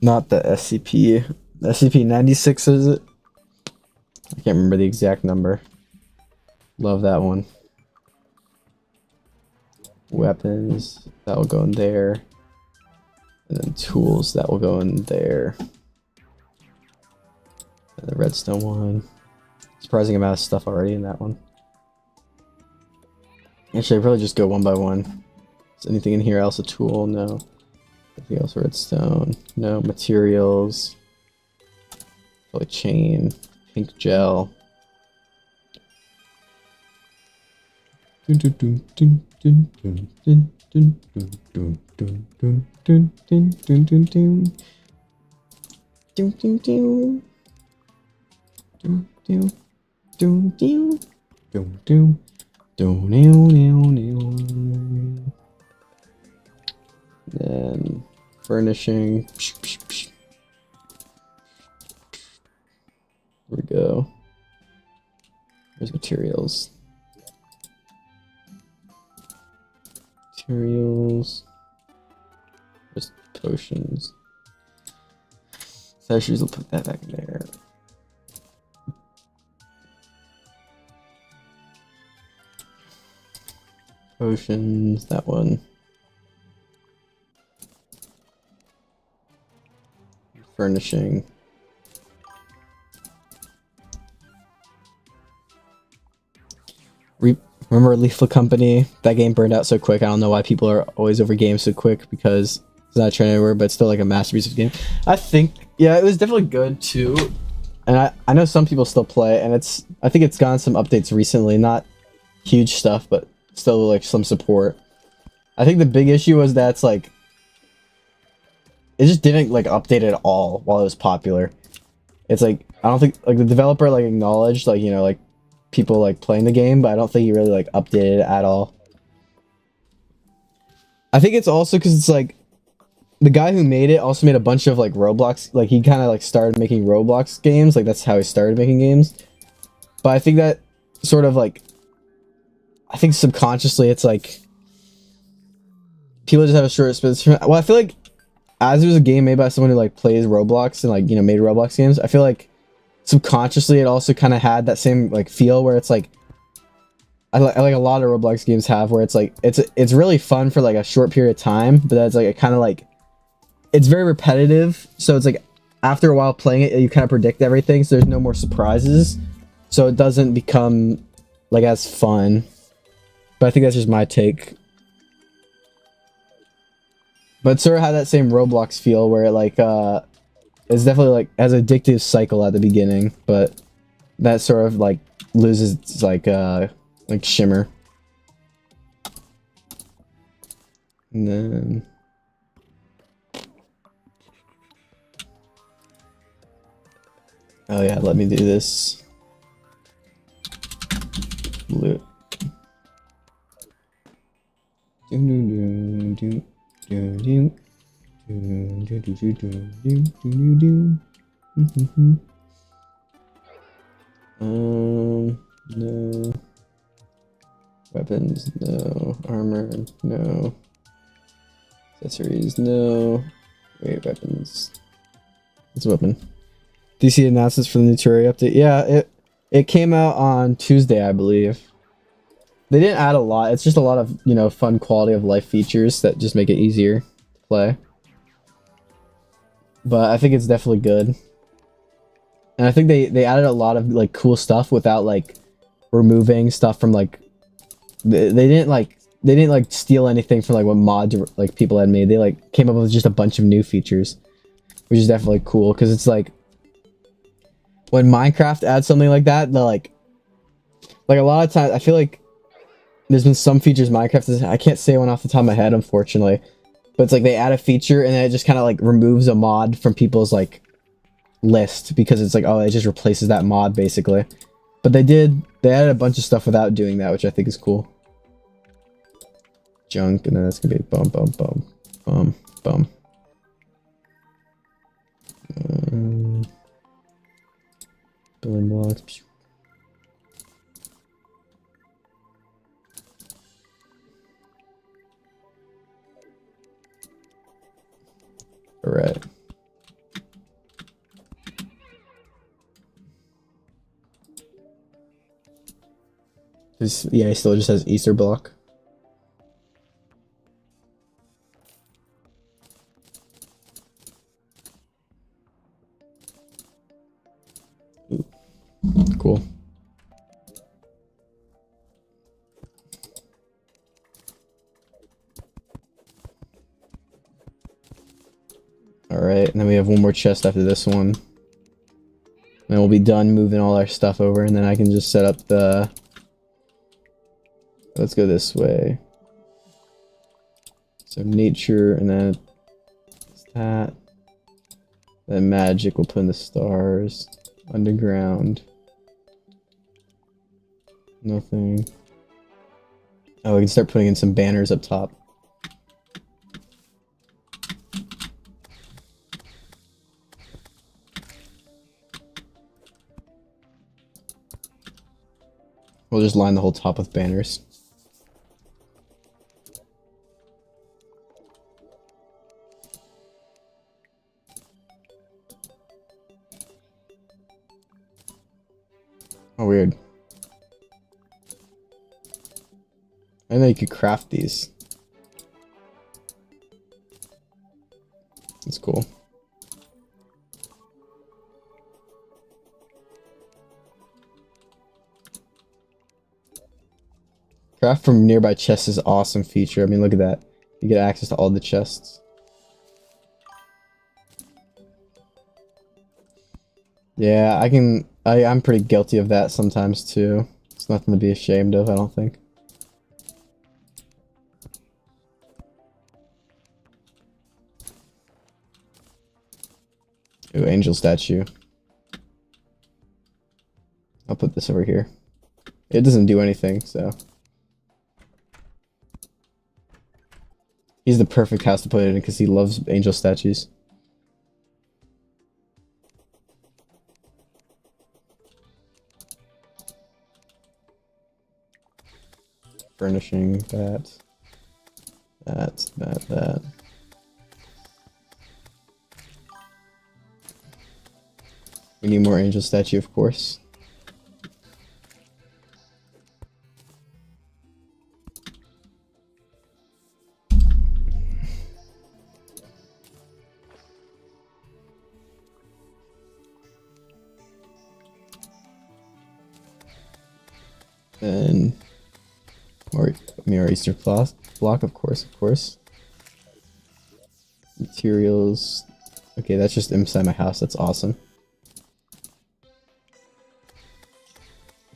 Not the SCP. The SCP-96 is it? I can't remember the exact number. Love that one. Weapons, that will go in there. And then tools, that will go in there. And the redstone one. Surprising amount of stuff already in that one. Actually, I'd probably just go one by one. Is anything in here else a tool? No. Anything else redstone? No. Materials. Probably chain. Pink gel. Then furnishing. There we go. There's materials. Materials. There's potions. Sashes, will put that back in there. Potions, that one. Furnishing. Remember Lethal Company? That game burned out so quick. I don't know why people are always over games so quick, because it's not a trend anywhere, but it's still like a masterpiece of a game. I think, yeah, it was definitely good too. And I know some people still play, and I think it's gotten some updates recently. Not huge stuff, but still like some support. I think the big issue was that it's like, it just didn't like update at all while it was popular. It's like, I don't think like the developer like acknowledged like, you know, like people like playing the game, but I don't think he really like updated it at all. I think it's also because it's like the guy who made it also made a bunch of like Roblox, like he kind of like started making Roblox games, like that's how he started making games. But I think that sort of like, I think subconsciously it's like people just have a short space. Well, I feel like as it was a game made by someone who like plays Roblox and like, you know, made Roblox games, I feel like subconsciously it also kind of had that same like feel where it's like I like a lot of Roblox games have, where it's like it's really fun for like a short period of time, but that's like it kind of like it's very repetitive, so it's like after a while playing it you kind of predict everything, so there's no more surprises, so it doesn't become like as fun. But I think that's just my take. But it sort of had that same Roblox feel where it like it's definitely like has an addictive cycle at the beginning, but that sort of like loses its like shimmer. And then oh yeah, let me do this. Loot. No. Weapons, no. Armor, no. Accessories, no. Wait, weapons. It's a weapon. Do you see announcements for the new Terraria update? Yeah, it came out on Tuesday, I believe. They didn't add a lot. It's just a lot of, you know, fun quality of life features that just make it easier to play. But I think it's definitely good. And I think they added a lot of like cool stuff without like removing stuff from like they didn't like steal anything from like what mods like people had made. They like came up with just a bunch of new features, which is definitely cool, because it's like when Minecraft adds something like that, they're like a lot of times I feel like there's been some features Minecraft is, I can't say one off the top of my head unfortunately, but it's like they add a feature and then it just kind of like removes a mod from people's like list, because it's like, oh, it just replaces that mod basically. But they added a bunch of stuff without doing that, which I think is cool. Junk, and then that's gonna be bum bum bum bum bum. Building blocks. All right. Yeah, he still just has Easter block. Ooh, cool. Alright, and then we have one more chest after this one. And we'll be done moving all our stuff over, and then I can just set up the... Let's go this way. So nature, and then that. Then magic, we'll put in the stars. Underground. Nothing. Oh, we can start putting in some banners up top. We'll just line the whole top with banners. Oh, weird. I know you could craft these. That's cool. Craft from nearby chests is an awesome feature. I mean, look at that. You get access to all the chests. Yeah, I'm pretty guilty of that sometimes too. It's nothing to be ashamed of, I don't think. Ooh, angel statue. I'll put this over here. It doesn't do anything, so. He's the perfect house to put it in because he loves angel statues. Furnishing that. That. We need more angel statue, of course. And more Easter block, of course. Materials. Okay, that's just inside my house. That's awesome.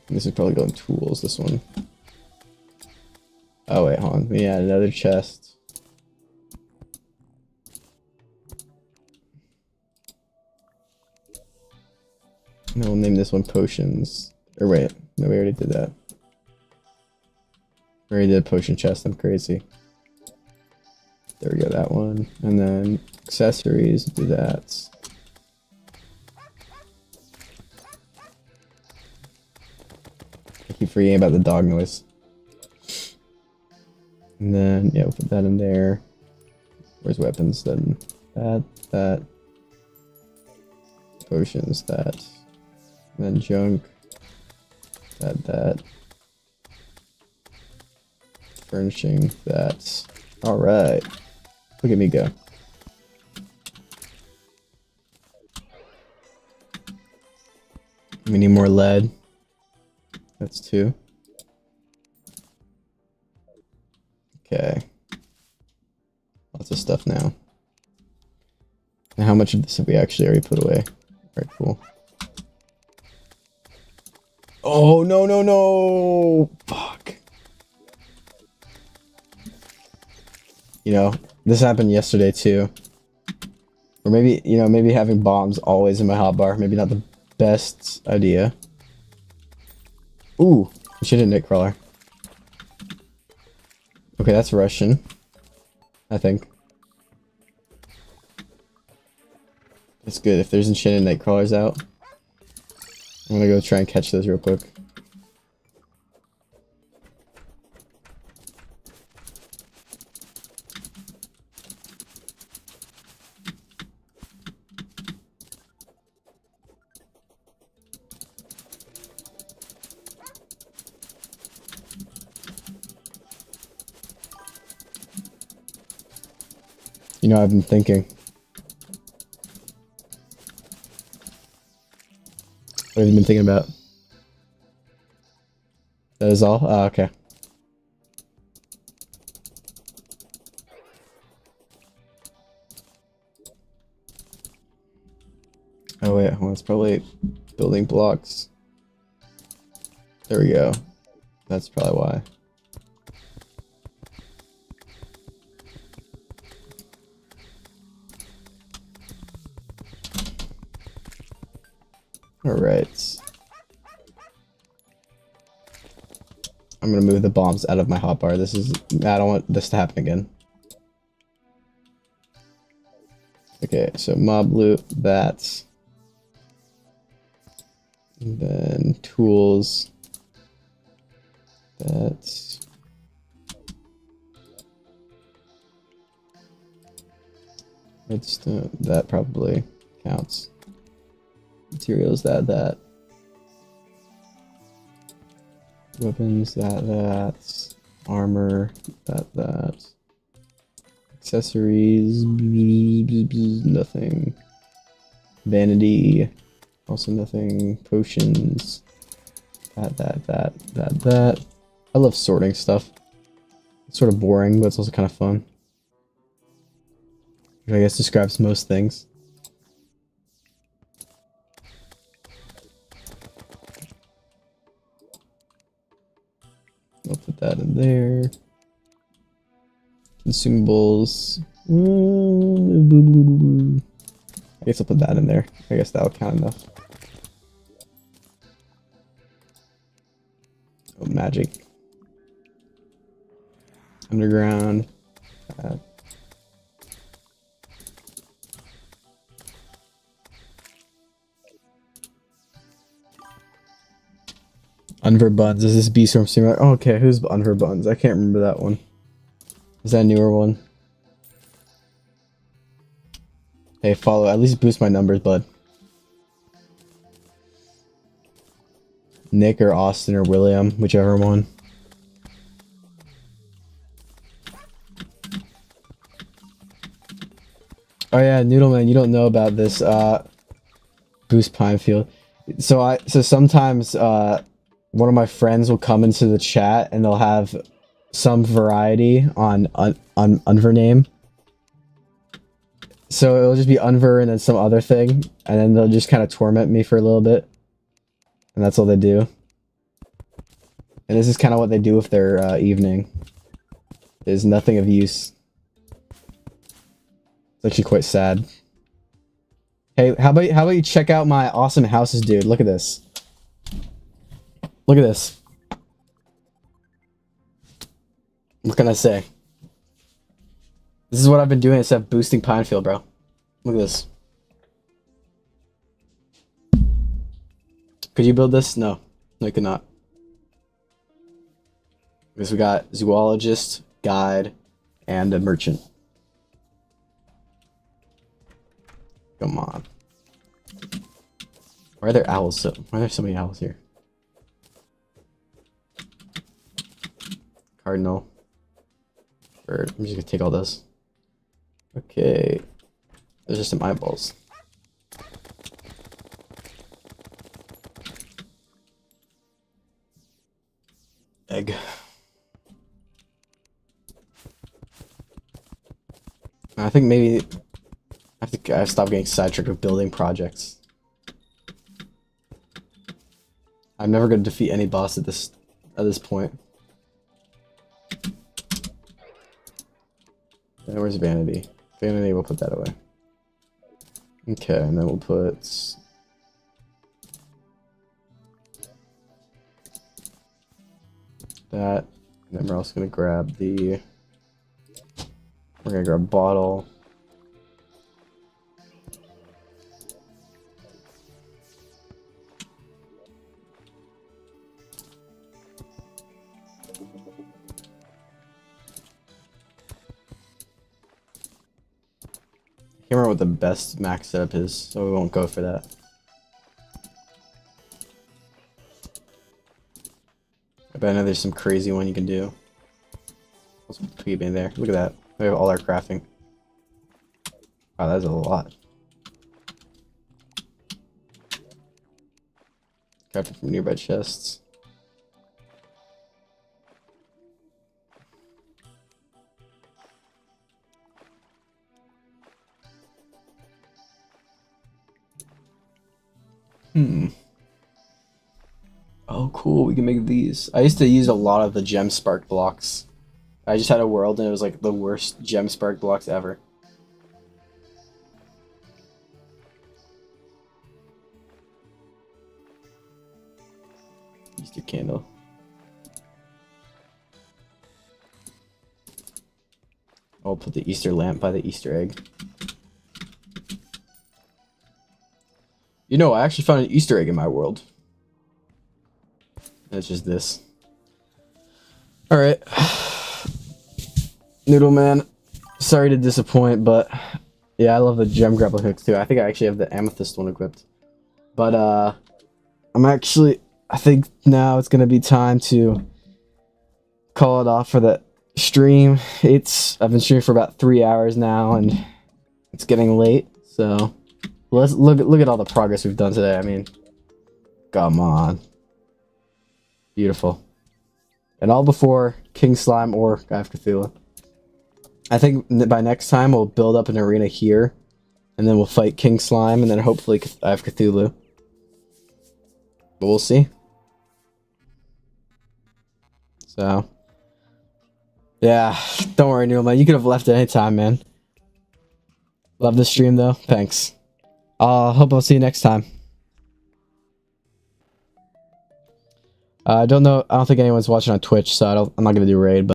This would probably go in tools, this one. Oh wait, hold on. We add another chest. And we'll name this one potions. Or wait, no, we already did that. We already did a potion chest, I'm crazy. There we go, that one. And then accessories, do that. I keep forgetting about the dog noise. And then, yeah, we'll put that in there. Where's weapons? Then that. Potions, that. And then junk. That. Furnishing, that. Alright. Look at me go. We need more lead. That's 2. Okay. Lots of stuff now. Now how much of this have we actually already put away? Alright, cool. Oh, no! Fuck. You know, this happened yesterday too. Or maybe, you know, maybe having bombs always in my hotbar. Maybe not the best idea. Ooh, we should hit Nightcrawler. Okay, that's Russian. I think. It's good. If there's enchanted Nightcrawlers out, I'm gonna go try and catch those real quick. You know, I've been thinking. What have you been thinking about? That is all? Oh, okay. Oh wait, well, it's probably building blocks. There we go. That's probably why. Alright. I'm gonna move the bombs out of my hotbar. This is... I don't want this to happen again. Okay, so mob loot, that. And then tools. That. Redstone, that probably counts. Materials, that. Weapons, that. Armor, that. Accessories, nothing. Vanity, also nothing. Potions, that. I love sorting stuff. It's sort of boring, but it's also kind of fun. Which I guess describes most things. I'll put that in there. Consumables. I guess I'll put that in there. I guess that'll count enough. Oh, magic. Underground. Unver Buns. Is this B-Storm Simulator? Oh, okay, who's Unver Buns? I can't remember that one. Is that a newer one? Hey, follow. At least boost my numbers, bud. Nick or Austin or William, whichever one. Oh yeah, Noodleman, you don't know about this boost Pinefield. So sometimes one of my friends will come into the chat and they'll have some variety on Unver name. So it'll just be Unver and then some other thing, and then they'll just kind of torment me for a little bit. And that's all they do. And this is kind of what they do with their evening. There's nothing of use. It's actually quite sad. Hey, how about you check out my awesome houses, dude? Look at this. Look at this. What can I say? This is what I've been doing instead of boosting Pinefield, bro. Look at this. Could you build this? No. No, you could not. Because we got zoologist, guide, and a merchant. Come on. Why are there owls? Why are there so many owls here? Cardinal. Bird. I'm just gonna take all those. Okay. There's just some eyeballs. Egg. I think maybe I have to stop getting sidetracked with building projects. I'm never gonna defeat any boss at this point. And where's Vanity? Vanity, we'll put that away. Okay, and then we'll put that. And then we're also gonna grab the. We're gonna grab a bottle. I can't remember what the best max setup is, so we won't go for that. But I know there's some crazy one you can do. Let's keep in there. Look at that. We have all our crafting. Wow, that's a lot. Crafted from nearby chests. Oh, cool. We can make these. I used to use a lot of the gem spark blocks. I just had a world and it was like the worst gem spark blocks ever. Easter candle. I'll put the Easter lamp by the Easter egg. You know, I actually found an Easter egg in my world. It's just this. Alright. Noodle Man. Sorry to disappoint, but yeah, I love the gem grappling hooks too. I think I actually have the amethyst one equipped. But I think now it's gonna be time to call it off for the stream. I've been streaming for about 3 hours now and it's getting late, so let's look at all the progress we've done today. I mean, come on. Beautiful. And all before King Slime or Guy of Cthulhu. I think by next time we'll build up an arena here, and then we'll fight King Slime, and then hopefully Guy of Cthulhu. But we'll see. So, yeah, don't worry, Neil, man. You could have left at any time, man. Love the stream, though. Thanks. Hope I'll see you next time. I don't know. I don't think anyone's watching on Twitch, so I'm not gonna do raid, but